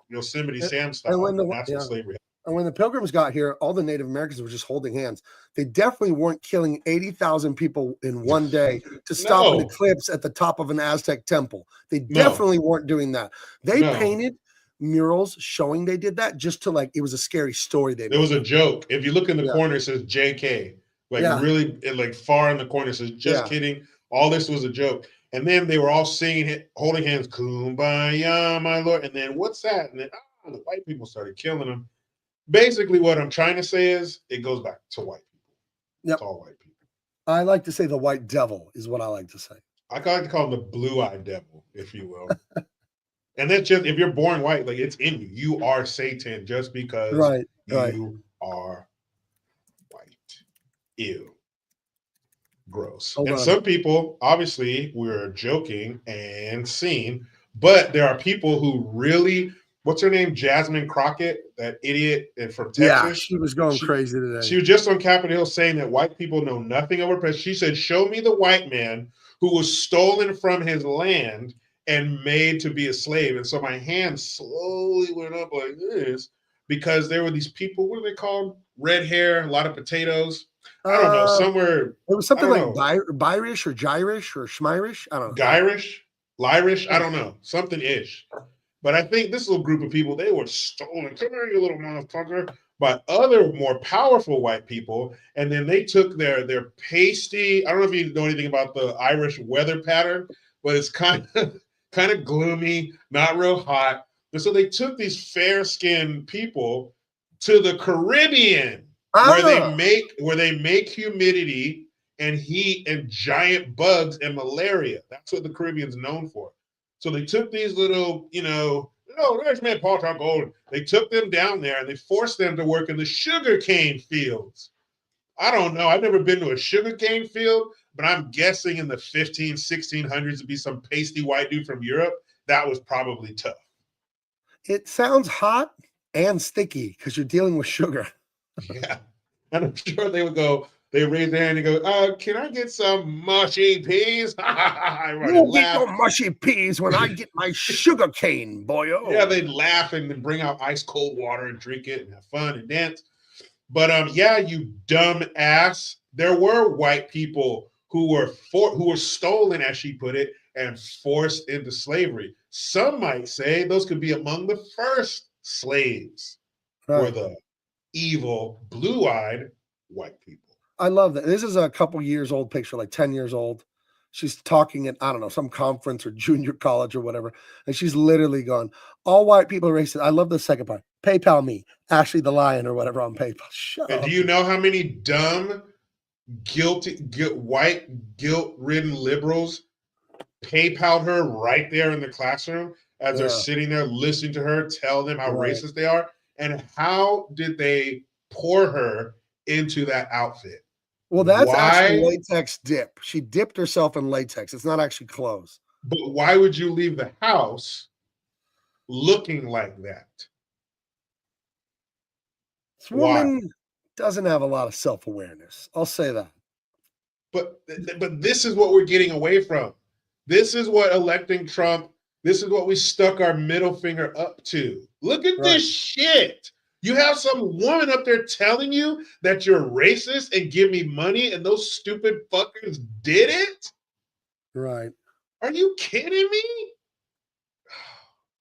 Speaker 3: Yosemite Sam style. And that's what slavery happened.
Speaker 2: And when the Pilgrims got here, all the Native Americans were just holding hands. They definitely weren't killing 80,000 people in one day to stop an eclipse at the top of an Aztec temple. They definitely weren't doing that. They painted murals showing they did that just to it was a scary story.
Speaker 3: It was a joke. If you look in the corner, it says JK. Really, far in the corner, it says just kidding. All this was a joke. And then they were all singing, holding hands, kumbaya, my Lord. And then what's that? And then the white people started killing them. Basically, what I'm trying to say is it goes back to white people.
Speaker 2: Yep.
Speaker 3: It's all white people.
Speaker 2: I like to say the white devil is what I like to say.
Speaker 3: I like to call him the blue-eyed devil, if you will. And that's just, if you're born white, it's in you. You are Satan just because you are white. Ew. Gross. Some people, obviously, we're joking and seeing, but there are people who really... What's her name? Jasmine Crockett, that idiot from Texas.
Speaker 2: Yeah, she was going crazy today.
Speaker 3: She was just on Capitol Hill saying that white people know nothing of oppression. She said, show me the white man who was stolen from his land and made to be a slave. And so my hand slowly went up like this because there were these people, what are they called? Red hair, a lot of potatoes. I don't know, somewhere.
Speaker 2: It was something like Byrish or Gyrish or Schmirish. I don't know.
Speaker 3: Gyrish, Lyrish, I don't know, something-ish. But I think this little group of people, they were stolen. Come here, you little motherfucker. By other more powerful white people. And then they took their pasty. I don't know if you know anything about the Irish weather pattern, but it's kind of gloomy, not real hot. And so they took these fair-skinned people to the Caribbean, where they make humidity and heat and giant bugs and malaria. That's what the Caribbean's known for. So they took these little, there's man Paul Gold. They took them down there and they forced them to work in the sugarcane fields. I don't know. I've never been to a sugarcane field, but I'm guessing in the 1600s to be some pasty white dude from Europe. That was probably tough.
Speaker 2: It sounds hot and sticky because you're dealing with sugar.
Speaker 3: Yeah. And I'm sure they would go, they raise their hand and go, can I get some mushy peas?
Speaker 2: You'll get your mushy peas when I get my sugar cane, boyo.
Speaker 3: Yeah, they'd laugh and then bring out ice cold water and drink it and have fun and dance. But you dumb ass. There were white people who were stolen, as she put it, and forced into slavery. Some might say those could be among the first slaves were the evil, blue-eyed white people.
Speaker 2: I love that. This is a couple years old picture, like 10 years old. She's talking at, I don't know, some conference or junior college or whatever. And she's literally gone, all white people are racist. I love the second part. PayPal me, Ashley the Lion or whatever on PayPal. Shut up.
Speaker 3: Do you know how many dumb, white, guilt-ridden liberals PayPal'd her right there in the classroom as they're sitting there listening to her tell them how racist they are? And how did they pour her into that outfit?
Speaker 2: Well, that's actually latex dip. She dipped herself in latex. It's not actually clothes.
Speaker 3: But why would you leave the house looking like that?
Speaker 2: This woman doesn't have a lot of self-awareness. I'll say that.
Speaker 3: But this is what we're getting away from. This is what electing Trump, this is what we stuck our middle finger up to. Look at this shit. You have some woman up there telling you that you're racist and give me money, and those stupid fuckers did it?
Speaker 2: Right.
Speaker 3: Are you kidding me?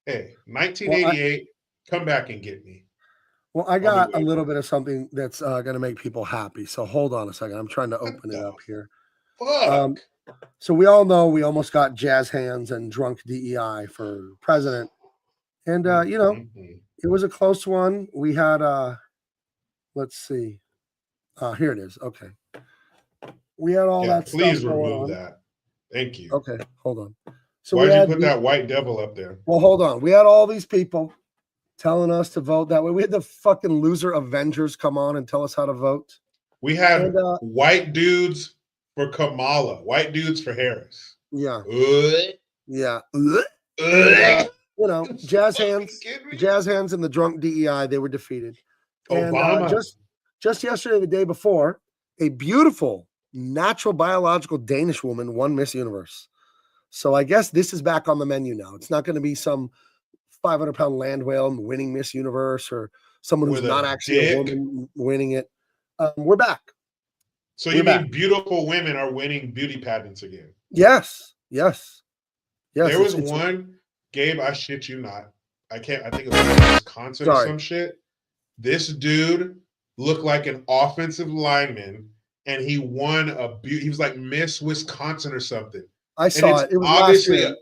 Speaker 3: Hey, 1988, come back and get me.
Speaker 2: Well, I got a little bit of something that's going to make people happy. So hold on a second. I'm trying to open it up here. So we all know we almost got jazz hands and drunk DEI for president. And
Speaker 3: Mhm.
Speaker 2: it was a close one. We had let's see. Here it is. Okay. We had all
Speaker 3: Yeah,
Speaker 2: that stuff
Speaker 3: please
Speaker 2: going
Speaker 3: remove
Speaker 2: on.
Speaker 3: that. Thank you.
Speaker 2: Okay, hold on. So we
Speaker 3: Why'd you
Speaker 2: had
Speaker 3: put that white devil up there?
Speaker 2: well, hold on. We had all these people telling us to vote that way. We had the fucking loser Avengers come on and tell us how to vote.
Speaker 3: We had
Speaker 2: And
Speaker 3: white dudes for Kamala, white dudes for Harris.
Speaker 2: yeah,
Speaker 3: Ugh.
Speaker 2: yeah.
Speaker 3: Ugh.
Speaker 2: Jazz
Speaker 3: Fucking
Speaker 2: hands,
Speaker 3: kidding me?
Speaker 2: jazz hands, and the drunk DEI, they were defeated. And
Speaker 3: Obama.
Speaker 2: just yesterday, the day before, a beautiful, natural, biological Danish woman won Miss Universe. So I guess this is back on the menu now. It's not going to be some 500-pound land whale winning Miss Universe or someone who's
Speaker 3: With
Speaker 2: not
Speaker 3: a
Speaker 2: actually a
Speaker 3: dick.
Speaker 2: woman winning it. We're back.
Speaker 3: So
Speaker 2: We're
Speaker 3: you mean
Speaker 2: back.
Speaker 3: beautiful women are winning beauty pageants again?
Speaker 2: Yes.
Speaker 3: There was
Speaker 2: it's
Speaker 3: one, Gabe, I shit you not. I think it was in Wisconsin or
Speaker 2: Sorry.
Speaker 3: some shit. This dude looked like an offensive lineman, and he won he was like Miss Wisconsin or something.
Speaker 2: I saw it. It was last year.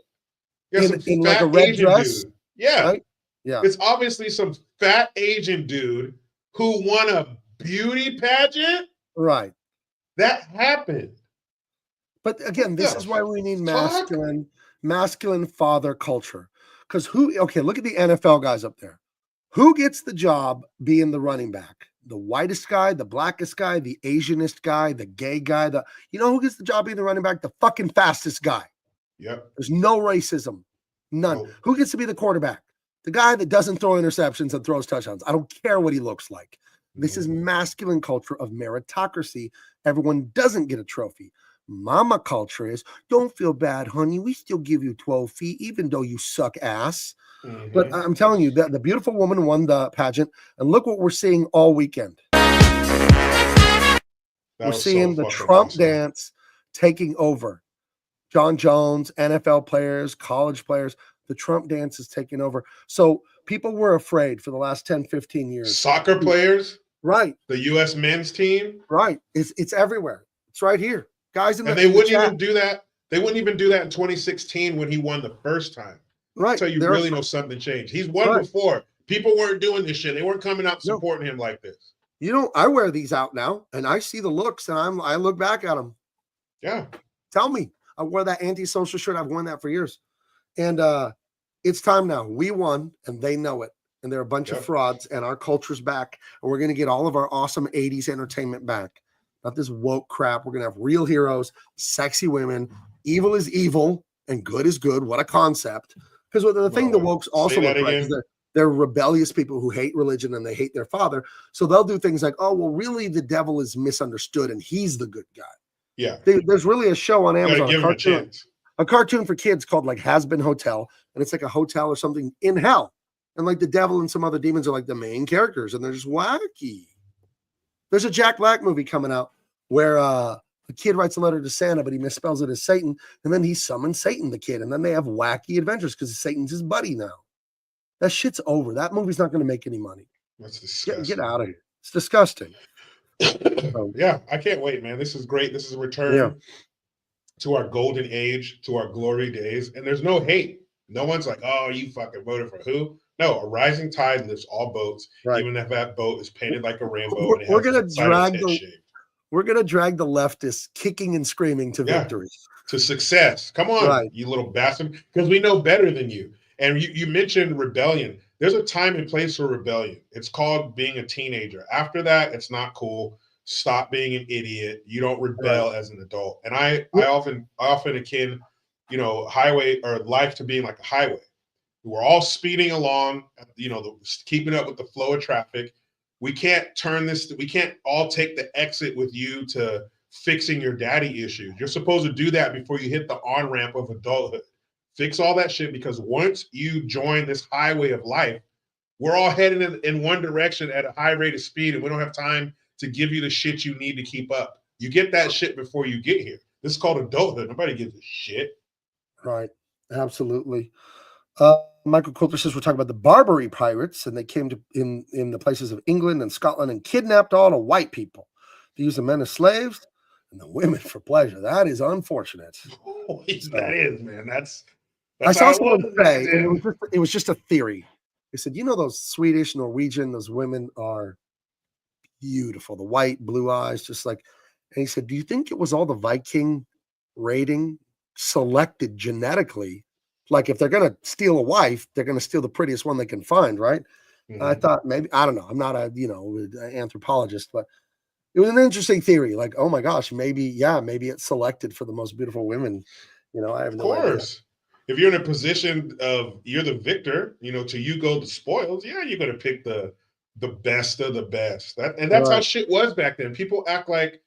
Speaker 3: Some
Speaker 2: In
Speaker 3: fat
Speaker 2: like a red
Speaker 3: Asian
Speaker 2: dress,
Speaker 3: dude. Yeah.
Speaker 2: right? Yeah.
Speaker 3: It's obviously some fat Asian dude who won a beauty pageant.
Speaker 2: Right.
Speaker 3: That happened.
Speaker 2: But again,
Speaker 3: What
Speaker 2: this
Speaker 3: the
Speaker 2: is why we need
Speaker 3: fuck?
Speaker 2: masculine father culture. Because okay, look at the NFL guys up there. Who gets the job being the running back? The whitest guy, the blackest guy, the Asianist guy, the gay guy, who gets the job being the running back? The fucking fastest guy.
Speaker 3: Yep.
Speaker 2: There's no racism. None.
Speaker 3: Nope.
Speaker 2: Who gets to be the quarterback? The guy that doesn't throw interceptions and throws touchdowns. I don't care what he looks like. This is masculine culture of meritocracy. Everyone doesn't get a trophy. Mama culture is, don't feel bad, honey. We still give you 12 feet, even though you suck ass.
Speaker 3: Mhm.
Speaker 2: But I'm telling you, the beautiful woman won the pageant. And look what we're seeing all weekend. We're seeing the Trump dance taking over. John Jones, NFL players, college players, the Trump dance is taking over. So people were afraid for the last 10, 15 years.
Speaker 3: Soccer players,
Speaker 2: right?
Speaker 3: The U.S. men's team,
Speaker 2: right? It's everywhere. It's right here, guys.
Speaker 3: And they wouldn't even do that. They wouldn't even do that in 2016 when he won the first time.
Speaker 2: Right.
Speaker 3: So you really know something changed. He's won before. People weren't doing this shit. They weren't coming out supporting him like this.
Speaker 2: I wear these out now, and I see the looks, and I look back at them.
Speaker 3: Yeah.
Speaker 2: Tell me. I wore that anti-social shirt. I've worn that for years. And it's time now. We won, and they know it. And they're a bunch of frauds, and our culture's back. And we're going to get all of our awesome 80s entertainment back. Not this woke crap. We're going to have real heroes, sexy women. Evil is evil, and good is good. What a concept. Because the thing the wokes also look like is they're rebellious people who hate religion, and they hate their father. So they'll do things like, oh, well, really, the devil is misunderstood, and he's the good guy.
Speaker 3: Yeah.
Speaker 2: There's really a show on Amazon,
Speaker 3: give him a chance.
Speaker 2: A cartoon for kids called like Has Been Hotel, and it's like a hotel or something in hell, and like the devil and some other demons are like the main characters, and they're just wacky. There's a Jack Black movie coming out where a kid writes a letter to Santa, but he misspells it as Satan, and then he summons Satan, the kid, and then they have wacky adventures because Satan's his buddy now. That shit's over. That movie's not going to make any money.
Speaker 3: That's disgusting.
Speaker 2: Get out of here. It's disgusting.
Speaker 3: Yeah, I can't wait, man. This is great. This is a return to our golden age, to our glory days. And there's no hate. No one's like, oh, you fucking voted for who? No, a rising tide lifts all boats, even if that boat is painted like a rainbow.
Speaker 2: We're gonna drag the leftists kicking and screaming to victory.
Speaker 3: To success. Come on, you little bastard. Because we know better than you. And you mentioned rebellion. There's a time and place for rebellion. It's called being a teenager. After that, it's not cool. Stop being an idiot. You don't rebel as an adult. And I often akin, highway or life to being like a highway. We're all speeding along, keeping up with the flow of traffic. We can't we can't all take the exit with you to fixing your daddy issues. You're supposed to do that before you hit the on-ramp of adulthood. Fix all that shit, because once you join this highway of life, we're all heading in one direction at a high rate of speed, and we don't have time to give you the shit you need to keep up. You get that shit before you get here. This is called adulthood. Nobody gives a shit.
Speaker 2: Right. Absolutely. Michael Coulter says we're talking about the Barbary pirates, and they came to in the places of England and Scotland and kidnapped all the white people to use the men as slaves and the women for pleasure. That is unfortunate.
Speaker 3: That is, man. That's
Speaker 2: I saw someone say, and it was just a theory. He said, those Swedish, Norwegian, those women are beautiful. The white, blue eyes, just like, and he said, do you think it was all the Viking raiding selected genetically? Like if they're going to steal a wife, they're going to steal the prettiest one they can find, right? I thought maybe, I don't know. I'm not a, anthropologist, but it was an interesting theory. Like, oh my gosh, maybe it's selected for the most beautiful women. I have no idea. Of course.
Speaker 3: If you're in a position of you're the victor, to you go the spoils, you're going to pick the best of the best. That's how shit was back then. People act like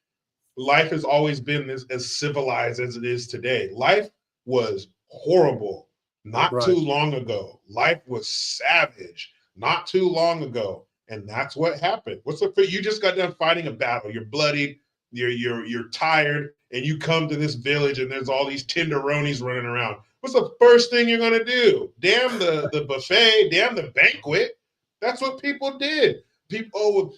Speaker 3: life has always been as civilized as it is today. Life was horrible not too long ago. Life was savage not too long ago. And that's what happened. You just got done fighting a battle. You're bloodied, you're tired, and you come to this village and there's all these tenderonis running around. What's the first thing you're gonna do? Damn the buffet, damn the banquet. That's what people did. People would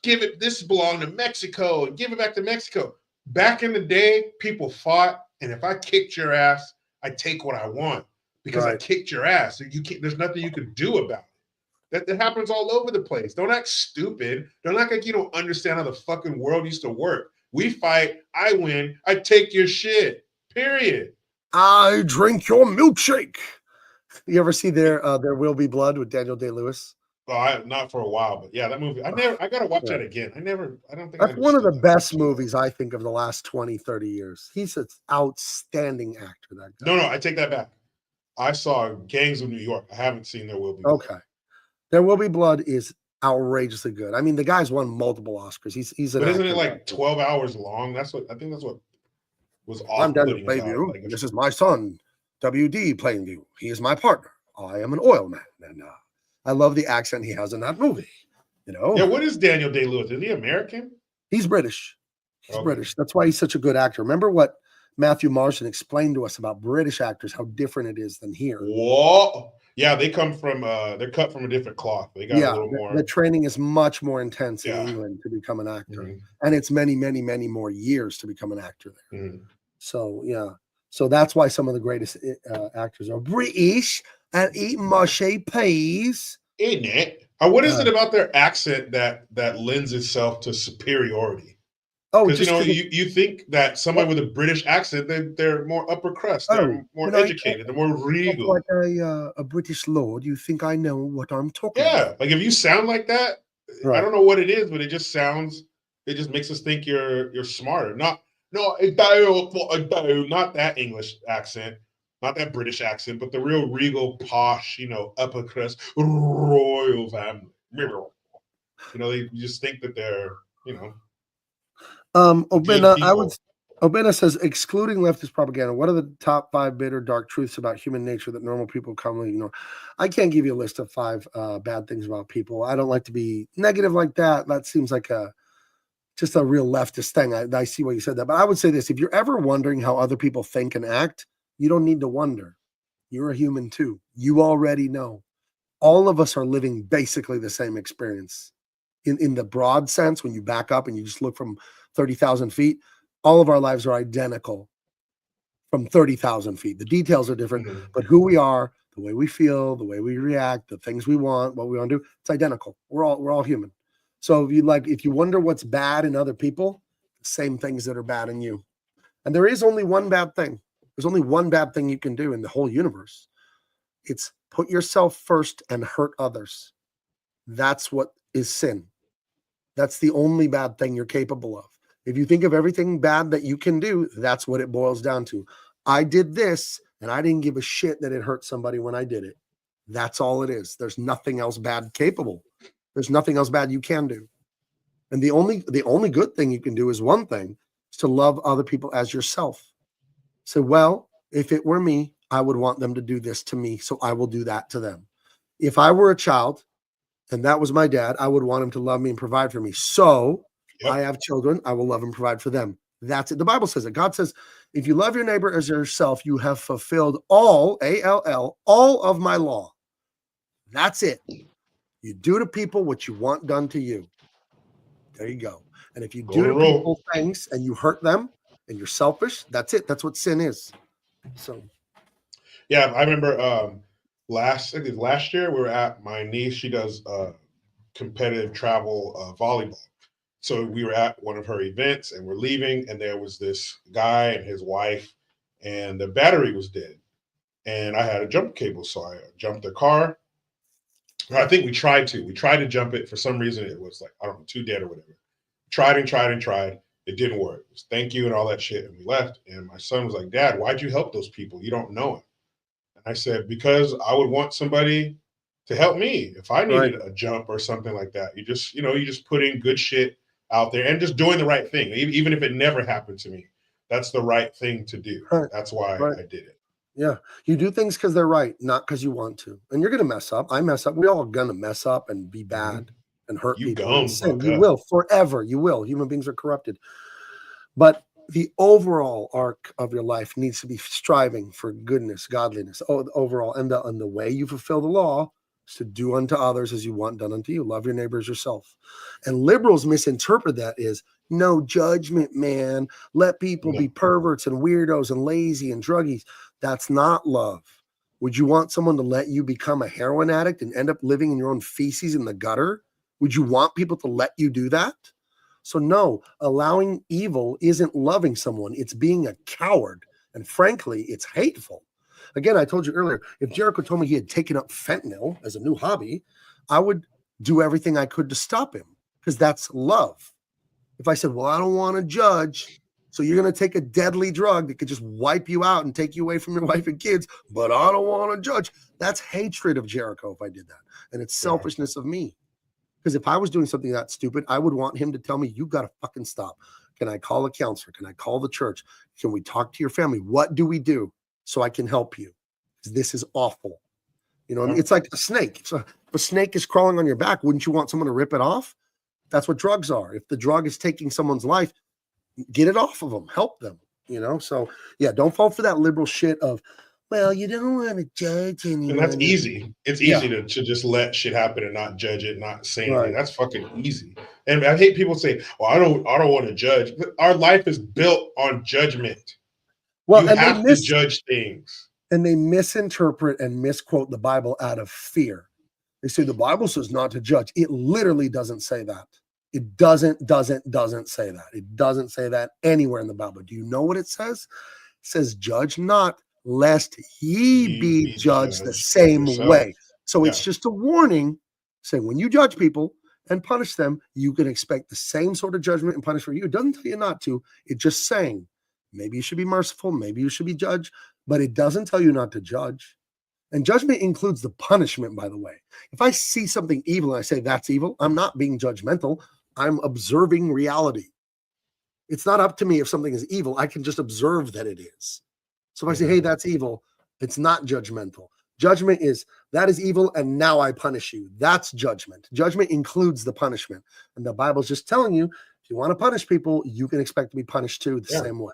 Speaker 3: give it, this belonged to Mexico, and give it back to Mexico. Back in the day, people fought, and if I kicked your ass, I take what I want because I kicked your ass. And there's nothing you can do about it. That happens all over the place. Don't act stupid. Don't act like you don't understand how the fucking world used to work. We fight, I win, I take your shit. Period.
Speaker 2: I drink your milkshake. You ever see There Will Be Blood with Daniel Day-Lewis?
Speaker 3: Well, not for a while, but yeah, that movie. I gotta watch that again. I don't think
Speaker 2: that's one of the best movies I think of the last 20, 30 years. He's an outstanding actor, that guy.
Speaker 3: No, I take that back. I saw Gangs of New York. I haven't seen There Will Be Blood.
Speaker 2: Okay. There Will Be Blood is outrageously good. I mean, the guy's won multiple Oscars. He's an
Speaker 3: But isn't
Speaker 2: actor.
Speaker 3: it like 12 hours long? I think that's what was awful.
Speaker 2: I'm Daniel Bayview. This is my son, WD Plainview. He is my partner. I am an oil man. And I love the accent he has in that movie.
Speaker 3: Yeah, what is Daniel Day-Lewis? Is he American?
Speaker 2: He's British. He's British. That's why he's such a good actor. Remember what Matthew Marston explained to us about British actors, how different it is than here.
Speaker 3: Whoa. Yeah, they come from they're cut from a different cloth. They got a little more.
Speaker 2: The training is much more intense in England to become an actor. Mm-hmm. And it's many, many, many more years to become an actor there. Mm-hmm. So so that's why some of the greatest actors are British and eat mushy peas.
Speaker 3: Isn't it? What is it about their accent that lends itself to superiority? Because you think that somebody with a British accent, they're more upper crust, they're more educated, they're more regal.
Speaker 2: Like a British lord, you think I know what I'm talking about?
Speaker 3: Yeah, like if you sound like that, I don't know what it is, but it just makes us think you're smarter. Not that English accent, not that British accent, but the real regal, posh, upper crust, royal family. They just think that they're,
Speaker 2: Obina says, excluding leftist propaganda, what are the top 5 bitter, dark truths about human nature that normal people commonly ignore? I can't give you a list of 5 bad things about people. I don't like to be negative like that. That seems like just a real leftist thing. I see why you said that. But I would say this, if you're ever wondering how other people think and act, you don't need to wonder. You're a human too. You already know. All of us are living basically the same experience. In the broad sense, when you back up and you just look from 30,000 feet, all of our lives are identical from 30,000 feet. The details are different, but who we are, the way we feel, the way we react, the things we want, what we want to do, it's identical. We're all human. So if you wonder what's bad in other people, the same things that are bad in you. And there is only one bad thing. There's only one bad thing you can do in the whole universe. It's put yourself first and hurt others. That's what is sin. That's the only bad thing you're capable of. If you think of everything bad that you can do, that's what it boils down to. I did this, and I didn't give a shit that it hurt somebody when I did it. That's all it is. There's nothing else bad capable. There's nothing else bad you can do. And the only good thing you can do is one thing, is to love other people as yourself. So, well, if it were me, I would want them to do this to me, so I will do that to them. If I were a child, and that was my dad, I would want him to love me and provide for me. So I have children, I will love and provide for them. That's it. The Bible says it. God says, if you love your neighbor as yourself, you have fulfilled all of my law. That's it. You do to people what you want done to you. There you go. And if you do to people things and you hurt them and you're selfish, that's it. That's what sin is. So,
Speaker 3: yeah, I remember last year we were at my niece. She does competitive travel volleyball. So we were at one of her events and we're leaving, and there was this guy and his wife, and the battery was dead. And I had a jump cable, so I jumped the car. I think we tried to jump it. For some reason, it was like, I don't know, too dead or whatever. Tried and tried and tried. It didn't work. It was thank you and all that shit. And we left. And my son was like, Dad, why'd you help those people? You don't know him. And I said, because I would want somebody to help me if I needed a jump or something like that. You just put in good shit out there and just doing the right thing. Even if it never happened to me, that's the right thing to do. Right. That's why I did it.
Speaker 2: Yeah. You do things because they're right, not because you want to. And you're going to mess up. I mess up. We all are going to mess up and be bad and hurt people. You will forever. You will. Human beings are corrupted. But the overall arc of your life needs to be striving for goodness, godliness, overall. And the way you fulfill the law is to do unto others as you want done unto you. Love your neighbor as yourself. And liberals misinterpret that as no judgment, man. Let people be perverts and weirdos and lazy and druggies. That's not love. Would you want someone to let you become a heroin addict and end up living in your own feces in the gutter? Would you want people to let you do that? So no, allowing evil isn't loving someone. It's being a coward. And frankly, it's hateful. Again, I told you earlier, if Jericho told me he had taken up fentanyl as a new hobby, I would do everything I could to stop him because that's love. If I said, well, I don't want to judge, so you're going to take a deadly drug that could just wipe you out and take you away from your wife and kids, but I don't want to judge. That's hatred of Jericho if I did that. And it's selfishness of me. Because if I was doing something that stupid, I would want him to tell me, you got to fucking stop. Can I call a counselor? Can I call the church? Can we talk to your family? What do we do so I can help you? Because this is awful. You know, it's like a snake. If a snake is crawling on your back, wouldn't you want someone to rip it off? That's what drugs are. If the drug is taking someone's life, get it off of them, help them, you know? So yeah, don't fall for that liberal shit of, well, you don't want to judge anyone.
Speaker 3: And that's easy. It's easy to just let shit happen and not judge it, not say anything. That's fucking easy. And I hate people say, well, I don't want to judge. But our life is built on judgment. Well, you have to judge things.
Speaker 2: And they misinterpret and misquote the Bible out of fear. They say the Bible says not to judge. It literally doesn't say that. It doesn't say that. It doesn't say that anywhere in the Bible. Do you know what it says? It says, judge not, lest ye be judged the same way. So it's just a warning saying when you judge people and punish them, you can expect the same sort of judgment and punishment for you. It doesn't tell you not to. It's just saying maybe you should be merciful, maybe you should be judged, but it doesn't tell you not to judge. And judgment includes the punishment, by the way. If I see something evil and I say that's evil, I'm not being judgmental. I'm observing reality. It's not up to me if something is evil. I can just observe that it is. So if I say, hey, that's evil, it's not judgmental. Judgment is, that is evil, and now I punish you. That's judgment. Judgment includes the punishment. And the Bible's just telling you, if you want to punish people, you can expect to be punished too the same way.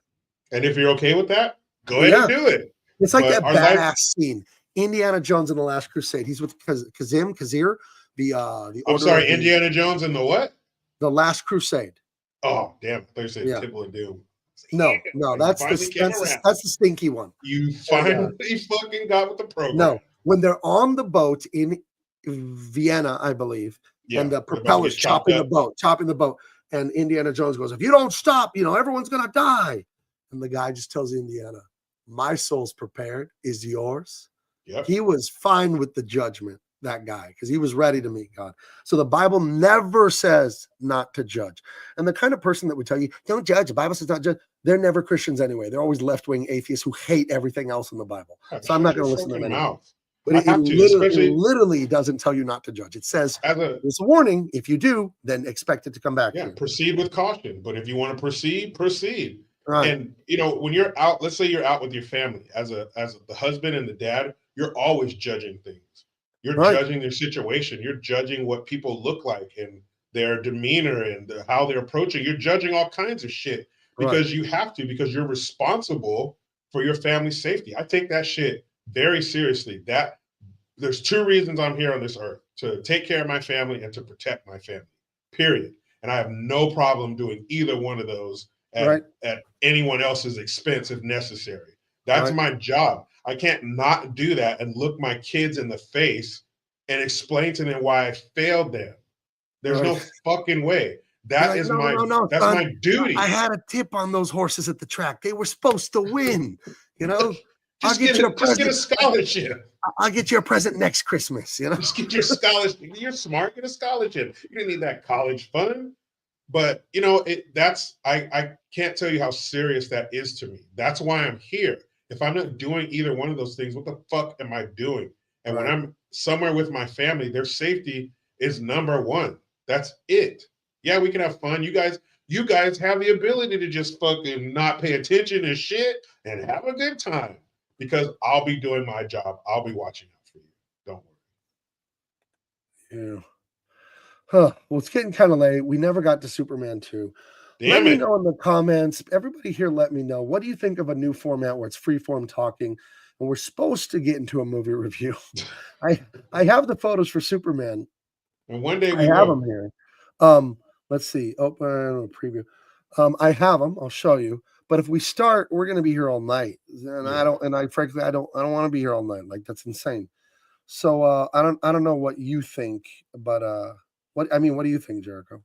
Speaker 3: And if you're okay with that, go ahead and do it.
Speaker 2: It's like that badass scene. Indiana Jones in The Last Crusade. He's with Kazir,
Speaker 3: Indiana Jones in the what?
Speaker 2: The Last Crusade.
Speaker 3: Oh, damn. I thought you said Temple of Doom.
Speaker 2: No, that's the stinky one.
Speaker 3: You finally fucking got with the program.
Speaker 2: No, when they're on the boat in Vienna, I believe, and the propeller's chopping the boat, and Indiana Jones goes, if you don't stop, everyone's going to die. And the guy just tells Indiana, my soul's prepared. Is yours?
Speaker 3: Yep.
Speaker 2: He was fine with the judgment, that guy, because he was ready to meet God. So the Bible never says not to judge. And the kind of person that would tell you, don't judge, the Bible says not judge, they're never Christians anyway. They're always left-wing atheists who hate everything else in the Bible. So I'm not going to listen to them anymore. But it literally doesn't tell you not to judge. It says, it's a warning. If you do, then expect it to come back.
Speaker 3: Yeah, proceed with caution. But if you want to proceed.
Speaker 2: Right.
Speaker 3: And, when you're out, let's say you're out with your family as the husband and the dad, you're always judging things. You're judging their situation. You're judging what people look like and their demeanor and how they're approaching. You're judging all kinds of shit because you have to, because you're responsible for your family's safety. I take that shit very seriously. There's two reasons I'm here on this earth: to take care of my family and to protect my family, period. And I have no problem doing either one of those at anyone else's expense if necessary. That's my job. I can't not do that and look my kids in the face and explain to them why I failed them. There's no fucking way. That
Speaker 2: like,
Speaker 3: is
Speaker 2: no,
Speaker 3: that's
Speaker 2: son,
Speaker 3: my duty.
Speaker 2: I had a tip on those horses at the track. They were supposed to win. You know,
Speaker 3: just get a scholarship.
Speaker 2: I'll get you a present next Christmas. You know,
Speaker 3: just get your scholarship. You're smart. Get a scholarship. You didn't need that college fund. But you know, I can't tell you how serious that is to me. That's why I'm here. If I'm not doing either one of those things, what the fuck am I doing? And when I'm somewhere with my family, their safety is number one. That's it. Yeah, we can have fun. You guys have the ability to just fucking not pay attention to shit and have a good time because I'll be doing my job. I'll be watching out for you. Don't
Speaker 2: worry. Yeah. Huh. Well, it's getting kind of late. We never got to Superman 2. Let me know in the comments. Everybody here, let me know. What do you think of a new format where it's free-form talking and we're supposed to get into a movie review? I have the photos for Superman.
Speaker 3: And one day
Speaker 2: I have them here. Let's see. Open preview. I have them. I'll show you. But if we start, we're going to be here all night. And frankly, I don't want to be here all night. Like, that's insane. So I don't know what you think, but what do you think, Jericho?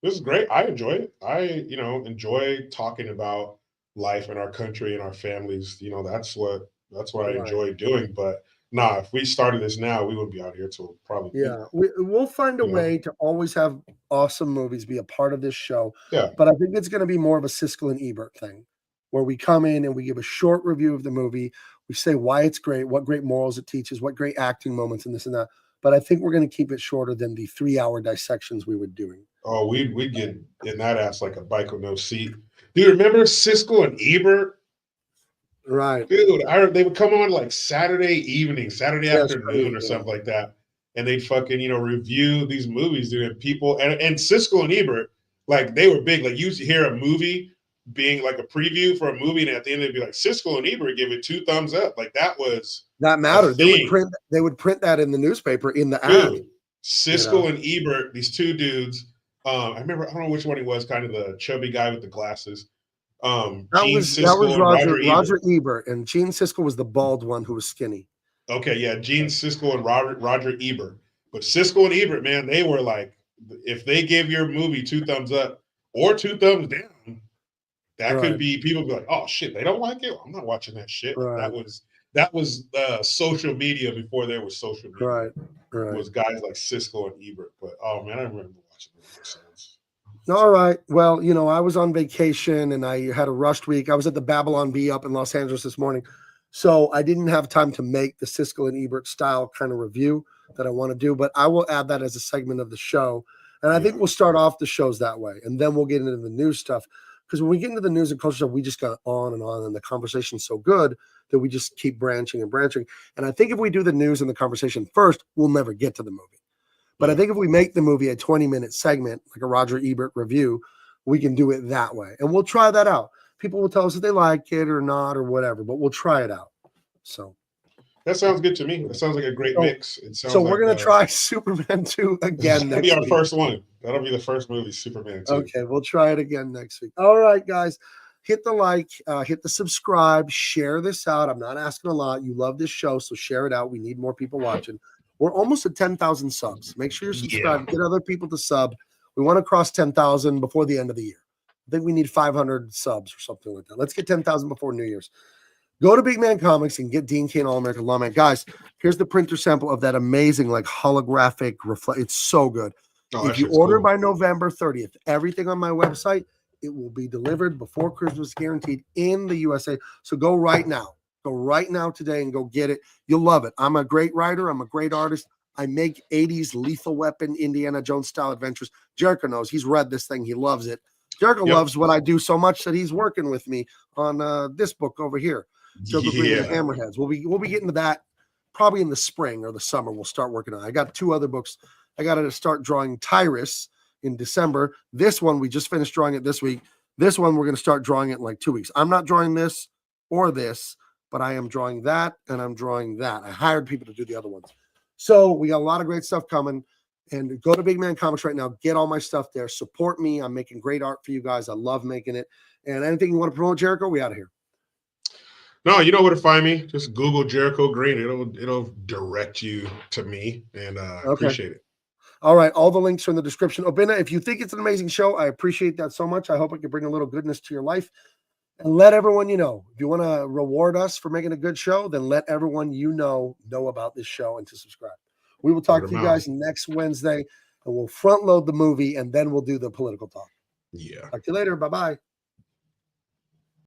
Speaker 3: This is great. I enjoy it. I enjoy talking about life in our country and our families. That's what I enjoy doing. But if we started this now, we wouldn't be out here till probably.
Speaker 2: Yeah, we'll find a way to always have awesome movies be a part of this show.
Speaker 3: Yeah.
Speaker 2: But I think it's going to be more of a Siskel and Ebert thing, where we come in and we give a short review of the movie. We say why it's great, what great morals it teaches, what great acting moments, and this and that. But I think we're going to keep it shorter than the 3-hour dissections we were doing.
Speaker 3: Oh, we'd get in that ass like a bike with no seat. Do you remember Siskel and Ebert?
Speaker 2: Right.
Speaker 3: Dude, they would come on like Saturday afternoon or something like that. And they'd fucking, review these movies, dude. And people, and Siskel and Ebert, like, they were big. Like, you used to hear a movie being like a preview for a movie, and at the end they'd be like, Siskel and Ebert give it 2 thumbs up. Like, that mattered. They
Speaker 2: would print that in the newspaper in the ad.
Speaker 3: Siskel and Ebert, these 2 dudes. I remember, I don't know which one he was, kind of the chubby guy with the glasses.
Speaker 2: That was Roger Ebert, and Gene Siskel was the bald one who was skinny.
Speaker 3: Okay, yeah, Gene Siskel and Roger Ebert. But Siskel and Ebert, man, they were like, if they gave your movie 2 thumbs up or 2 thumbs down, that could be, people be like, oh shit, they don't like it? I'm not watching that shit. Right. That was social media before there was social media.
Speaker 2: Right.
Speaker 3: It was guys like Siskel and Ebert. But oh man, I remember watching those.
Speaker 2: All right. Well, I was on vacation and I had a rushed week. I was at the Babylon Bee up in Los Angeles this morning. So I didn't have time to make the Siskel and Ebert style kind of review that I want to do, but I will add that as a segment of the show. And I think we'll start off the shows that way. And then we'll get into the news stuff. Because when we get into the news and culture stuff, we just got on, and the conversation's so good that we just keep branching and branching. And I think if we do the news and the conversation first, we'll never get to the movie. But I think if we make the movie a 20-minute segment, like a Roger Ebert review, we can do it that way. And we'll try that out. People will tell us if they like it or not or whatever, but we'll try it out. So
Speaker 3: that sounds good to me. That sounds like a great mix.
Speaker 2: So we're going to try Superman 2 again next week.
Speaker 3: That'll be our first one. That'll be the first movie, Superman 2.
Speaker 2: Okay, we'll try it again next week. All right, guys. Hit the like, hit the subscribe, share this out. I'm not asking a lot. You love this show, so share it out. We need more people watching. We're almost at 10,000 subs. Make sure you're subscribed. Get other people to sub. We want to cross 10,000 before the end of the year. I think we need 500 subs or something like that. Let's get 10,000 before New Year's. Go to Big Man Comics and get Dean Cain All-American Lawman. Guys, here's the printer sample of that amazing, like, holographic reflect. It's so good. If you order by November 30th, everything on my website, it will be delivered before Christmas, guaranteed, in the USA. So go right now. Go right now today and go get it. You'll love it. I'm a great writer. I'm a great artist. I make 80s Lethal Weapon, Indiana Jones style adventures. Jericho knows. He's read this thing. He loves it. Jericho loves what I do so much that he's working with me on this book over here. Jericho Green and the Hammerheads. We'll be getting to that probably in the spring or the summer. We'll start working on it. I got 2 other books. I got to start drawing Tyrus in December. This one, we just finished drawing it this week. This one, we're going to start drawing it in like 2 weeks. I'm not drawing this or this, but I am drawing that and I'm drawing that. I hired people to do the other ones. So we got a lot of great stuff coming. And go to Big Man Comics right now. Get all my stuff there. Support me. I'm making great art for you guys. I love making it. And anything you want to promote, Jericho, we out of here.
Speaker 3: No, you know where to find me. Just Google Jericho Green. It'll direct you to me, and I appreciate it.
Speaker 2: All right. All the links are in the description. Obina, if you think it's an amazing show, I appreciate that so much. I hope it can bring a little goodness to your life. And let everyone you know. If you want to reward us for making a good show, then let everyone you know about this show and to subscribe. We will talk to you guys next Wednesday, and we'll front load the movie, and then we'll do the political talk.
Speaker 3: Yeah.
Speaker 2: Talk to you later. Bye-bye.